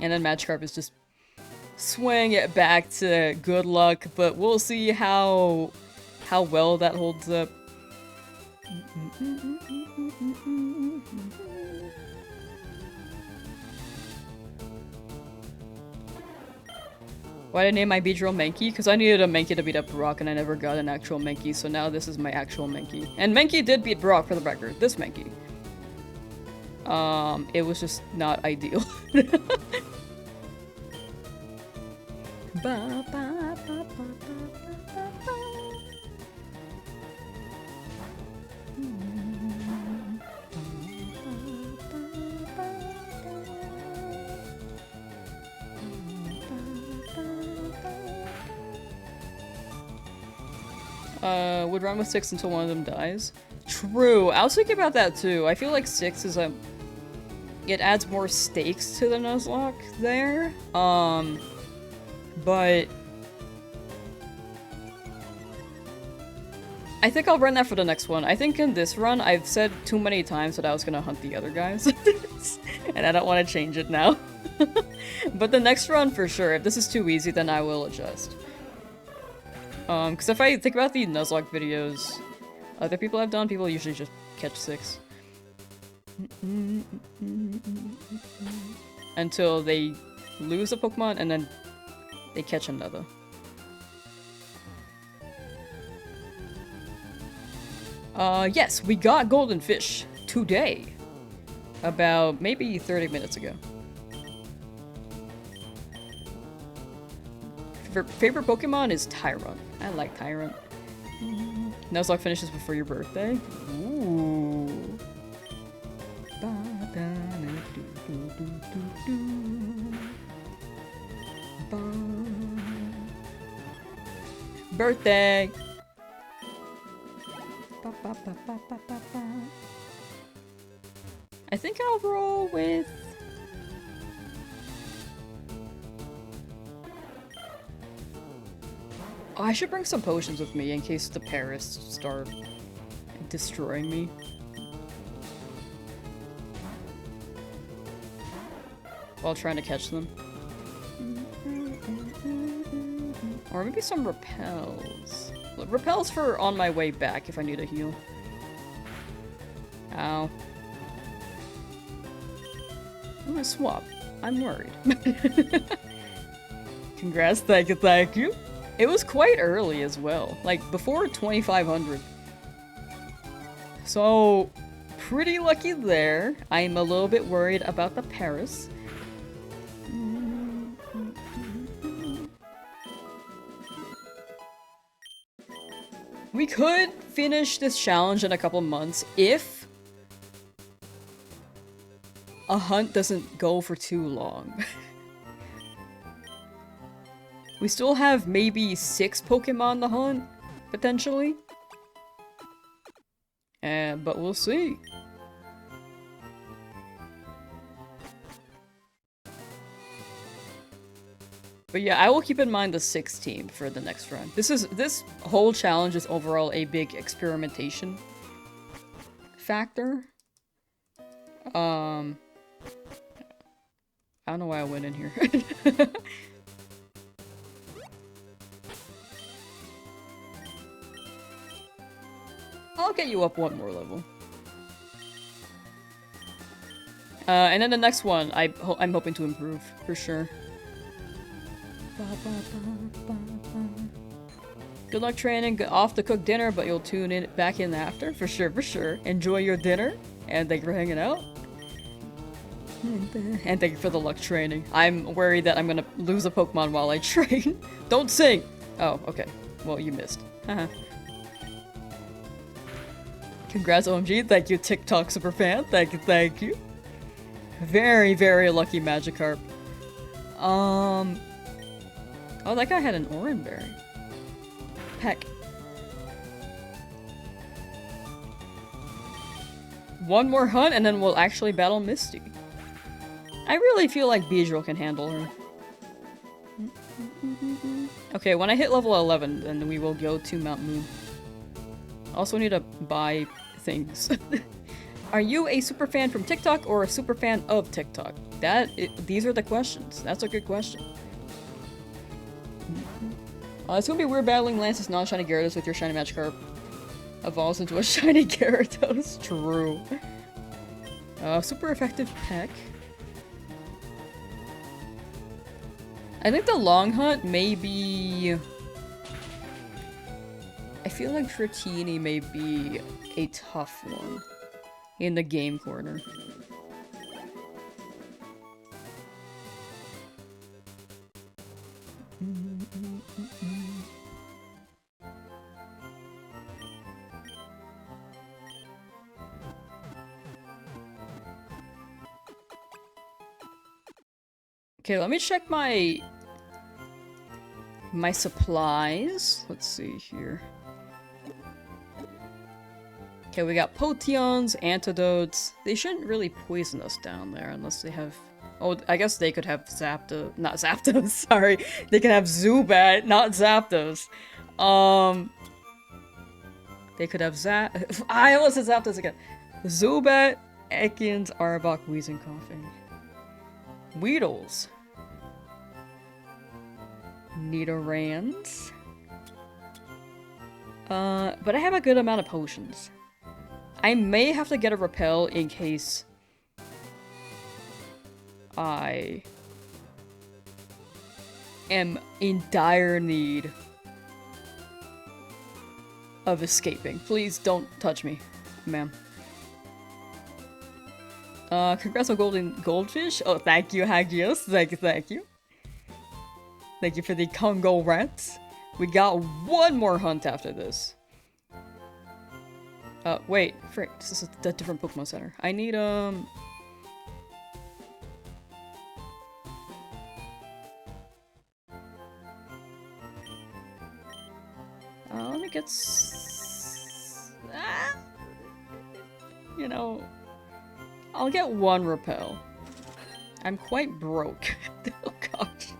And then Magikarp is just swing it back to good luck, but we'll see how well that holds up. Why did I name my Beedrill Mankey? Because I needed a Mankey to beat up Brock and I never got an actual Mankey, so now this is my actual Mankey. And Mankey did beat Brock for the record, this Mankey. It was just not ideal. Would run with 6 until one of them dies. True, I was thinking about that too. I feel like 6 is it adds more stakes to the Nuzlocke there. But I think I'll run that for the next one. I think in this run, I've said too many times that I was gonna hunt the other guys. And I don't want to change it now. But the next run, for sure, if this is too easy, then I will adjust. Because if I think about the Nuzlocke videos other people have done, people usually just catch 6. Until they lose a Pokemon and then they catch another. Yes, we got Golden Fish today. About maybe 30 minutes ago. Favorite Pokemon is Tyrant. I like Tyrant. Nuzlocke finishes before your birthday. Ooh. Birthday. I think I'll roll with... Oh, I should bring some potions with me in case the Paris start destroying me. While trying to catch them. Or maybe some repels. Repels for on my way back if I need a heal. Ow. I'm gonna swap. I'm worried. Congrats, thank you, thank you. It was quite early as well, like before 2500. So, pretty lucky there. I'm a little bit worried about the Paris. We could finish this challenge in a couple months if a hunt doesn't go for too long. We still have maybe 6 Pokemon to hunt, potentially. But we'll see. But yeah, I will keep in mind the 6 team for the next run. This whole challenge is overall a big experimentation factor. I don't know why I went in here. I'll get you up one more level. And then the next one, I'm hoping to improve, for sure. Good luck training, off to cook dinner, but you'll tune in back in after, for sure, for sure. Enjoy your dinner, and thank you for hanging out. And thank you for the luck training. I'm worried that I'm gonna lose a Pokemon while I train. Don't sing! Oh, okay. Well, you missed. Haha. Congrats, OMG. Thank you, TikTok superfan. Thank you, thank you. Very, very lucky Magikarp. Oh, that guy had an Oranberry. Heck. One more hunt and then we'll actually battle Misty. I really feel like Beedrill can handle her. Okay, when I hit level 11, then we will go to Mount Moon. Also need to buy things. Are you a superfan from TikTok or a superfan of TikTok? These are the questions. That's a good question. It's gonna be weird battling Lance's non-shiny Gyarados with your shiny Magikarp. Evolves into a shiny Gyarados. True. Super effective Peck. I think the long hunt may be... I feel like Dratini may be a tough one in the game corner. Okay, let me check my supplies. Let's see here. Okay, we got potions, antidotes. They shouldn't really poison us down there unless they have... Oh, I guess they could have Zapdos. Not Zapdos, sorry. They can have Zubat, not Zapdos. They could have I almost said Zapdos again. Zubat, Ekans, Arbok, Wheezing, Coughing. Weedles. Nidorans. But I have a good amount of potions. I may have to get a repel in case I am in dire need of escaping. Please don't touch me, ma'am. Congrats on golden goldfish. Oh, thank you, Hagios. Thank you, thank you. Thank you for the Congo rats. We got one more hunt after this. Wait, frick, this is a different Pokemon Center. I need, let me get you know, I'll get one repel. I'm quite broke. Oh gosh.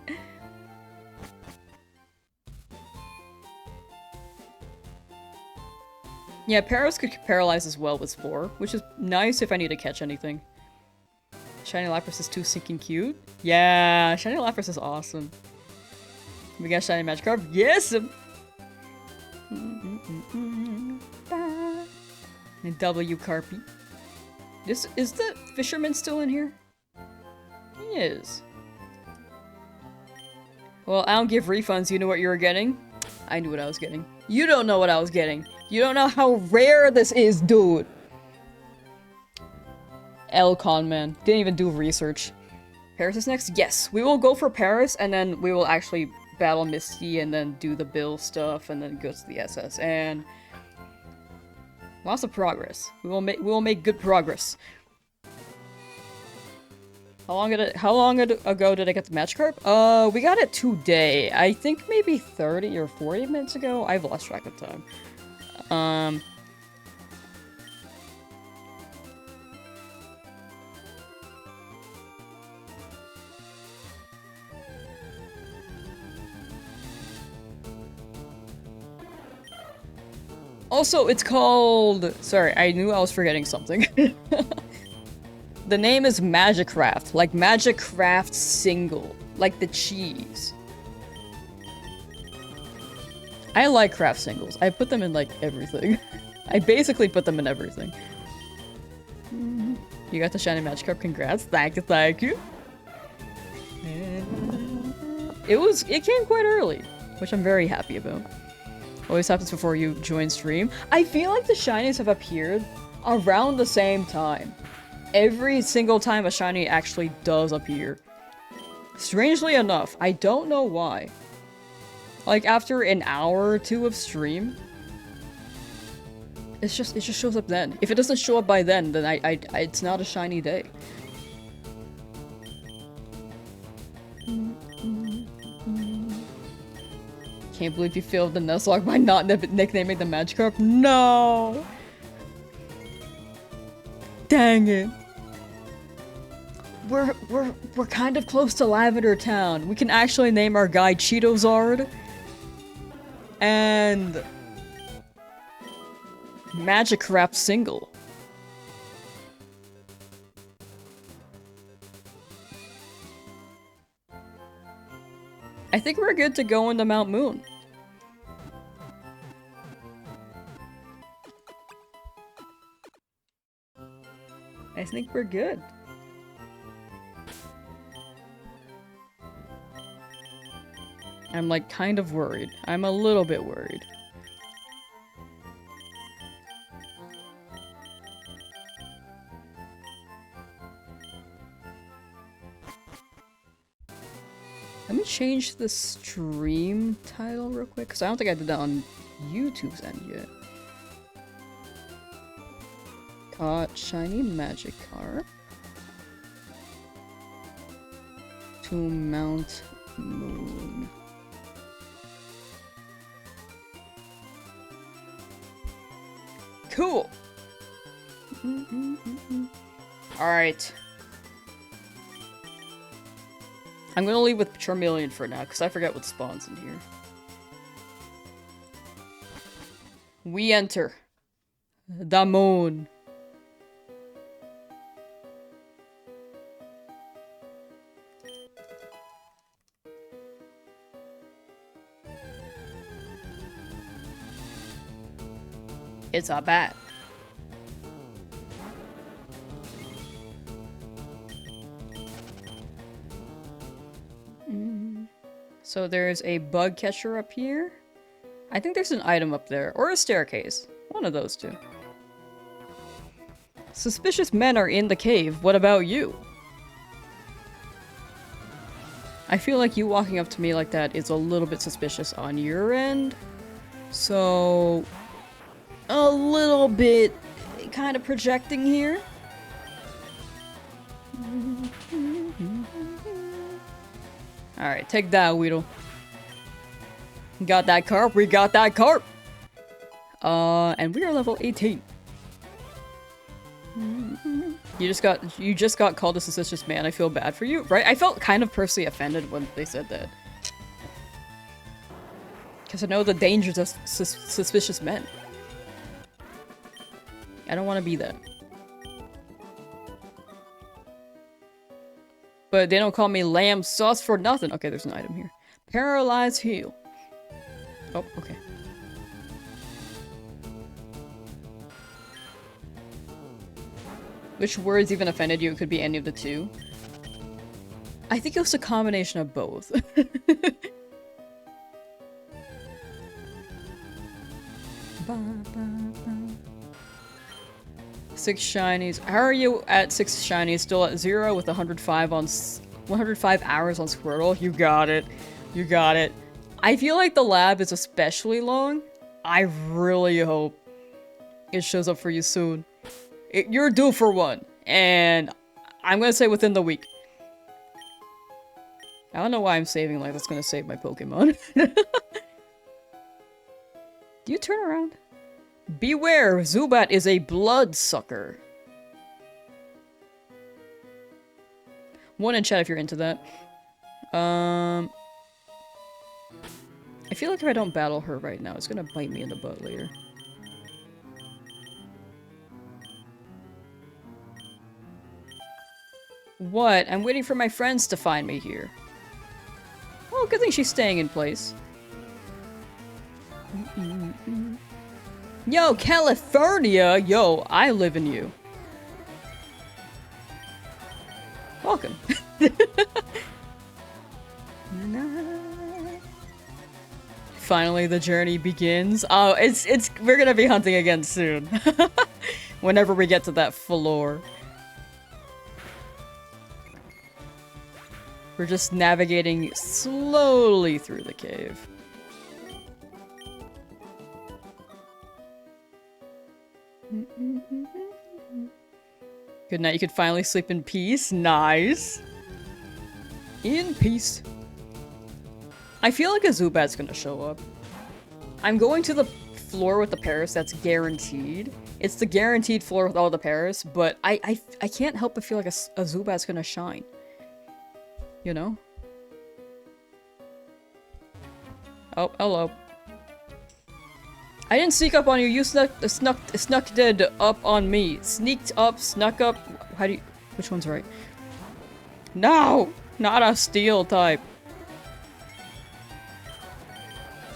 Yeah, Paras could paralyze as well with Spore, which is nice if I need to catch anything. Shiny Lapras is too sinking cute. Yeah, Shiny Lapras is awesome. We got Shiny Magikarp. Yes! And W Carpy. Is the fisherman still in here? He is. Well, I don't give refunds. You know what you were getting? I knew what I was getting. You don't know what I was getting. You don't know how rare this is, dude. Elcon, man. Didn't even do research. Paris is next? Yes. We will go for Paris, and then we will actually battle Misty, and then do the Bill stuff, and then go to the SS. And lots of progress. We will make good progress. How long ago did I get the Magikarp? We got it today. I think maybe 30 or 40 minutes ago. I've lost track of time. Also, it's called... Sorry, I knew I was forgetting something. The name is Magikarp, like Magikarp single, like the cheese. I like craft singles. I put them in like everything. I basically put them in everything. You got the shiny Magikarp, congrats. Thank you, thank you. It came quite early, which I'm very happy about. Always happens before you join stream. I feel like the shinies have appeared around the same time. Every single time a shiny actually does appear. Strangely enough, I don't know why. Like after an hour or two of stream, it just shows up then. If it doesn't show up by then it's not a shiny day. Can't believe you failed the Nuzlocke by not nicknaming the Magikarp. No! Dang it. We're kind of close to Lavender Town. We can actually name our guy Cheetozard and Magikarp single. I think we're good to go into Mount Moon. I think we're good. I'm like kind of worried. I'm a little bit worried. Let me change the stream title real quick, because I don't think I did that on YouTube's end yet. Caught shiny Magikarp to Mount Moon. Cool! Alright. I'm gonna leave with Charmeleon for now, because I forget what spawns in here. We enter the moon. It's a bat. So there's a bug catcher up here. I think there's an item up there. Or a staircase. One of those two. Suspicious men are in the cave. What about you? I feel like you walking up to me like that is a little bit suspicious on your end. So... a little bit kind of projecting here. Alright, take that, Weedle. Got that carp, we got that carp! And we are level 18. You just got called a suspicious man. I feel bad for you, right? I felt kind of personally offended when they said that. Because I know the dangers of suspicious men. I don't want to be that. But they don't call me Lamsauce for nothing. Okay, there's an item here. Paralyzed heal. Oh, okay. Which words even offended you? It could be any of the two. I think it was a combination of both. Six shinies. How are you at 6 shinies? Still at 0 with 105 on 105 hours on Squirtle? You got it. You got it. I feel like the lab is especially long. I really hope it shows up for you soon. You're due for one, and I'm gonna say within the week. I don't know why I'm saving like that's gonna save my Pokemon. Do you turn around? Beware, Zubat is a bloodsucker. One in chat if you're into that. I feel like if I don't battle her right now, it's gonna bite me in the butt later. What? I'm waiting for my friends to find me here. Well, good thing she's staying in place. Yo, California! Yo, I live in you. Welcome. Finally, the journey begins. Oh, we're gonna be hunting again soon. Whenever we get to that floor. We're just navigating slowly through the cave. Good night, you could finally sleep in peace. Nice. In peace. I feel like a Zubat's gonna show up. I'm going to the floor with the Paris, that's guaranteed. It's the guaranteed floor with all the Paris, but I can't help but feel like a Zubat's gonna shine. You know? Oh, hello. I didn't sneak up on you, you snuck dead up on me. Sneaked up, snuck up. How do you... Which one's right? No! Not a steel type.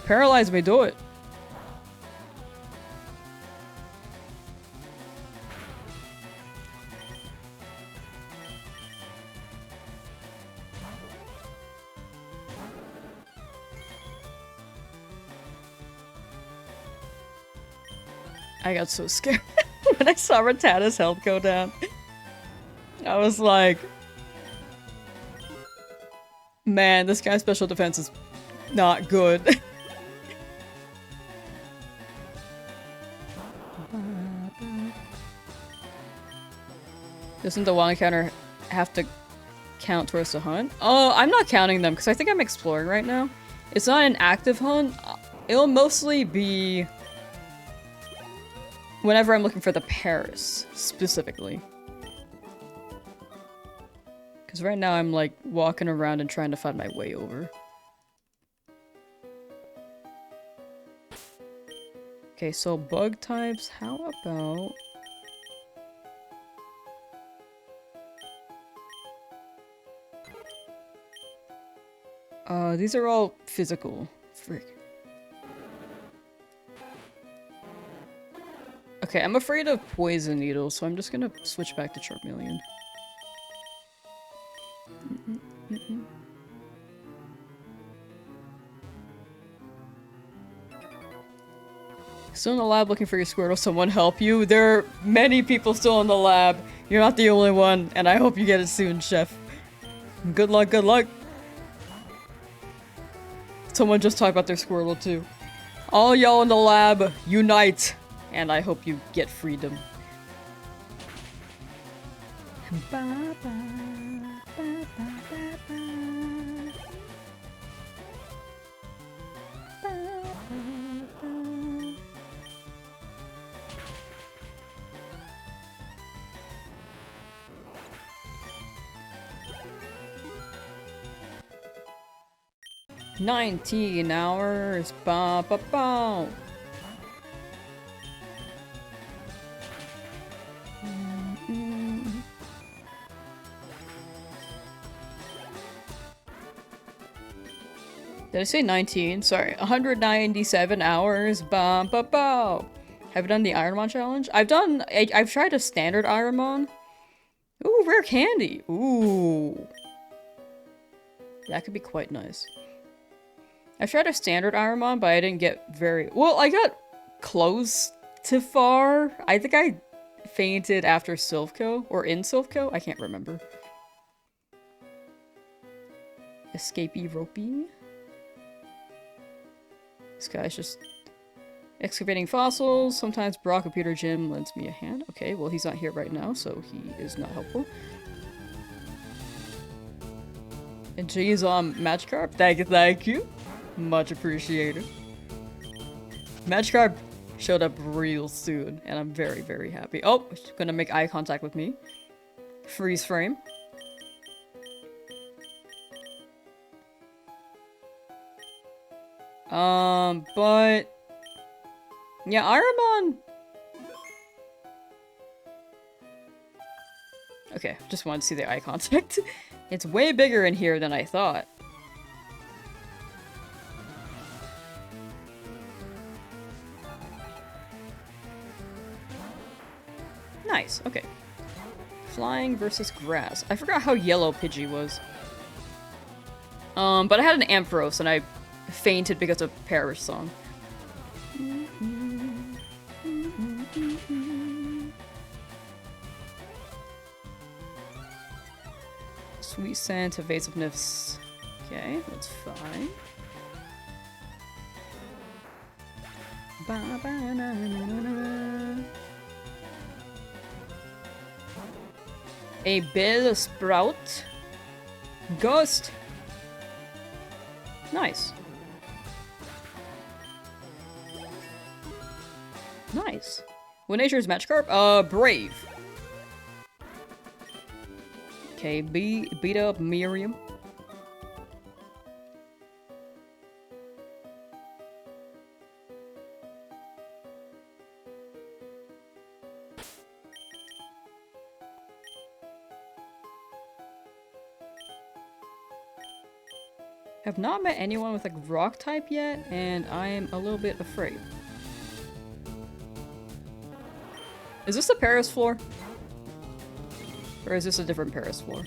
Paralyze me, do it. I got so scared when I saw Rattata's health go down. I was like... Man, this guy's special defense is not good. Doesn't the wild encounter have to count towards the hunt? Oh, I'm not counting them because I think I'm exploring right now. It's not an active hunt. It'll mostly be whenever I'm looking for the Paris, specifically. Because right now I'm like walking around and trying to find my way over. Okay, so bug types, how about... these are all physical. Frick. Okay, I'm afraid of poison needles, so I'm just gonna switch back to Charmeleon. Still in the lab looking for your Squirtle. Someone help you. There are many people still in the lab. You're not the only one, and I hope you get it soon, Chef. Good luck, good luck. Someone just talked about their Squirtle too. All y'all in the lab, unite! And I hope you get freedom. Ba, ba, ba, ba, ba, ba. Ba, ba, ba. $19 hours. Ba ba ba. Did I say 19? Sorry, 197 hours. Ba ba ba. Have you done the Ironmon challenge? I've tried a standard Ironmon. Ooh, rare candy. Ooh. That could be quite nice. I tried a standard Ironmon, but I didn't get very... Well, I got close to far. I think I fainted after Silphco, or in Silphco? I can't remember. Escapee Ropey. This guy's just excavating fossils. Sometimes Brock Computer Gym lends me a hand. Okay, well he's not here right now, so he is not helpful. And geez, Magikarp, thank you. Much appreciated. Magikarp showed up real soon, and I'm very, very happy. Oh, she's gonna make eye contact with me. Freeze frame. But... yeah, Ironmon... Okay, just wanted to see the eye contact. It's way bigger in here than I thought. Nice, okay. Flying versus grass. I forgot how yellow Pidgey was. But I had an Ampharos and I fainted because of Parish Song. Sweet scent, evasiveness. Okay, that's fine. Ba, ba, na, na, na, na. A Bell Sprout. Ghost. Nice. Nice. What nature is Magikarp? Brave. Okay, beat up Miriam. Have not met anyone with like rock type yet, and I am a little bit afraid. Is this the Paris floor? Or is this a different Paris floor?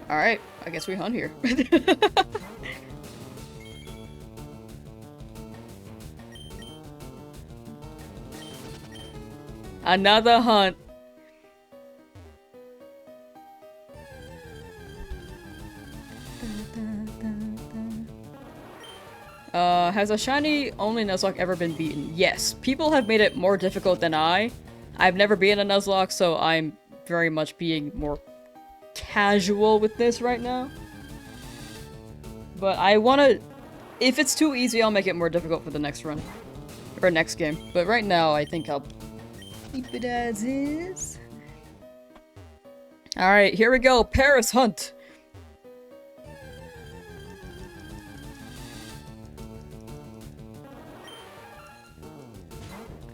Alright, I guess we hunt here. Another hunt. Has a shiny only Nuzlocke ever been beaten? Yes. People have made it more difficult than I. I've never been a Nuzlocke, so I'm very much being more casual with this right now. But I wanna... if it's too easy, I'll make it more difficult for the next run. Or next game. But right now, I think I'll keep it as is. Alright, here we go. Paris Hunt.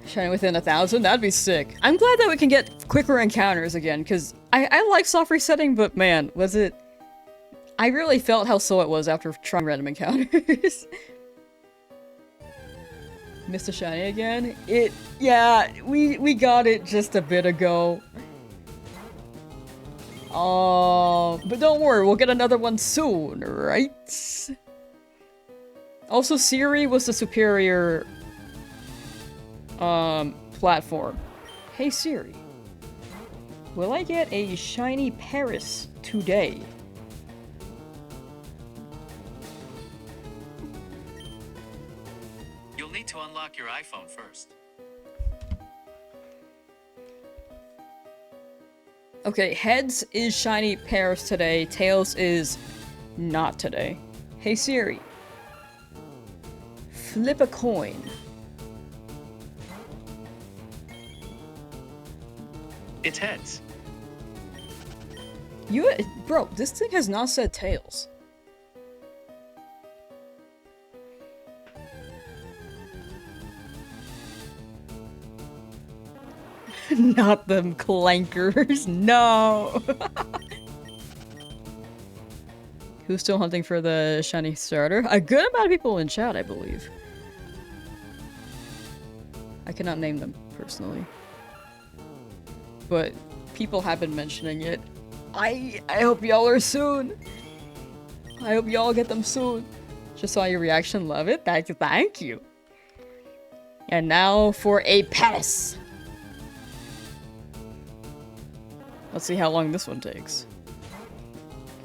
Shiny within 1,000? That'd be sick. I'm glad that we can get quicker encounters again, because I like soft resetting, but man, was it... I really felt how slow it was after trying random encounters. Mr. Shiny again? Yeah, we got it just a bit ago. But don't worry, we'll get another one soon, right? Also, Siri was the superior, platform. Hey Siri, will I get a shiny Paris today? You'll need to unlock your iPhone first. Okay, Heads is shiny Paris today, Tails is not today. Hey Siri, flip a coin. It's heads. Bro, this thing has not said Tails. Not them clankers, no! Who's still hunting for the shiny starter? A good amount of people in chat, I believe. I cannot name them, personally. But people have been mentioning it. I hope y'all are soon. I hope y'all get them soon. Just saw your reaction, love it. Thank you. And now for a pass. Let's see how long this one takes.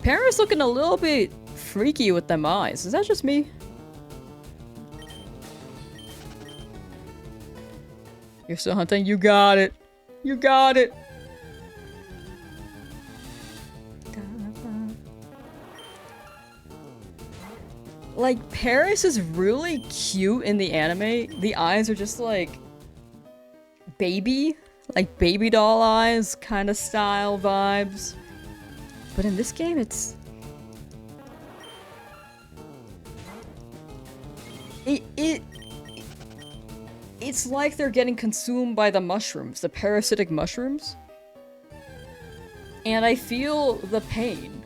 Paris looking a little bit freaky with them eyes. Is that just me? You're still hunting? You got it. You got it. Like, Paris is really cute in the anime. The eyes are just like baby, like baby doll eyes kind of style vibes. But in this game, it's it's like they're getting consumed by the mushrooms, the parasitic mushrooms. And I feel the pain.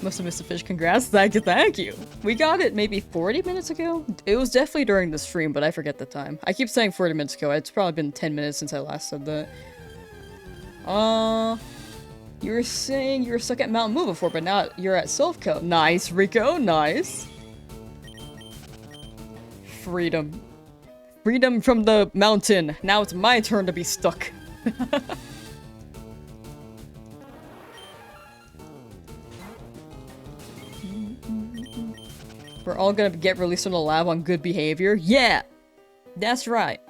Must have missed a fish. Congrats. Thank you. We got it maybe 40 minutes ago? It was definitely during the stream, but I forget the time. I keep saying 40 minutes ago. It's probably been 10 minutes since I last said that. You were saying you were stuck at Mount Moo before, but now you're at Silphco. Nice, Rico. Nice. Freedom. Freedom from the mountain. Now it's my turn to be stuck. We're all gonna get released from the lab on good behavior. Yeah! That's right.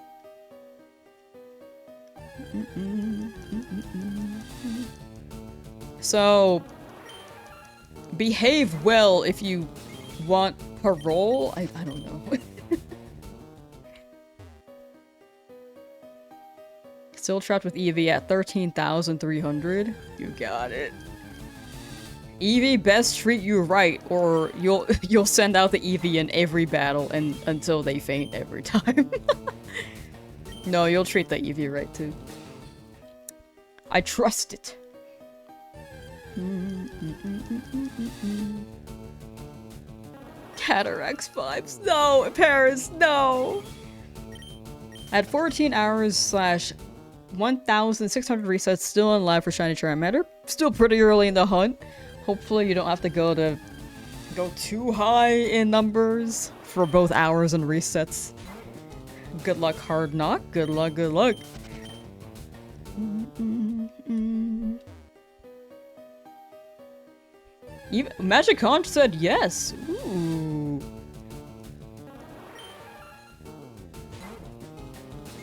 So, behave well if you want parole? I don't know. Still trapped with Eevee at 13,300. You got it. Eevee best treat you right, or you'll send out the Eevee in every battle and until they faint every time. No, you'll treat the Eevee right too. I trust it. Cataracts vibes. No, Paris, no. At 14 hours slash 1,600 resets, still in live for Shiny Charmander. Still pretty early in the hunt. Hopefully you don't have to go too high in numbers for both hours and resets. Good luck, Hard Knock. Good luck, good luck. Even Magic Conch said yes. Ooh.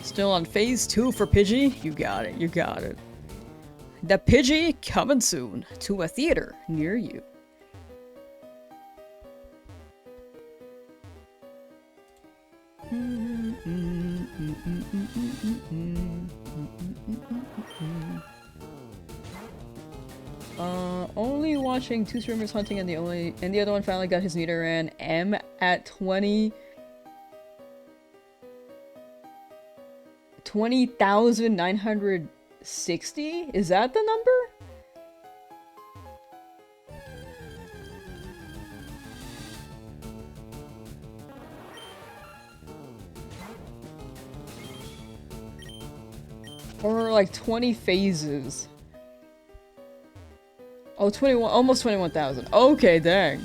Still on phase 2 for Pidgey? You got it, you got it. The Pidgey coming soon to a theater near you. Only watching 2 streamers hunting and the other one finally got his Nidoran M at 20,960? Is that the number? Or like 20 phases. Oh, 21, almost 21,000. Okay, dang.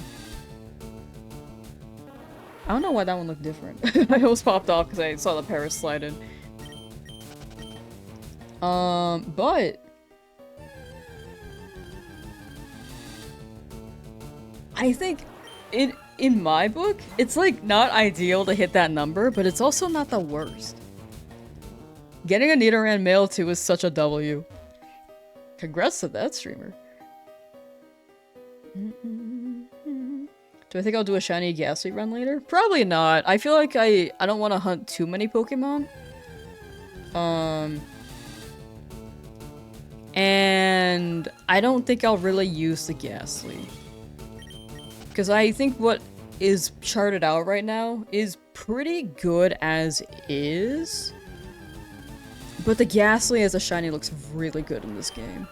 I don't know why that one looked different. I almost popped off because I saw the Paris slide in. But I think in my book, it's like not ideal to hit that number, but it's also not the worst. Getting a Nidoran male too is such a W. Congrats to that streamer. Do I think I'll do a shiny Ghastly run later? Probably not. I feel like I don't want to hunt too many Pokemon. And I don't think I'll really use the Ghastly. Because I think what is charted out right now is pretty good as is. But the Ghastly as a shiny looks really good in this game.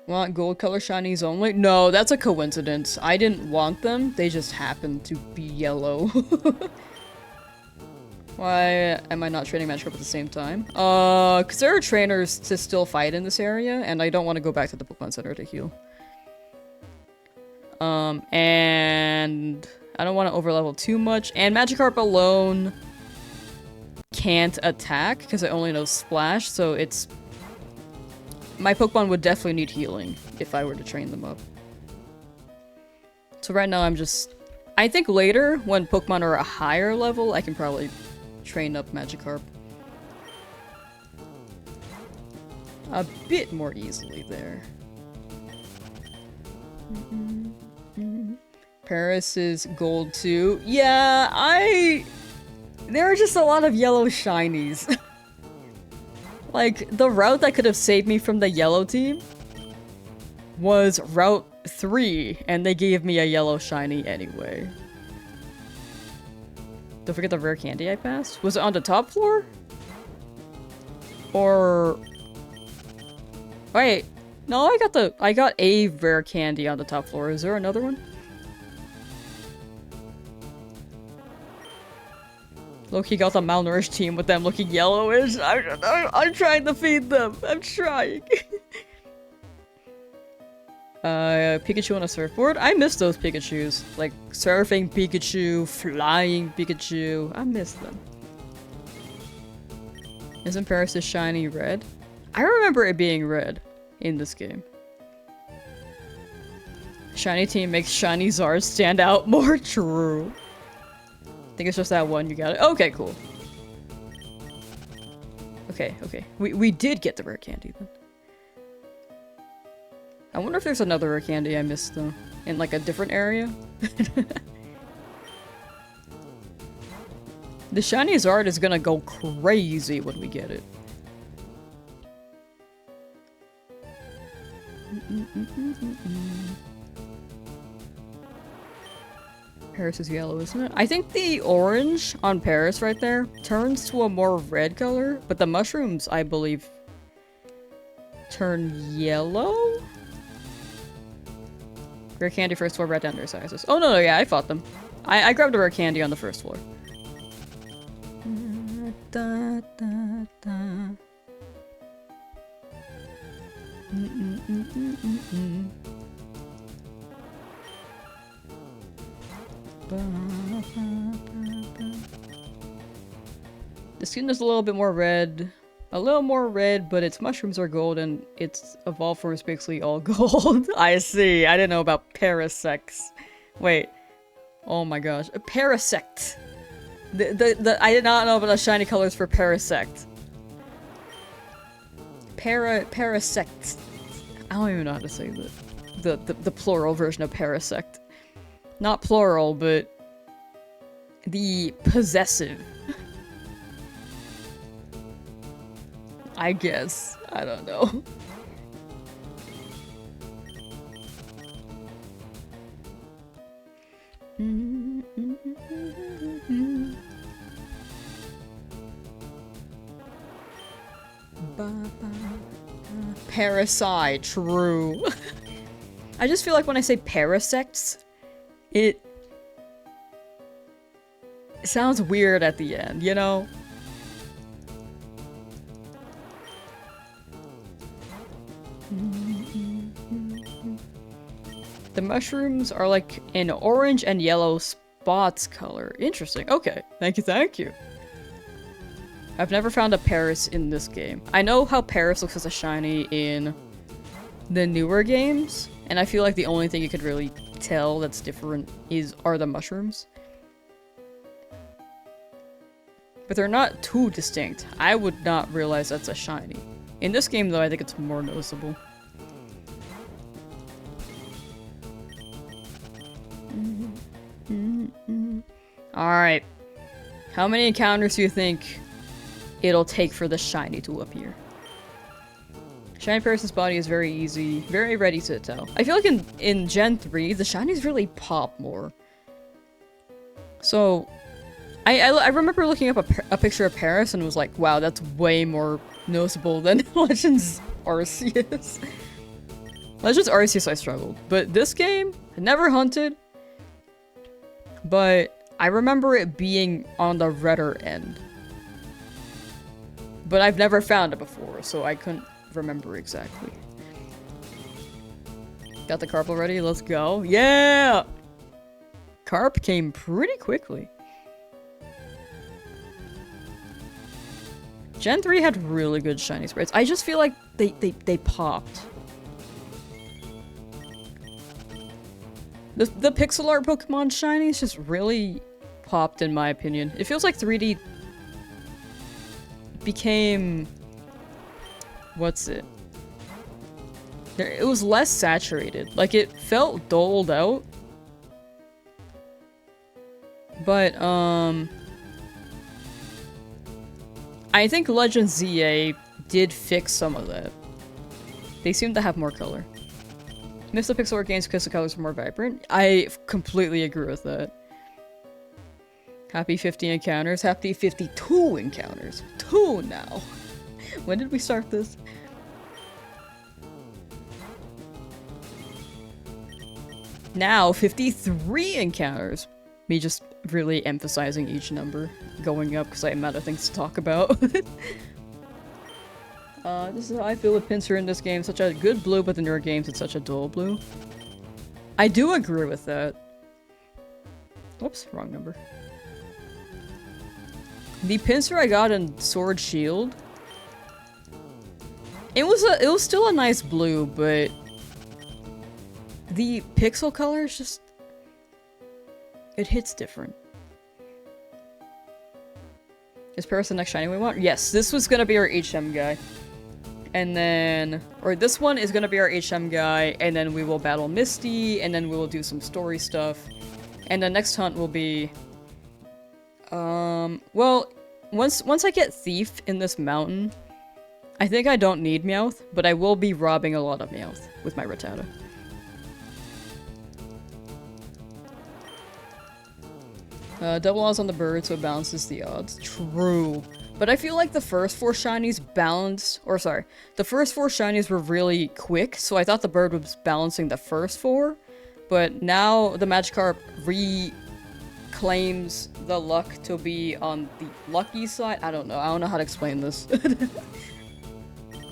Want gold color shinies only? No, that's a coincidence. I didn't want them. They just happened to be yellow. Why am I not training Magikarp at the same time? Because there are trainers to still fight in this area, and I don't want to go back to the Pokemon Center to heal. And I don't want to overlevel too much. And Magikarp alone can't attack, because it only knows Splash, so it's... My Pokemon would definitely need healing if I were to train them up. So right now I'm just... I think later, when Pokemon are a higher level, I can probably train up Magikarp a bit more easily there. Paris is gold too. Yeah, there are just a lot of yellow shinies. Like, the route that could have saved me from the yellow team was Route 3, and they gave me a yellow shiny anyway. Don't forget the rare candy I passed. Was it on the top floor? Or... Wait. No, I got a rare candy on the top floor. Is there another one? Loki got the malnourished team with them looking yellowish. I'm trying to feed them. I'm trying. Pikachu on a surfboard? I miss those Pikachus. Like, surfing Pikachu, flying Pikachu. I miss them. Isn't Paris' shiny red? I remember it being red in this game. Shiny team makes shiny Zars stand out more. True. I think it's just that one, you got it. Okay, cool. Okay. We did get the rare candy then. I wonder if there's another rare candy I missed though. In like a different area? The shiny Zard is gonna go crazy when we get it. Paris is yellow, isn't it? I think the orange on Paris right there turns to a more red color, but the mushrooms, I believe, turn yellow? Rare candy first floor, red under sizes. Oh no, yeah, I fought them. I grabbed a rare candy on the first floor. Da, da, da. The skin is a little bit more red. A little more red, but its mushrooms are gold and its evolved form is basically all gold. I see. I didn't know about Parasect. Wait. Oh my gosh. A Parasect. I did not know about the shiny colors for Parasect. Parasect. I don't even know how to say the plural version of Parasect. Not plural, but the possessive. I guess. I don't know. Parasite, true. I just feel like when I say parasects, it sounds weird at the end, you know? The mushrooms are like an orange and yellow spots color. Interesting. Okay. Thank you, thank you. I've never found a Paris in this game. I know how Paris looks as a shiny in the newer games, and I feel like the only thing you could really tell that's different are the mushrooms. But they're not too distinct. I would not realize that's a shiny. In this game, though, I think it's more noticeable. Alright. How many encounters do you think it'll take for the shiny to appear? Shiny Paris' body is very easy, very ready to tell. I feel like in Gen 3, the shinies really pop more. So, I remember looking up a picture of Paris and was like, wow, that's way more noticeable than Legends Arceus. Legends Arceus I struggled, but this game, I never hunted, but I remember it being on the redder end. But I've never found it before, so I couldn't remember exactly. Got the Carp already? Let's go. Yeah! Carp came pretty quickly. Gen 3 had really good shiny sprites. I just feel like they popped. The pixel art Pokemon shinies just really popped in my opinion. It feels like 3D became... what's it? It was less saturated. Like, it felt doled out. But, I think Legends ZA did fix some of that. They seem to have more color. Miss the pixel art games because the colors are more vibrant. I completely agree with that. Happy 50 encounters. Happy 52 encounters. 2 now. When did we start this? Now 53 encounters. Me just really emphasizing each number going up because I am out of things to talk about. This is how I feel with Pinsir in this game. Such a good blue, but the newer games it's such a dull blue. I do agree with that. Oops, wrong number. The Pinsir I got in Sword Shield, it was still a nice blue, but the pixel color is just, it hits different. Is Paris the next shiny we want? Yes, this was gonna be our HM guy. And then, or this one is gonna be our HM guy, and then we will battle Misty, and then we will do some story stuff. And the next hunt will be, well, once I get Thief in this mountain, I think I don't need Meowth, but I will be robbing a lot of Meowth with my Rattata. Double odds on the bird, so it balances the odds. True. But I feel like the first 4 shinies balanced, or sorry, the first 4 shinies were really quick, so I thought the bird was balancing the first 4, but now the Magikarp reclaims the luck to be on the lucky side. I don't know how to explain this.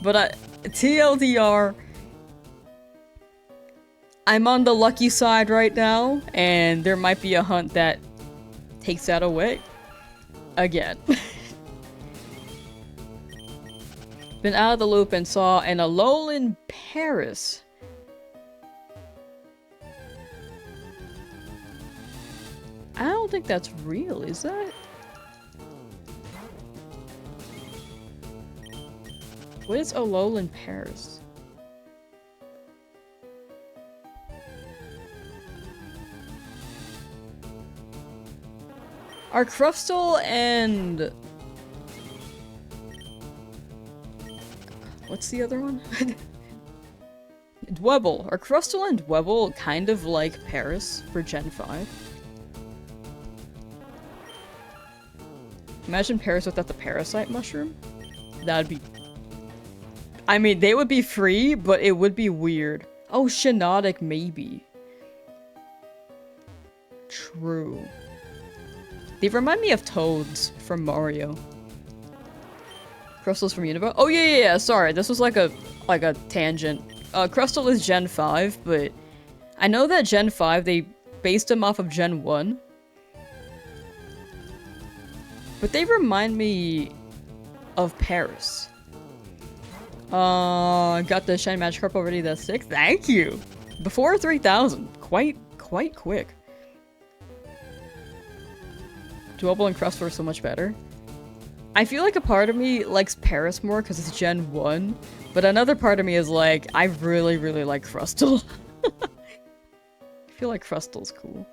But TLDR, I'm on the lucky side right now, and there might be a hunt that takes that away. Again. Been out of the loop and saw an Alolan Paris. I don't think that's real, is that? What is Alolan Paris? Are Crustle and... what's the other one? Dwebble. Are Crustle and Dwebble kind of like Paris for Gen 5? Imagine Paris without the Parasite Mushroom? That'd be... I mean, they would be free, but it would be weird. Oh, Shiinotic, maybe. True. They remind me of Toads from Mario. Crustal's from Unova? Oh yeah, sorry, this was like a tangent. Crustal is Gen 5, but I know that Gen 5, they based them off of Gen 1. But they remind me of Paris. Got the Shiny Magikarp already, that's sick. Thank you! Before 3000. Quite quick. Dwebble and Crustal are so much better. I feel like a part of me likes Paris more because it's Gen 1, but another part of me is like, I really like Crustal. I feel like Crustal's cool.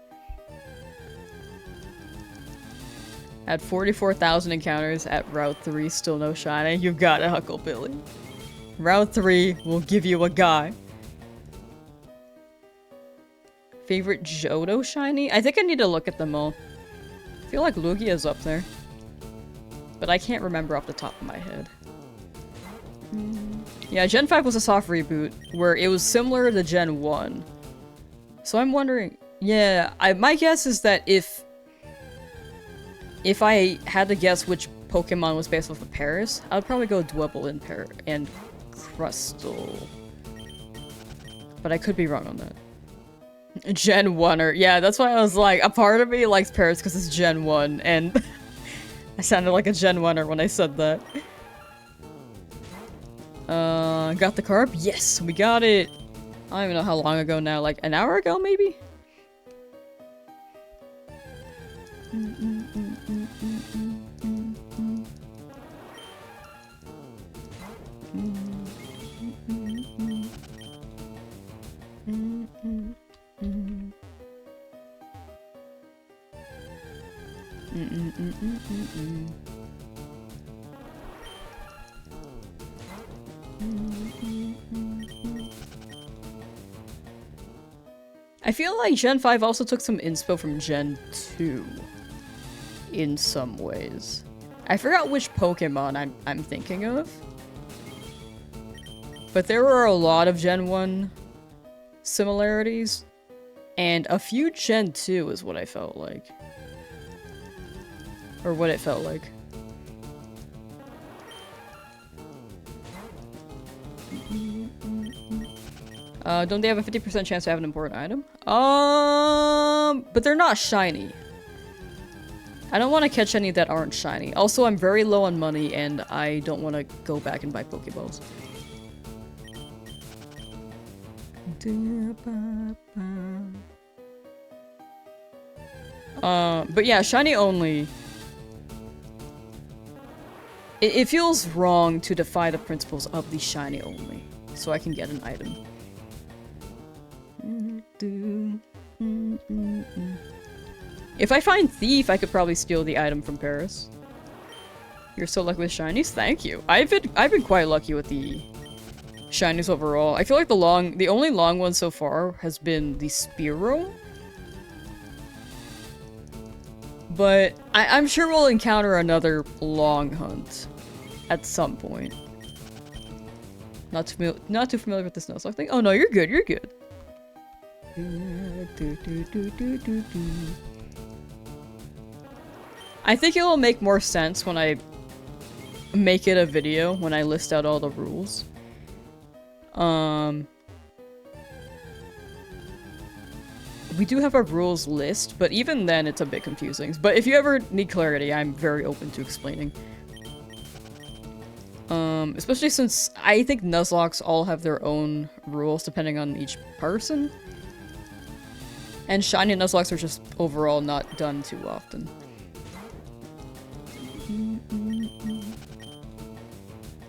At 44,000 encounters at Route 3, still no shiny. You got it, Hucklebilly. Route 3 will give you a guy. Favorite Johto shiny? I think I need to look at them all. I feel like Lugia's up there. But I can't remember off the top of my head. Yeah, Gen 5 was a soft reboot, where it was similar to Gen 1. So I'm wondering... Yeah, my guess is that if I had to guess which Pokemon was based off of Paris, I would probably go Dwebble and Crustal. But I could be wrong on that. Gen 1-er. Yeah, that's why I was like, a part of me likes Paris because it's Gen 1, and I sounded like a Gen 1-er when I said that. Got the carp? Yes, we got it! I don't even know how long ago now, like an hour ago maybe? I feel like Gen 5 also took some inspo from Gen 2 in some ways. I forgot which Pokemon I'm thinking of. But there were a lot of Gen 1 similarities, and a few Gen 2 is what I felt like. Or what it felt like. Don't they have a 50% chance to have an important item? But they're not shiny. I don't want to catch any that aren't shiny. Also, I'm very low on money, and I don't want to go back and buy Pokeballs. But yeah, shiny only. It feels wrong to defy the principles of the shiny only, so I can get an item. If I find Thief, I could probably steal the item from Paris. You're so lucky with shinies? Thank you. I've been quite lucky with the shinies overall. I feel like the only long one so far has been the Spearow. But I'm sure we'll encounter another long hunt at some point. Not too familiar with this Nuzlocke thing. Oh no, you're good, you're good. I think it will make more sense when I make it a video, when I list out all the rules. We do have a rules list, but even then it's a bit confusing. But if you ever need clarity, I'm very open to explaining. Especially since I think Nuzlocks all have their own rules depending on each person. And shiny Nuzlocks are just overall not done too often.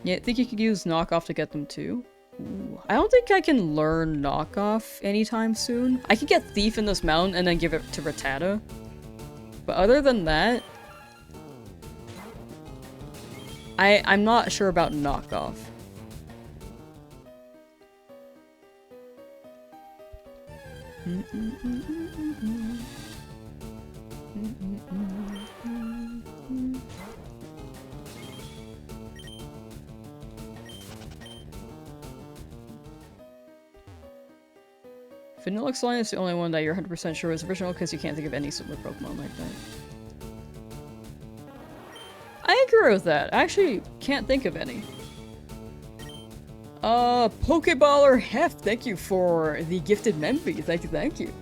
Yeah, I think you could use knockoff to get them too. Ooh, I don't think I can learn knockoff anytime soon. I could get Thief in this mountain and then give it to Rattata. But other than that, I'm not sure about knockoff. Vanilla Slime is the only one that you're 100% sure is original because you can't think of any similar Pokemon like that. remember with that. I actually can't think of any. Pokeballer Hef, thank you for the gifted memby. Thank you, thank you.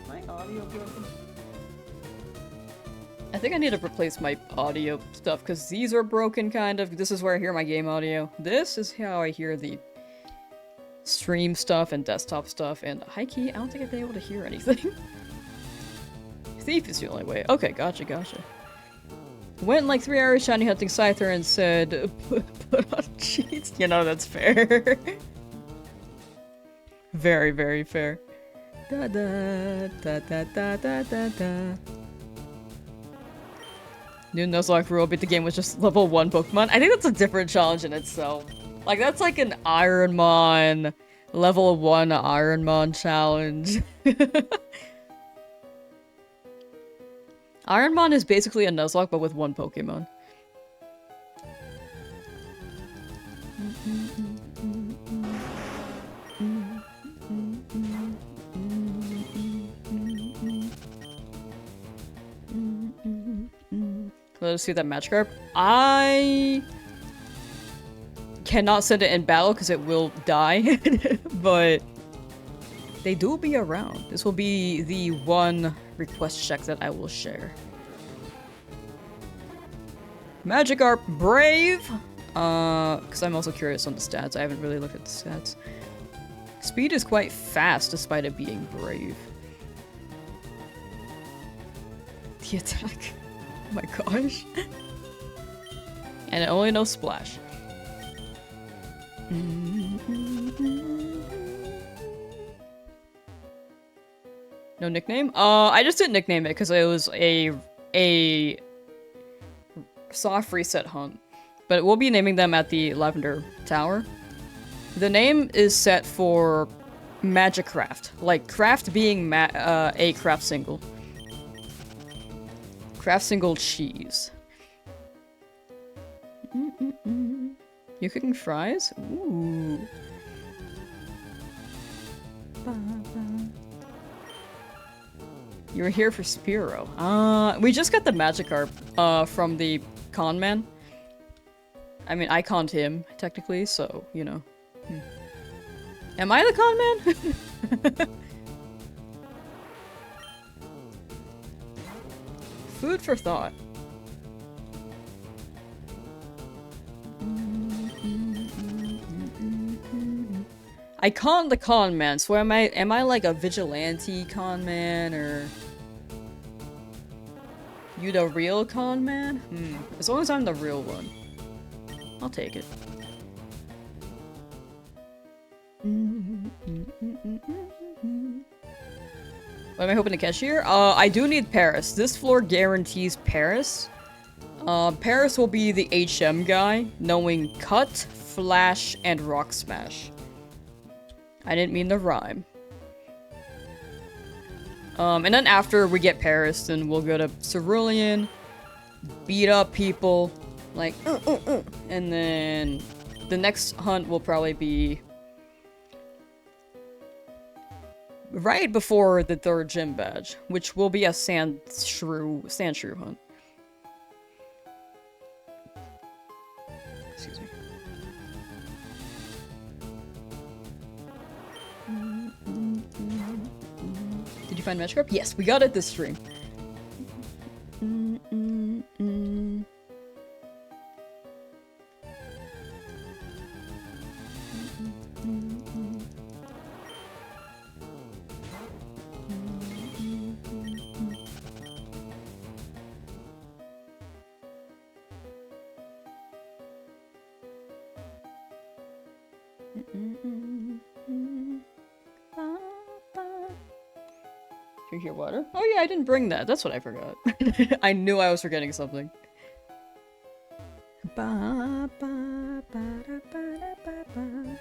My audio broken. I think I need to replace my audio stuff because these are broken kind of. This is where I hear my game audio. This is how I hear the stream stuff and desktop stuff, and high key, I don't think I've been able to hear anything. Thief is the only way. Okay, gotcha, gotcha. Went like 3 hours shiny hunting Scyther and said, put on cheats. You know, that's fair. Very, very fair. Da da da da da da da da. New Nuzlocke rule beat the game with just level 1 Pokemon. I think that's a different challenge in itself. Like, that's like an Ironmon, level 1 Ironmon challenge. Ironmon is basically a Nuzlocke, but with 1 Pokemon. Let us see that Magikarp. I cannot send it in battle because it will die, but they do be around. This will be the one request check that I will share. Magikarp Brave! Because I'm also curious on the stats. I haven't really looked at the stats. Speed is quite fast despite it being brave. The attack. Oh my gosh. And it only knows Splash. No nickname? I just didn't nickname it because it was a soft reset hunt. But we'll be naming them at the Lavender Tower. The name is set for Magikarp. Like, craft being a craft single. Craft single cheese. You cooking fries? Ooh. You were here for Spearow. We just got the Magikarp, from the con man. I mean, I conned him, technically, so, you know. Am I the con man? Food for thought. I conned the con man, so am I like a vigilante con man, or you the real con man? As long as I'm the real one, I'll take it. What am I hoping to catch here? I do need Paris. This floor guarantees Paris. Paris will be the HM guy, knowing Cut, Flash, and Rock Smash. I didn't mean the rhyme. And then after we get Paris, then we'll go to Cerulean, beat up people, like, and then the next hunt will probably be right before the 3rd gym badge, which will be a sand shrew hunt. Excuse me. Did you find Magikarp? Yes, we got it this stream. Drink your water? Oh yeah, I didn't bring that. That's what I forgot. I knew I was forgetting something. Ba, ba, ba, da, ba, da, ba, ba.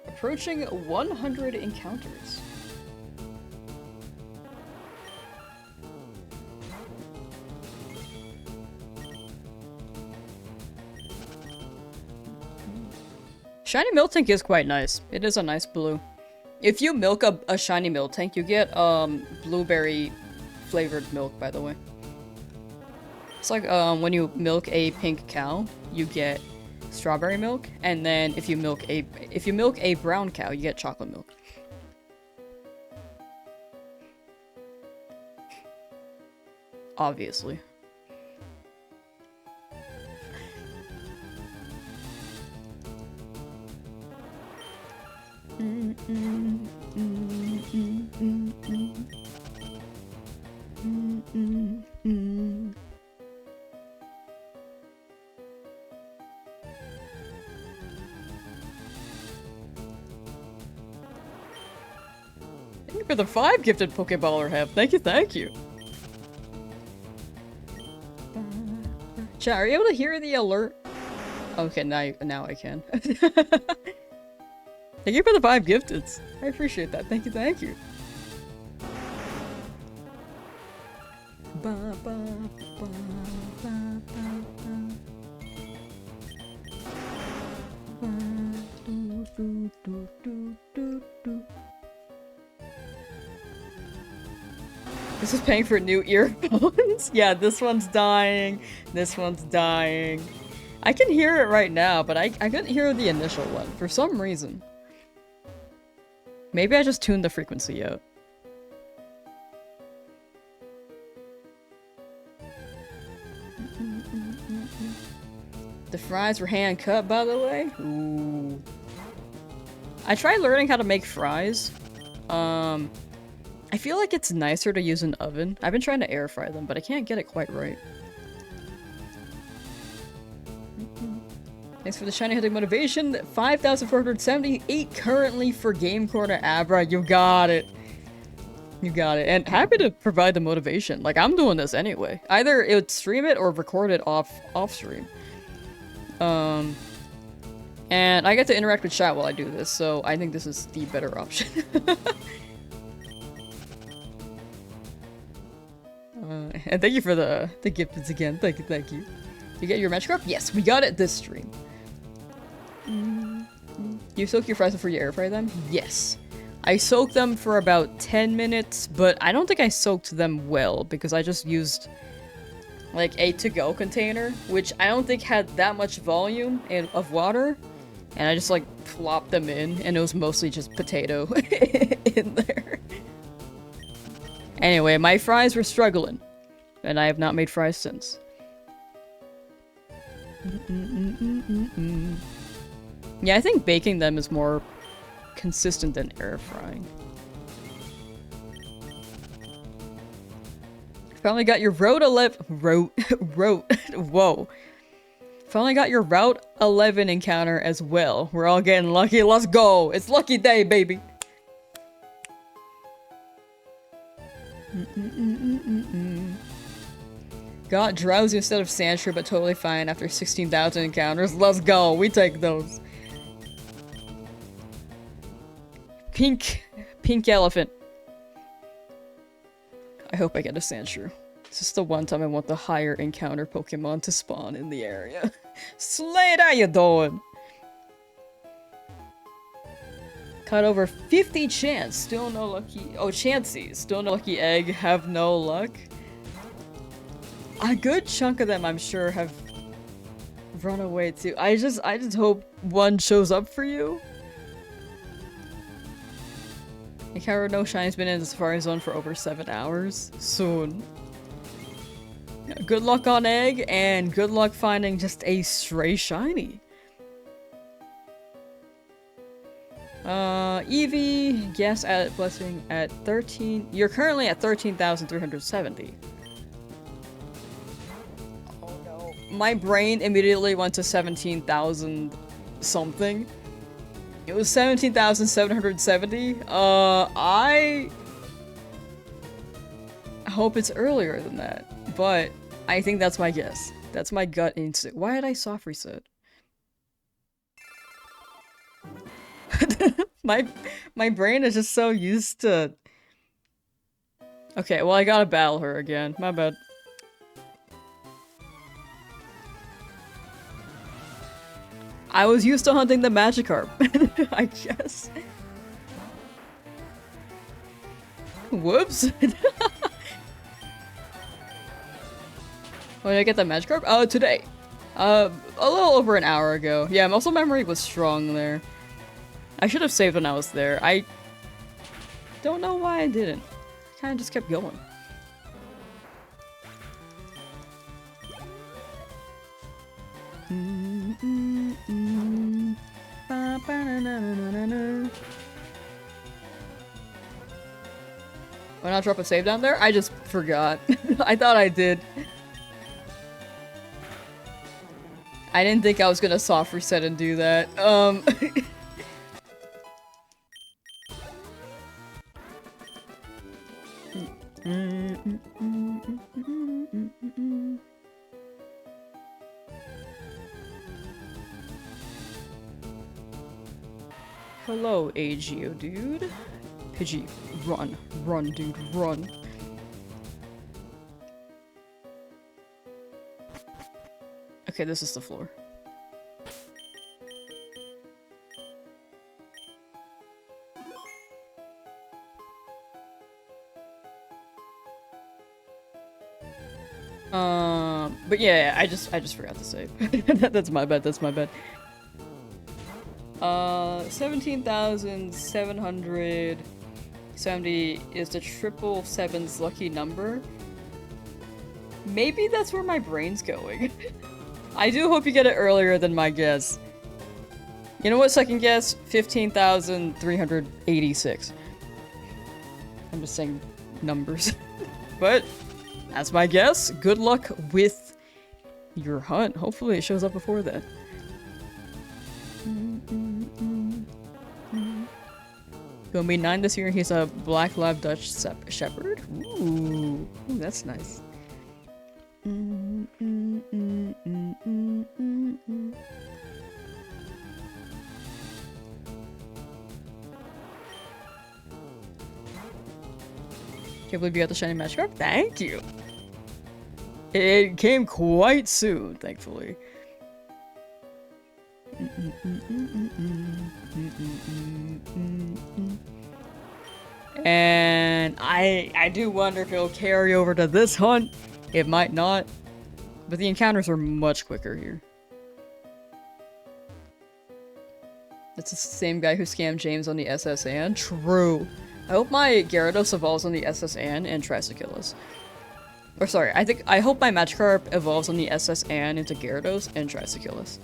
Approaching 100 encounters. Shiny Miltank is quite nice. It is a nice blue. If you milk a shiny Miltank, you get blueberry flavored milk, by the way. It's like when you milk a pink cow, you get strawberry milk, and then if you milk a brown cow, you get chocolate milk. Obviously. Thank you for the 5 gifted Pokeballer have. Thank you, thank you. Chat, are you able to hear the alert? Okay, now I can. Thank you for the 5 gifteds. I appreciate that. Thank you, thank you. Ba, ba, ba, ba, ba, ba. Do, do, do, do, do, do. This is paying for new earphones. Yeah, this one's dying. This one's dying. I can hear it right now, but I couldn't hear the initial one for some reason. Maybe I just tuned the frequency out. The fries were hand cut, by the way. Ooh. I tried learning how to make fries. I feel like it's nicer to use an oven. I've been trying to air fry them, but I can't get it quite right. Thanks for the shiny hunting motivation. 5,478 currently for Game Corner Abra. You got it. You got it. And happy to provide the motivation. Like, I'm doing this anyway. Either it would stream it or record it off stream. And I get to interact with chat while I do this, so I think this is the better option. And thank you for the gifteds again. Thank you, thank you. You get your Magikarp? Yes, we got it this stream. You soak your fries before you air fry them? Yes. I soaked them for about 10 minutes, but I don't think I soaked them well because I just used like a to-go container, which I don't think had that much volume of water, and I just like plopped them in, and it was mostly just potato in there. Anyway, my fries were struggling, and I have not made fries since. Yeah, I think baking them is more consistent than air frying. Finally got your Route 11... Whoa. Finally got your Route 11 encounter as well. We're all getting lucky. Let's go! It's lucky day, baby! Got drowsy instead of Sandshrew, but totally fine after 16,000 encounters. Let's go! We take those. Pink elephant. I hope I get a Sandshrew. This is the one time I want the higher encounter Pokemon to spawn in the area. Slade, how you doing? Caught over 50 chance, still no lucky. Oh, Chansey, still no lucky egg, have no luck. A good chunk of them, I'm sure, have run away too. I just hope one shows up for you. Encounter no shiny's been in the Safari Zone for over 7 hours. Soon. Good luck on egg, and good luck finding just a stray shiny. Eevee, guess at blessing at 13. You're currently at 13,370. Oh no. My brain immediately went to 17,000 something. It was 17,770. I hope it's earlier than that, but I think that's my guess. That's my gut instinct. Why did I soft reset? My brain is just so used to... Okay, well I gotta battle her again. My bad. I was used to hunting the Magikarp, I guess. Whoops. When did I get the Magikarp? Today. A little over an hour ago. Yeah, muscle memory was strong there. I should have saved when I was there. I don't know why I didn't. I kinda just kept going. Why not drop a save down there? I just forgot. I thought I did. I didn't think I was gonna soft reset and do that. Hello, AGO dude. Pidgey, run. Run, dude, run. Okay, this is the floor. But yeah, I just forgot to save. That's my bad, that's my bad. 17,770 is the 777's lucky number. Maybe that's where my brain's going. I do hope you get it earlier than my guess. You know what, second guess? 15,386. I'm just saying numbers. But that's my guess. Good luck with your hunt. Hopefully it shows up before then. Gonna be 9 this year. He's a Black Lab Dutch Shepherd. Ooh, that's nice. Can't believe you got the shiny Magikarp. Thank you. It came quite soon, thankfully. And I do wonder if it'll carry over to this hunt. It might not. But the encounters are much quicker here. That's the same guy who scammed James on the SSN? True. I hope my Gyarados evolves on the SSN and tries to kill us. Or sorry, I hope my Magikarp evolves on the SSN into Gyarados and tries to kill us.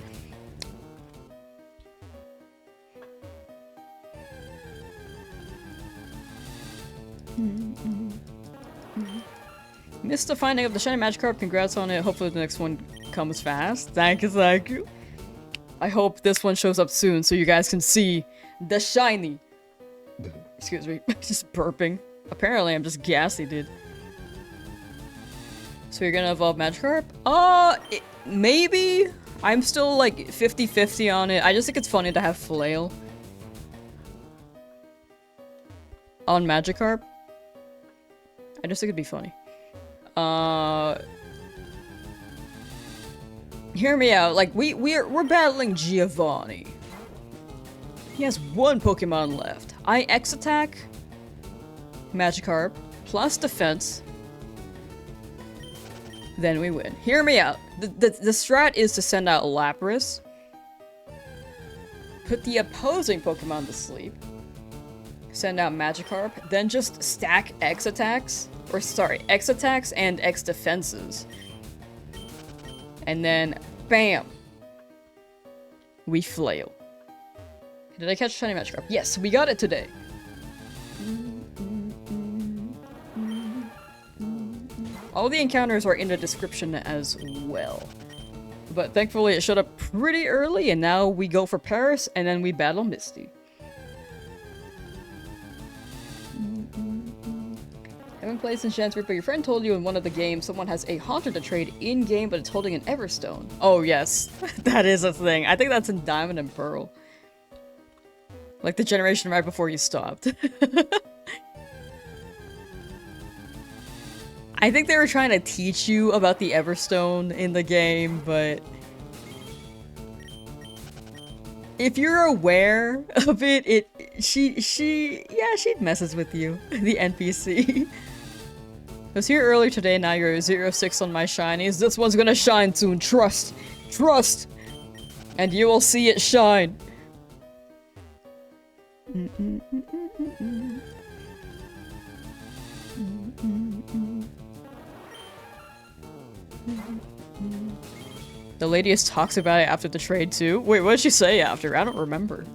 Missed the finding of the shiny Magikarp. Congrats on it. Hopefully the next one comes fast. Thank you, thank you. I hope this one shows up soon so you guys can see the shiny. Excuse me, just burping. Apparently I'm just gassy, dude. So you're gonna evolve Magikarp? Maybe. I'm still like 50-50 on it. I just think it's funny to have Flail on Magikarp. I just think it'd be funny. Hear me out. Like we're battling Giovanni. He has one Pokemon left. I X attack Magikarp plus defense. Then we win. Hear me out. The strat is to send out Lapras, put the opposing Pokemon to sleep, send out Magikarp, then just stack X attacks. Or sorry, X attacks and X defenses. And then, bam! We flail. Did I catch shiny Magikarp? Yes, we got it today. All the encounters are in the description as well. But thankfully it showed up pretty early, and now we go for Paris, and then we battle Misty. Haven't played since Jansford, but your friend told you in one of the games someone has a Haunter to trade in-game, but it's holding an Everstone. Oh yes, that is a thing. I think that's in Diamond and Pearl. Like the generation right before you stopped. I think they were trying to teach you about the Everstone in the game, but if you're aware of it, yeah, she messes with you, the NPC. I was here earlier today, now you're 0-6 on my shinies. This one's gonna shine soon, trust! Trust! And you will see it shine. The lady just talks about it after the trade too. Wait, what did she say after? I don't remember.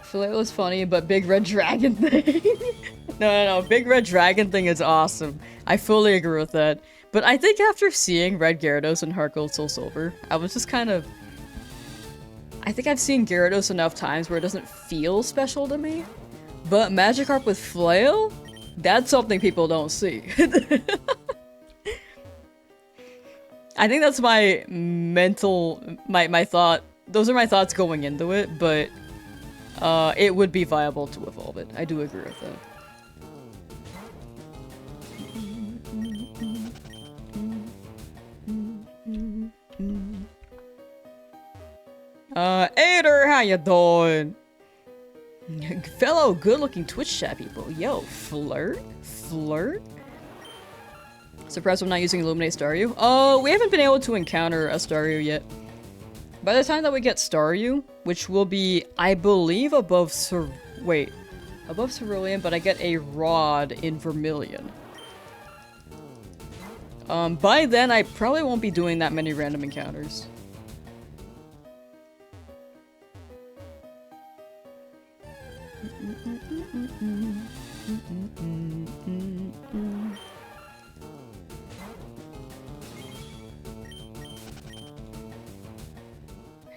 Filet was funny, but Big Red Dragon thing. No. Big Red Dragon thing is awesome. I fully agree with that. But I think after seeing Red Gyarados and Heart Gold Soul Silver, I was just kind of... I think I've seen Gyarados enough times where it doesn't feel special to me. But Magikarp with Flail? That's something people don't see. I think that's my mental... my thought. Those are my thoughts going into it, but... it would be viable to evolve it. I do agree with that. Ader, how you doing? Fellow good-looking Twitch chat people. Yo, flirt? Flirt? Surprised I'm not using Illuminate Staryu? Oh, we haven't been able to encounter a Staryu yet. By the time that we get Staryu, which will be, I believe, above above Cerulean, but I get a Rod in Vermilion. By then, I probably won't be doing that many random encounters.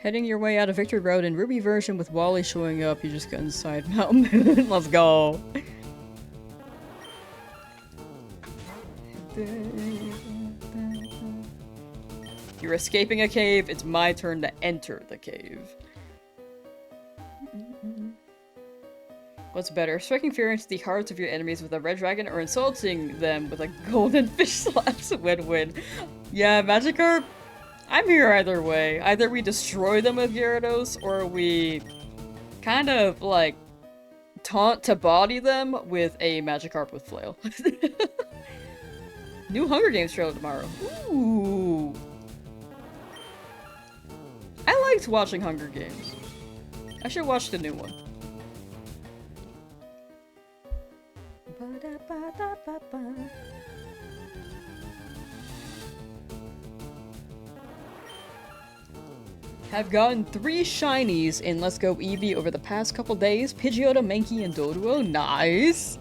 Heading your way out of Victory Road in Ruby version with Wally showing up, you just got inside Mountain Moon. Let's go. You're escaping a cave, it's my turn to enter the cave. What's better, striking fear into the hearts of your enemies with a red dragon or insulting them with a golden fish slaps? Win-win. Yeah, Magikarp, I'm here either way. Either we destroy them with Gyarados, or we kind of, like, taunt to body them with a Magikarp with Flail. New Hunger Games trailer tomorrow. Ooh. I liked watching Hunger Games. I should watch the new one. Have gotten 3 shinies in Let's Go Eevee over the past couple days. Pidgeotto, Mankey, and Doduo. Nice!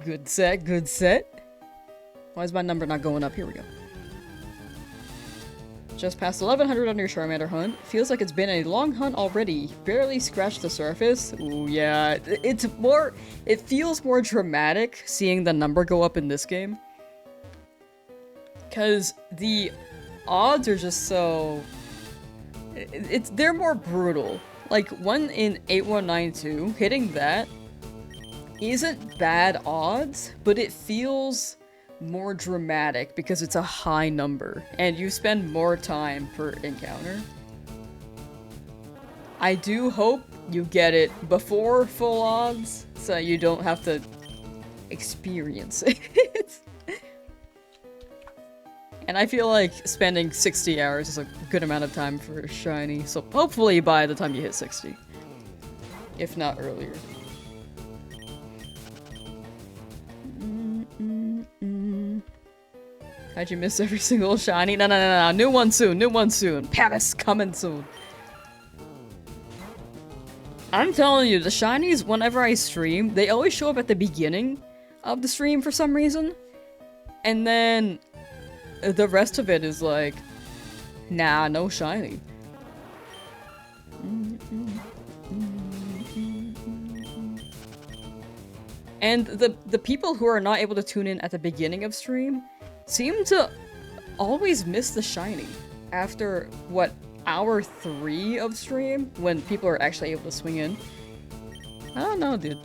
Good set, good set. Why is my number not going up? Here we go. Just past 1100 on your Charmander hunt. Feels like it's been a long hunt already. Barely scratched the surface. Ooh, yeah. It feels more dramatic seeing the number go up in this game. Because the odds are just so... they're more brutal. Like, 1 in 8192, hitting that isn't bad odds, but it feels more dramatic because it's a high number and you spend more time per encounter. I do hope you get it before full odds so you don't have to experience it. And I feel like spending 60 hours is a good amount of time for a shiny, so hopefully by the time you hit 60. If not earlier. How'd you miss every single shiny? No. New one soon, new one soon. Paris coming soon. I'm telling you, the shinies, whenever I stream, they always show up at the beginning of the stream for some reason. And then the rest of it is like, nah, no shiny. And the people who are not able to tune in at the beginning of stream seem to always miss the shiny after, what, hour 3 of stream? When people are actually able to swing in. I don't know, dude.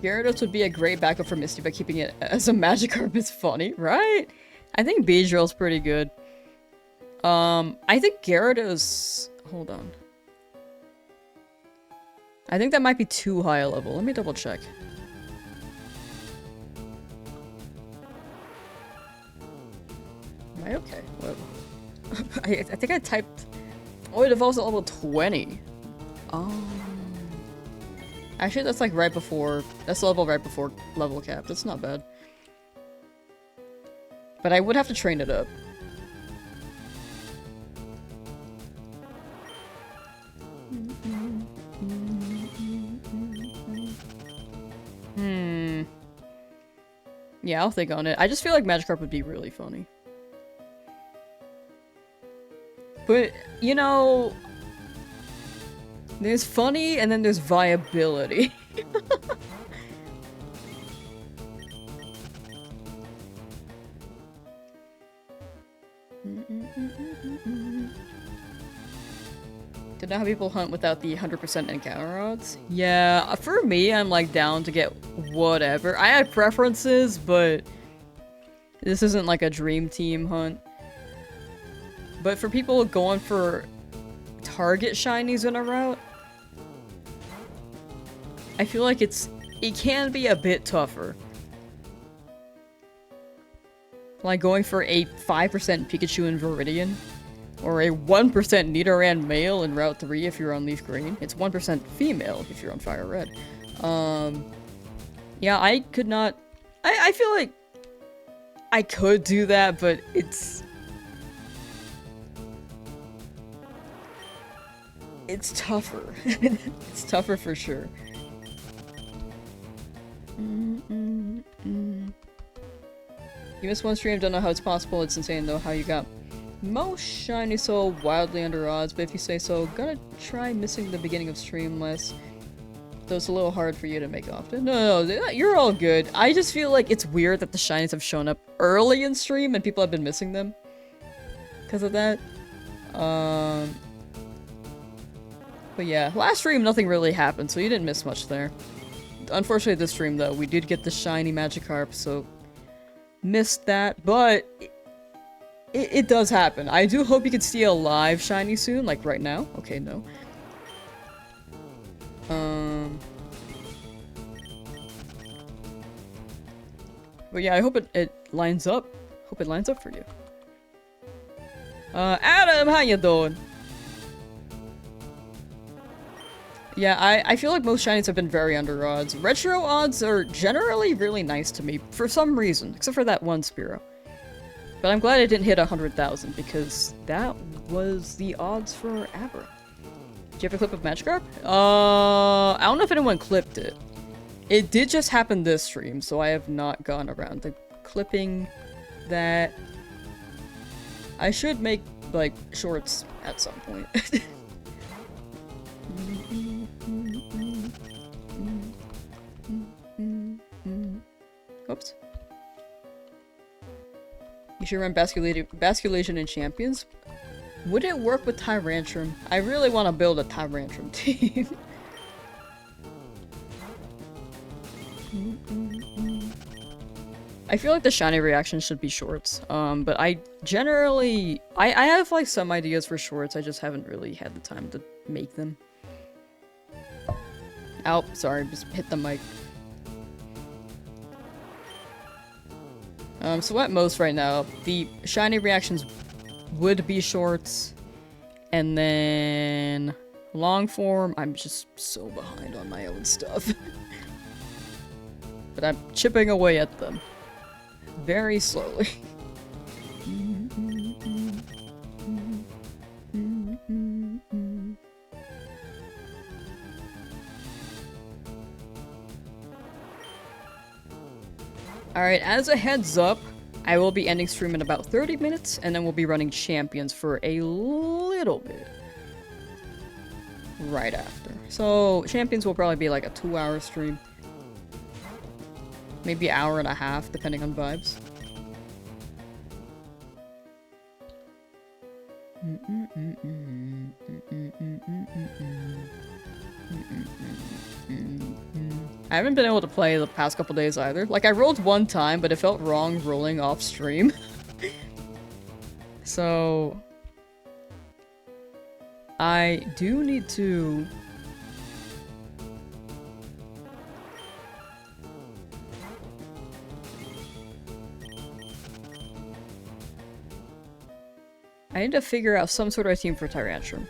Gyarados would be a great backup for Misty, but keeping it as a Magikarp is funny, right? I think Beedrill's pretty good. I think Gyarados... Hold on. I think that might be too high a level. Let me double check. Am I okay? Whoa. I think I typed... Oh, it evolves at level 20. Actually, that's like right before... That's level right before level cap. That's not bad. But I would have to train it up. Yeah, I'll think on it. I just feel like Magikarp would be really funny. But, you know... There's funny, and then there's viability. Don't know how people hunt without the 100% encounter odds? Yeah, for me, I'm like down to get whatever. I have preferences, but this isn't like a dream team hunt. But for people going for target shinies in a route, I feel like it can be a bit tougher. Like going for a 5% Pikachu in Viridian, or a 1% Nidoran male in Route 3 if you're on Leaf Green. It's 1% female if you're on Fire Red. Yeah, I could not... I feel like I could do that, but it's tougher. It's tougher for sure. You missed one stream, don't know how it's possible. It's insane though how you got most shiny so wildly under odds, but if you say so, gotta try missing the beginning of stream less. Though it's a little hard for you to make often. No, you're all good. I just feel like it's weird that the shinies have shown up early in stream and people have been missing them because of that. But yeah, last stream nothing really happened, so you didn't miss much there. Unfortunately this stream though, we did get the shiny Magikarp, so missed that, but it does happen. I do hope you can see a live shiny soon, like right now. Okay, no. But yeah, I hope it lines up. Hope it lines up for you. Adam, how you doing? Yeah, I feel like most shinies have been very under odds. Retro odds are generally really nice to me, for some reason, except for that one Spearow. But I'm glad it didn't hit 100,000, because that was the odds for Abra. Do you have a clip of Magikarp? I don't know if anyone clipped it. It did just happen this stream, so I have not gone around the clipping that. I should make, like, shorts at some point. Oops. You should run Basculation in Champions. Would it work with Tyrantrum? I really want to build a Tyrantrum team. I feel like the shiny reaction should be shorts. But I generally... I have like some ideas for shorts, I just haven't really had the time to make them. Ow, sorry, just hit the mic. So at most right now, the shiny reactions would be shorts, and then long form, I'm just so behind on my own stuff. But I'm chipping away at them. Very slowly. Alright, as a heads up, I will be ending stream in about 30 minutes, and then we'll be running champions for a little bit. Right after. So, champions will probably be like a 2-hour stream. Maybe an hour and a half, depending on vibes. I haven't been able to play the past couple days either. Like, I rolled one time, but it felt wrong rolling off stream. So... I do need to... I need to figure out some sort of team for Tyrantrum.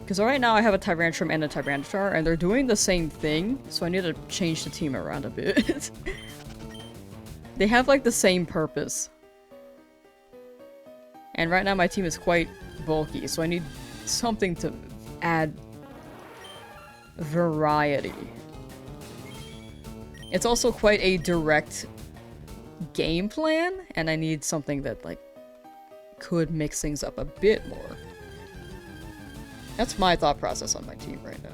Because right now I have a Tyrantrum and a Tyranitar, and they're doing the same thing, so I need to change the team around a bit. They have like the same purpose. And right now my team is quite bulky, so I need something to add variety. It's also quite a direct game plan, and I need something that like could mix things up a bit more. That's my thought process on my team right now.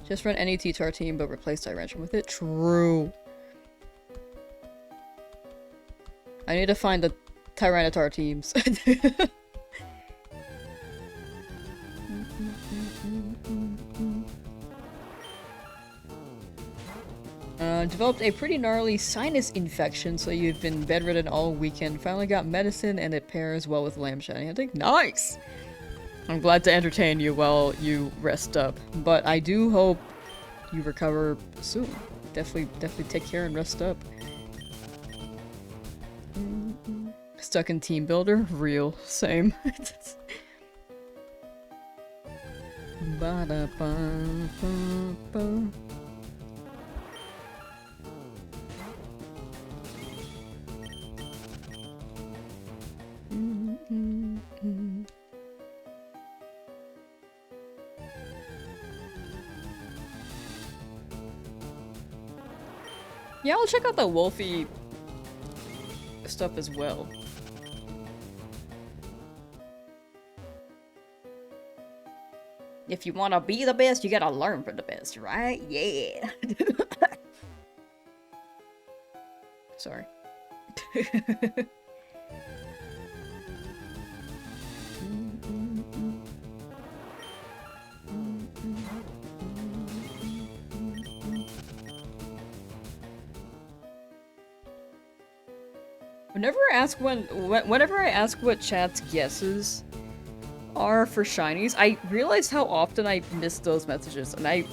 Just run any T-Tar team, but replace Tyrantrum with it. True. I need to find the Tyranitar teams. Developed a pretty gnarly sinus infection, so you've been bedridden all weekend. Finally got medicine, and it pairs well with lamb shiny. I think nice! I'm glad to entertain you while you rest up, but I do hope you recover soon. Definitely take care and rest up. Stuck in team builder? Real. Same. Ba-da-ba-ba-ba. Yeah, I'll check out the Wolfie stuff as well. If you want to be the best, you gotta learn from the best, right? Yeah. Sorry. Whenever I ask what chat's guesses are for shinies, I realize how often I miss those messages, and I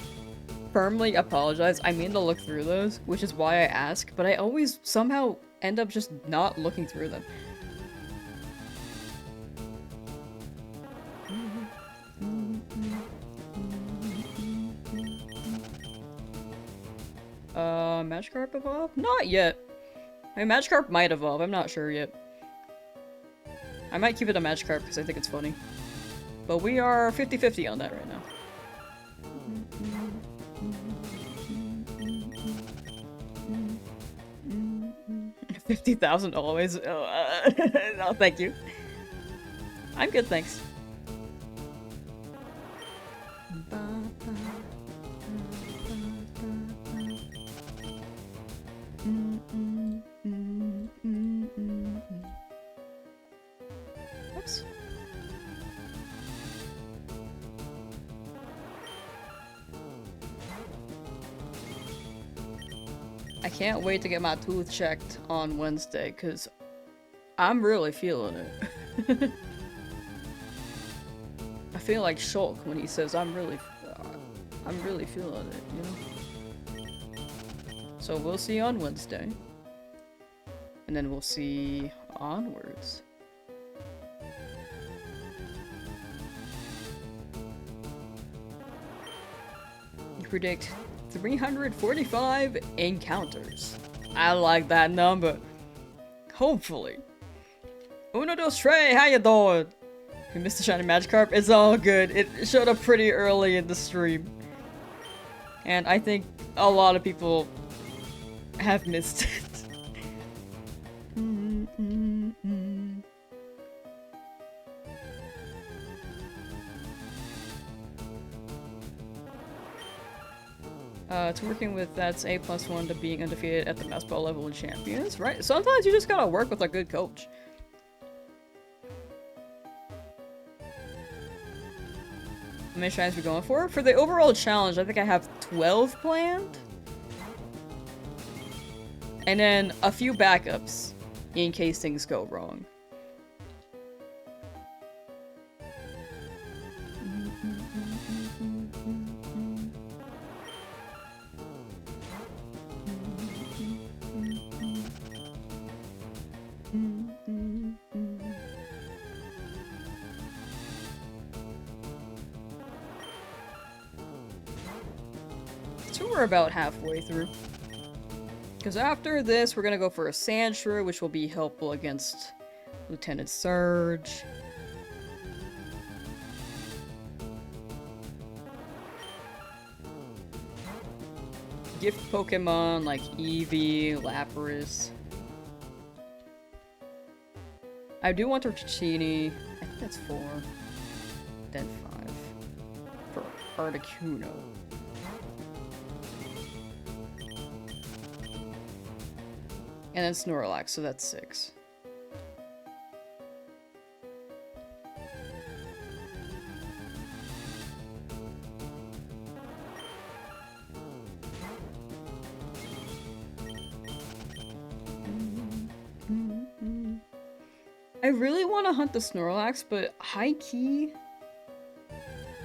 firmly apologize. I mean to look through those, which is why I ask, but I always somehow end up just not looking through them. Magikarp evolve? Not yet. I mean, Magikarp might evolve, I'm not sure yet. I might keep it a Magikarp because I think it's funny. But we are 50-50 on that right now. 50,000 always? Oh, no, thank you. I'm good, thanks. Oops. I can't wait to get my tooth checked on Wednesday, because I'm really feeling it. I feel like Shulk when he says I'm really feeling it, you know? So we'll see on Wednesday. And then we'll see onwards. You predict 345 encounters. I like that number. Hopefully. Uno, dos, tres, how you doing? We missed the shiny Magikarp. It's all good. It showed up pretty early in the stream. And I think a lot of people have missed it. It's working with that's A+1 to being undefeated at the Mass Ball level in Champions, right? Sometimes you just gotta work with a good coach. How many shines are we going for? For the overall challenge, I think I have 12 planned. And then a few backups in case things go wrong. So we're about halfway through. Because after this, we're gonna go for a Sandshrew, which will be helpful against Lieutenant Surge. Gift Pokemon like Eevee, Lapras. I do want Torchini. I think that's 4. Then 5. For Articuno. And then Snorlax, so that's 6. I really want to hunt the Snorlax, but high key,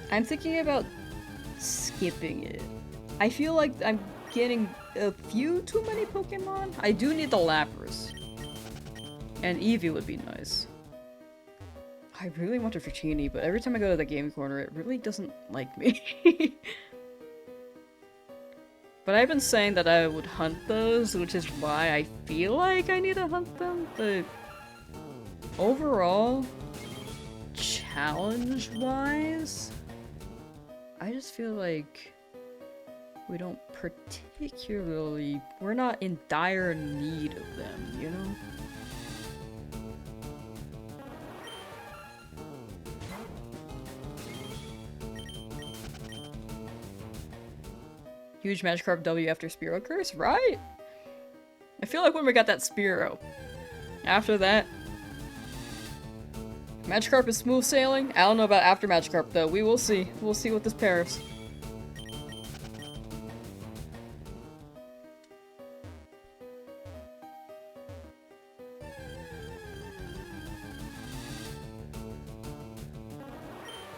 I'm thinking about skipping it. I feel like I'm getting a few too many Pokemon. I do need the Lapras. And Eevee would be nice. I really want a Dratini, but every time I go to the game corner, it really doesn't like me. But I've been saying that I would hunt those, which is why I feel like I need to hunt them, but overall, challenge-wise, I just feel like we don't particularly... we're not in dire need of them, you know? Huge Magikarp W after Spearow Curse, right? I feel like when we got that Spearow, after that, Magikarp is smooth sailing. I don't know about after Magikarp though. We will see. We'll see what this pairs.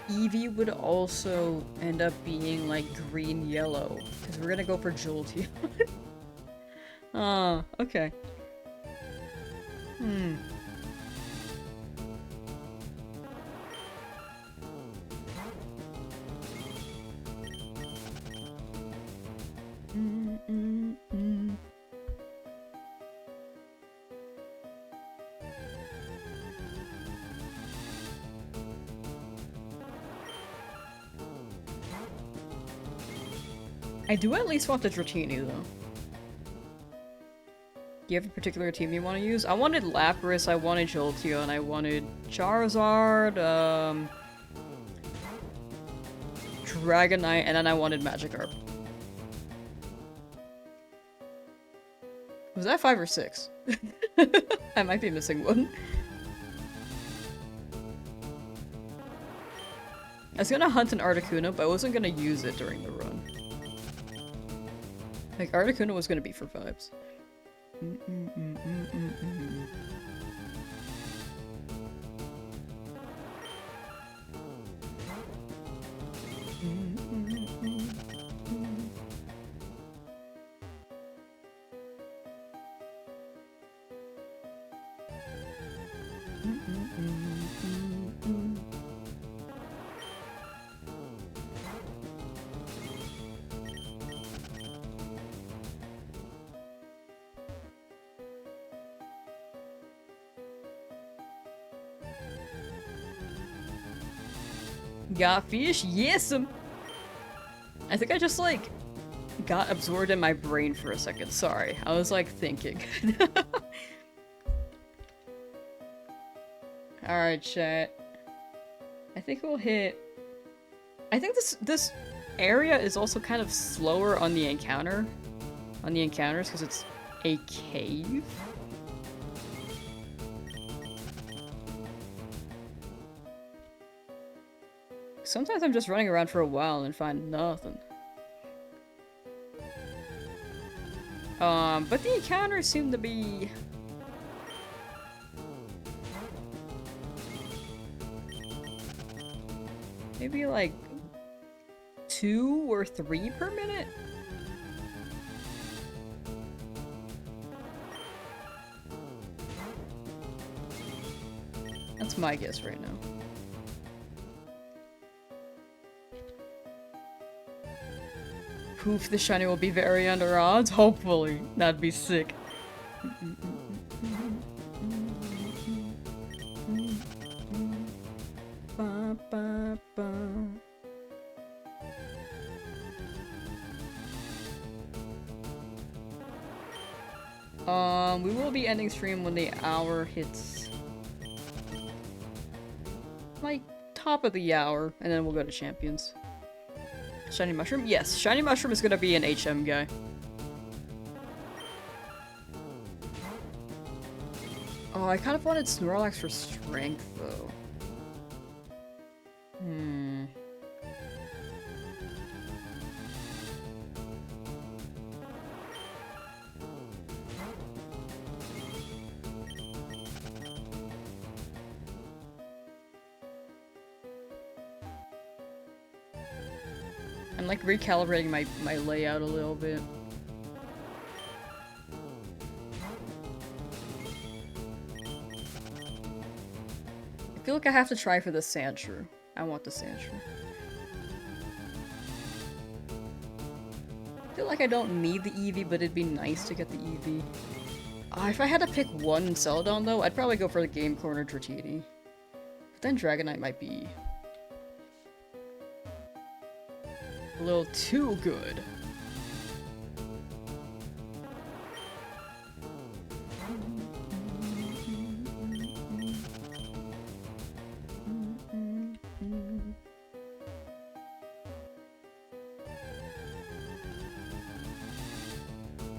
Eevee would also end up being like green-yellow, because we're gonna go for Jolteon. Ah, okay. I do at least want the Dratini, though. Do you have a particular team you want to use? I wanted Lapras, I wanted Jolteon, I wanted Charizard, Dragonite, and then I wanted Magikarp. Was that 5 or 6? I might be missing one. I was gonna hunt an Articuno, but I wasn't gonna use it during the run. Like, Articuno was gonna be for vibes. Got fish? Yes! I think I just, like, got absorbed in my brain for a second. Sorry. I was, like, thinking. Alright, chat. I think we'll hit... I think this area is also kind of slower on the encounters, because it's a cave. Sometimes I'm just running around for a while and find nothing. But the encounters seem to be... maybe like 2 or 3 per minute? That's my guess right now. Poof, the shiny will be very under odds? Hopefully. That'd be sick. Ba, ba, ba. We will be ending stream when the hour hits like top of the hour, and then we'll go to champions. Shiny Mushroom? Yes, Shiny Mushroom is gonna be an HM guy. Oh, I kind of wanted Snorlax for strength, though. I'm like recalibrating my layout a little bit. I feel like I have to try for the Sandshrew. I want the Sandshrew. I feel like I don't need the Eevee, but it'd be nice to get the Eevee. If I had to pick one Celadon though, I'd probably go for the Game Corner Dratini. But then Dragonite might be a little too good.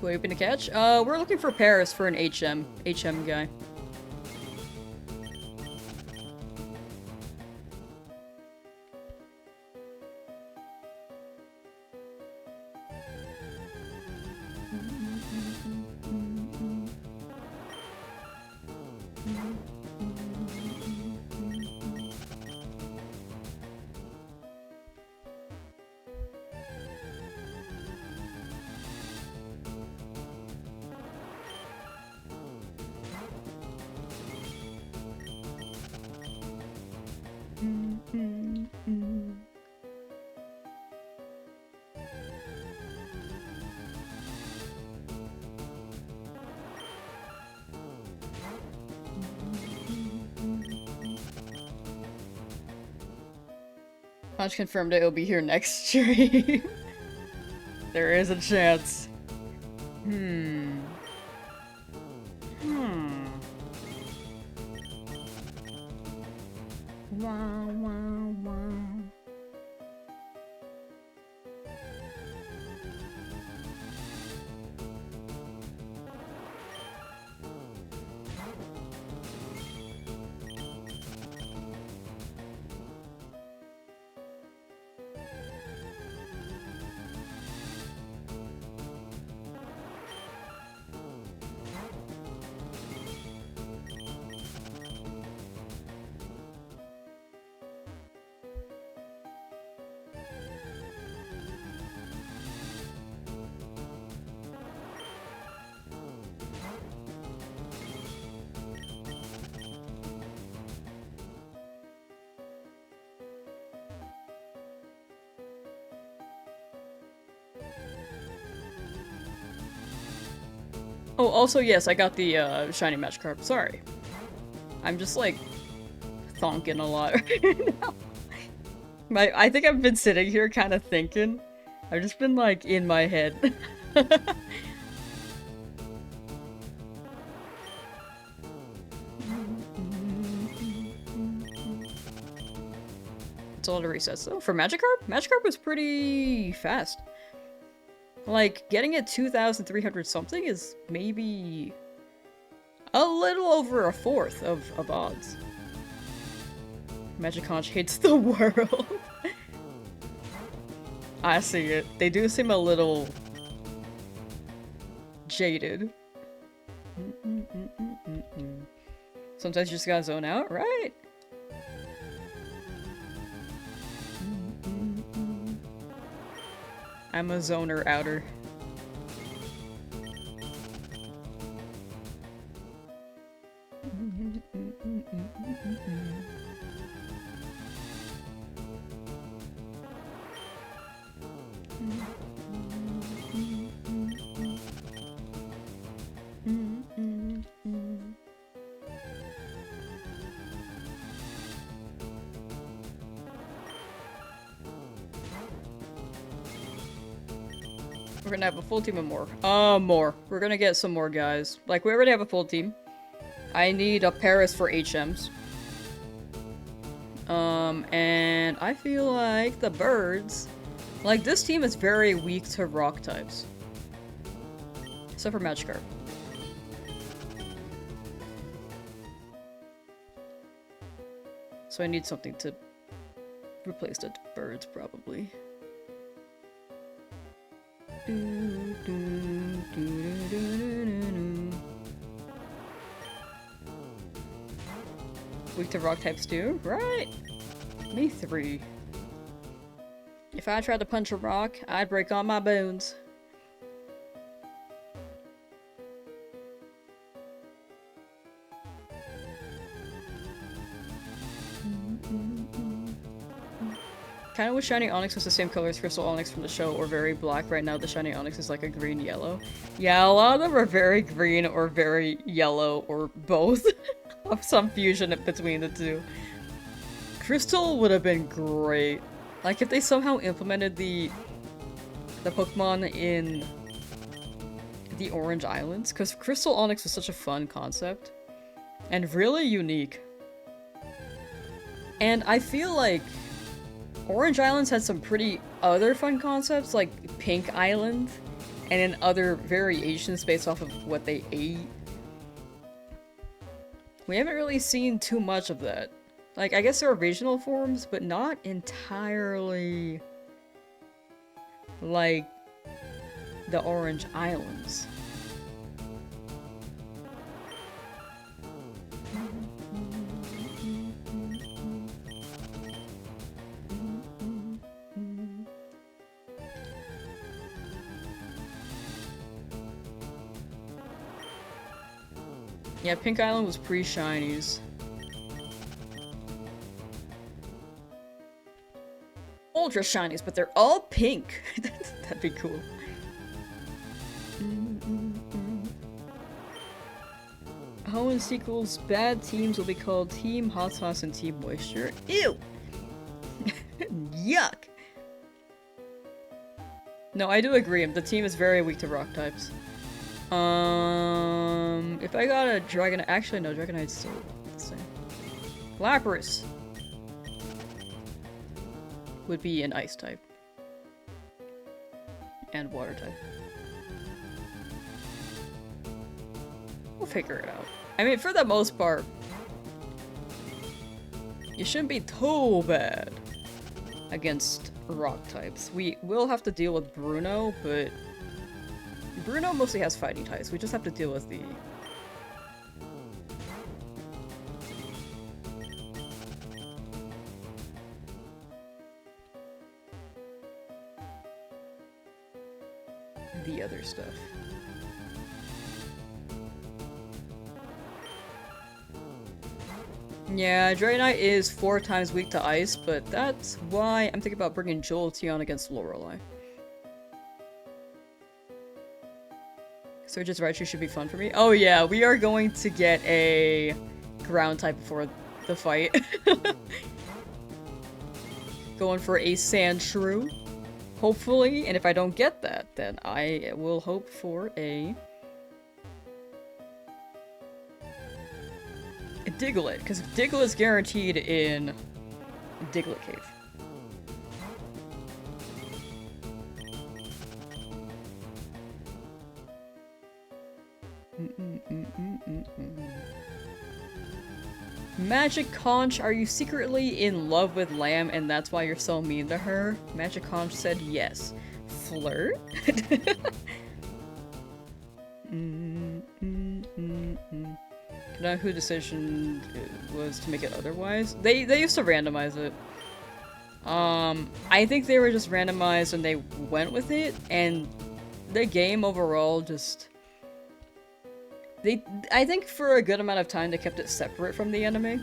Who are you hoping to catch? We're looking for Paris for an HM guy. Punch confirmed it will be here next stream. There is a chance. Wow, wow, wow. Oh, also, yes, I got the, shiny Magikarp. Sorry. I'm just, like, thonking a lot right now. I think I've been sitting here kind of thinking. I've just been like in my head. It's all the resets though. For Magikarp? Magikarp was pretty fast. Like, getting it 2,300 something is maybe a little over a fourth of VODS. Magiconch hates the world. I see it. They do seem a little jaded. Sometimes you just gotta zone out, right? I'm a zoner outer. We're gonna have a full team of more. More. We're gonna get some more guys. Like, we already have a full team. I need a Paris for HMs. And I feel like the birds... Like, this team is very weak to rock types. Except for Magikarp. So I need something to replace the birds, probably. Weak to rock types too? Right! Me 3. If I tried to punch a rock, I'd break all my bones. Kinda wish Shiny Onyx was the same color as Crystal Onyx from the show, or very black. Right now the Shiny Onyx is like a green-yellow. Yeah, a lot of them are very green or very yellow, or both. Of some fusion between the two. Crystal would have been great. Like, if they somehow implemented the Pokemon in the Orange Islands, because Crystal Onyx was such a fun concept. And really unique. And I feel like Orange Islands had some pretty other fun concepts, like Pink Island, and in other variations based off of what they ate. We haven't really seen too much of that. Like, I guess there are regional forms, but not entirely like the Orange Islands. Yeah, Pink Island was pre-shinies. Ultra shinies, but they're all pink. That'd be cool. Hoenn sequels, bad teams will be called Team Hot Sauce and Team Moisture. Ew! Yuck! No, I do agree. The team is very weak to rock types. If I got a Dragon... Actually, no, Dragonite's still the same. Lapras would be an ice type. And water type. We'll figure it out. I mean, for the most part, you shouldn't be too bad against rock types. We will have to deal with Bruno, but Bruno mostly has fighting types. We just have to deal with the other stuff. Yeah, Dragonite is 4 times weak to ice, but that's why I'm thinking about bringing Jolteon against Lorelei. Surge's Raichu should be fun for me. Oh yeah, we are going to get a ground type before the fight. Going for a sand shrew, hopefully, and if I don't get that, then I will hope for a Diglett, because Diglett's guaranteed in Diglett Cave. Magic Conch, are you secretly in love with Lamb and that's why you're so mean to her? Magic Conch said yes. Flirt? Know who decision was to make it otherwise? They used to randomize it. I think they were just randomized and they went with it, and the game overall just... I think for a good amount of time they kept it separate from the anime.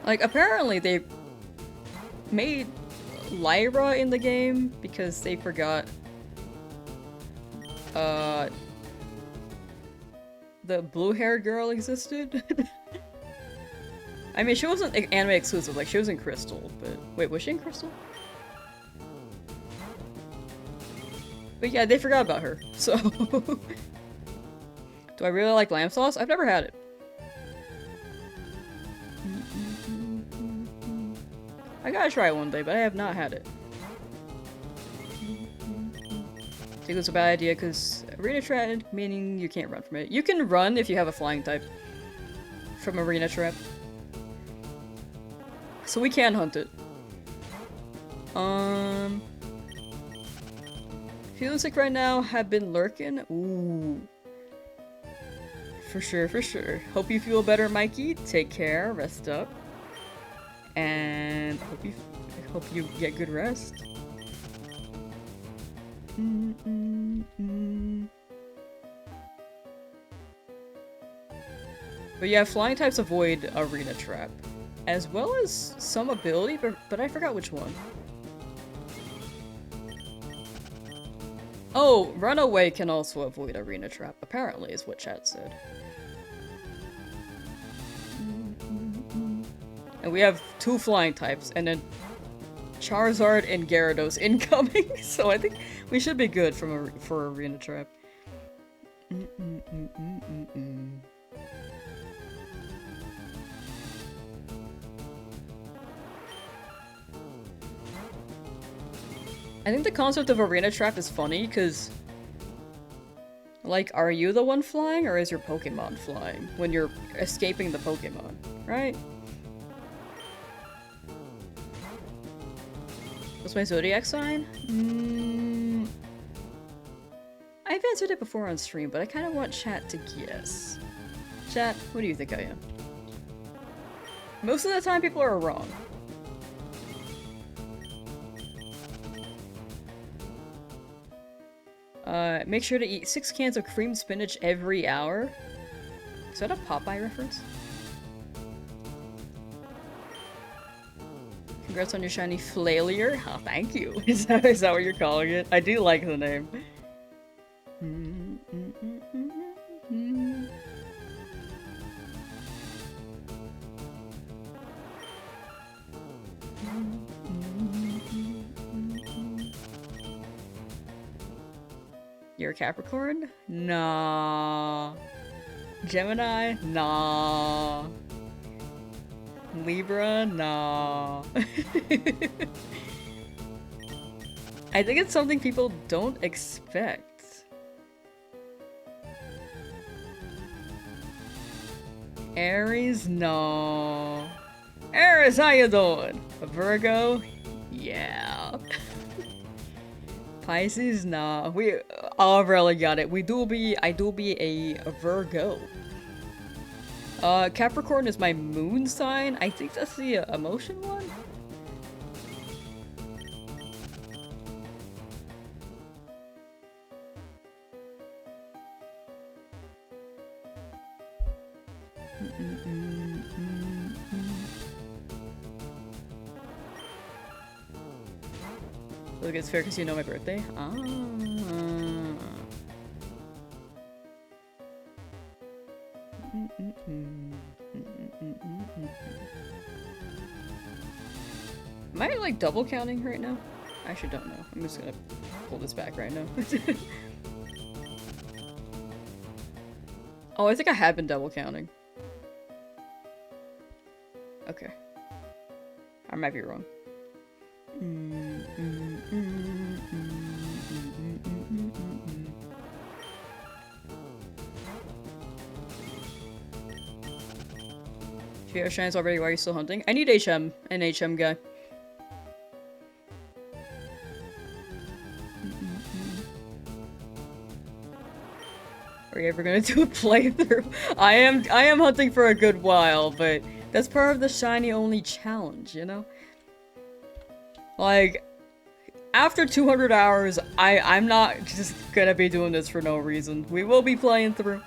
Like, apparently they made Lyra in the game because they forgot the blue-haired girl existed. I mean, she wasn't anime exclusive, like she was in Crystal, but... Wait, was she in Crystal? But yeah, they forgot about her, so... Do I really like Lamsauce? I've never had it. I gotta try it one day, but I have not had it. I think it was a bad idea, because Arena Trap, meaning you can't run from it. You can run if you have a flying type from Arena Trap. So we can hunt it. Feeling sick right now, have been lurking. Ooh. For sure, for sure. Hope you feel better, Mikey. Take care, rest up. And hope you get good rest. But yeah, flying types avoid Arena Trap. As well as some ability, but I forgot which one. Oh, Runaway can also avoid Arena Trap, apparently, is what chat said. And we have 2 flying types, and then Charizard and Gyarados incoming, so I think we should be good for Arena Trap. I think the concept of Arena Trap is funny, because... Like, are you the one flying, or is your Pokemon flying when you're escaping the Pokemon, right? What's my zodiac sign? I've answered it before on stream, but I kind of want chat to guess. Chat, what do you think I am? Most of the time people are wrong. Make sure to eat 6 cans of creamed spinach every hour. Is that a Popeye reference? Congrats on your shiny Flailier. Oh, thank you. Is that what you're calling it? I do like the name. You're a Capricorn? Nah. Gemini? Nah. Libra? Nah. I think it's something people don't expect. Aries? No. Aries, how you doing? A Virgo? Yeah. Pisces? Nah. We all really got it. I do be a Virgo. Capricorn is my moon sign. I think that's the emotion one. Look, it's fair because you know my birthday. Ah. Am I like double counting right now? I actually don't know. I'm just gonna pull this back right now. Oh, I think I have been double counting. Okay. I might be wrong. If shines already, why are you still hunting? I need HM, an HM guy. Are you ever gonna do a playthrough? I am hunting for a good while, but that's part of the shiny only challenge, you know? Like, after 200 hours, I'm not just gonna be doing this for no reason. We will be playing through.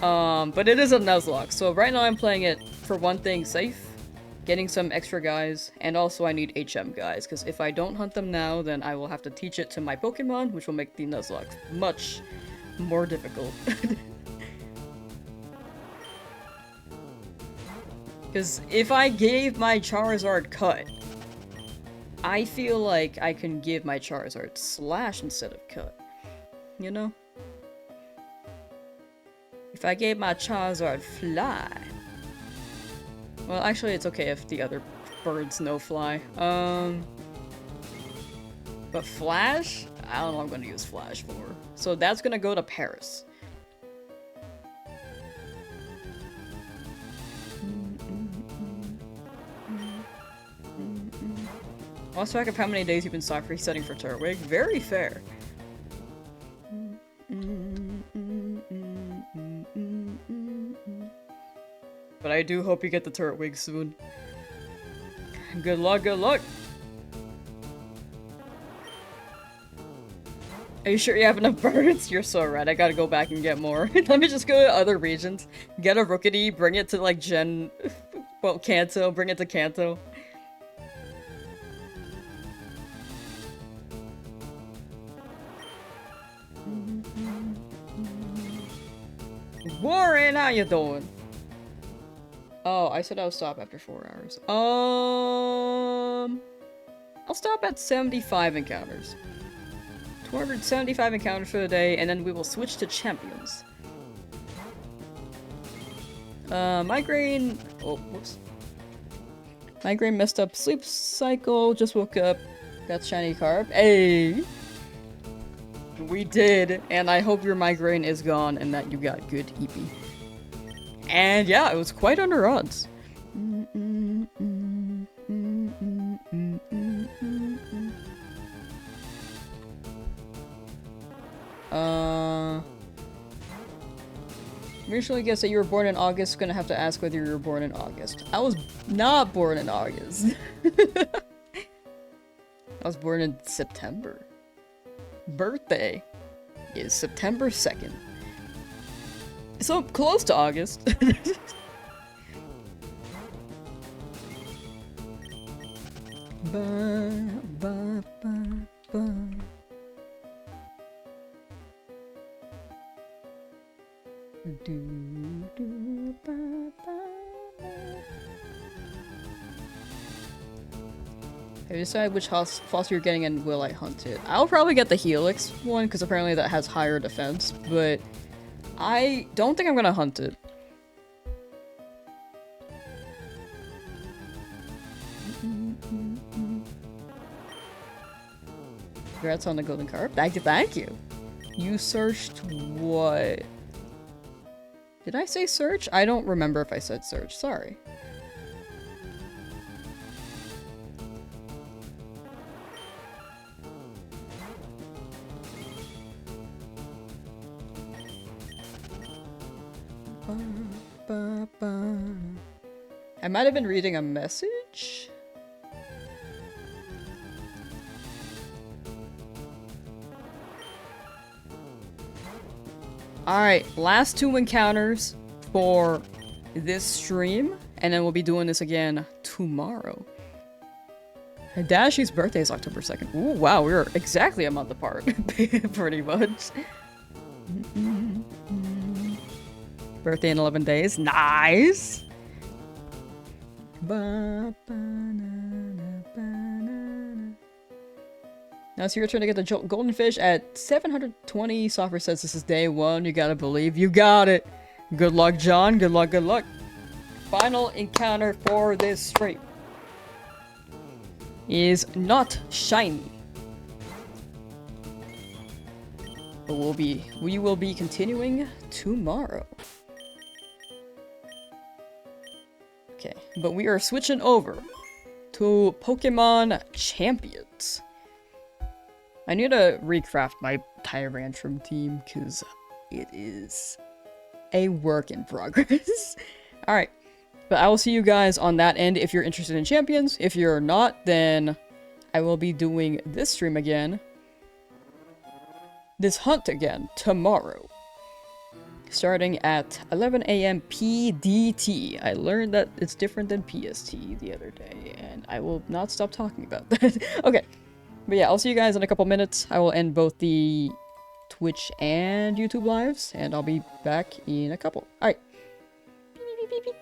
But it is a Nuzlocke, so right now I'm playing it for one thing safe, getting some extra guys, and also I need HM guys, because if I don't hunt them now, then I will have to teach it to my Pokemon, which will make the Nuzlocke much more difficult. Because if I gave my Charizard cut, I feel like I can give my Charizard slash instead of cut. You know? If I gave my Charizard fly... Well, actually it's okay if the other birds no fly. But flash? I don't know what I'm gonna use flash for. So that's gonna go to Paris. Lost track of how many days you've been stock resetting for Turtwig. Very fair. But I do hope you get the Turtwig soon. Good luck, good luck! Are you sure you have enough birds? You're so right, I gotta go back and get more. Let me just go to other regions. Get a Rookity, bring it to like well, Kanto, bring it to Kanto. Warren, how you doing? Oh, I said I'll stop after 4 hours. I'll stop at 75 encounters. 275 encounters for the day, and then we will switch to champions. Migraine... Oh, whoops. Migraine messed up sleep cycle, just woke up. Got shiny carp. Hey! We did, and I hope your migraine is gone and that you got good EP. And yeah, it was quite under odds. Originally guessed that you were born in August, gonna have to ask whether you were born in August. I was not born in August. I was born in September. Birthday is September 2nd. So close to August. Ba, ba, ba, ba. Do, do, ba, ba, ba. I decide which foster you're getting and will I hunt it. I'll probably get the Helix one because apparently that has higher defense, but I don't think I'm gonna hunt it. Congrats on the golden carp. Thank you, thank you. You searched what? Did I say search? I don't remember if I said search. Sorry. Ba, ba, ba. I might have been reading a message. Alright, last 2 encounters for this stream, and then we'll be doing this again tomorrow. Dashi's birthday is October 2nd. Ooh, wow, we're exactly a month apart. Pretty much. Birthday in 11 days. Nice! Ba, ba, na, na, Now it's your turn to get the golden fish at 720. Software says this is day 1. You gotta believe you got it. Good luck, John. Good luck, good luck. Final encounter for this stream is not shiny. But we will be continuing tomorrow. Okay, but we are switching over to Pokemon Champions. I need to recraft my Tyrantrum team because it is a work in progress. Alright, but I will see you guys on that end if you're interested in Champions. If you're not, then I will be doing this stream again. This hunt again tomorrow. Starting at 11 AM PDT. I learned that it's different than PST the other day, and I will not stop talking about that. Okay. But yeah, I'll see you guys in a couple minutes. I will end both the Twitch and YouTube lives, and I'll be back in a couple. Alright. Beep, beep, beep, beep.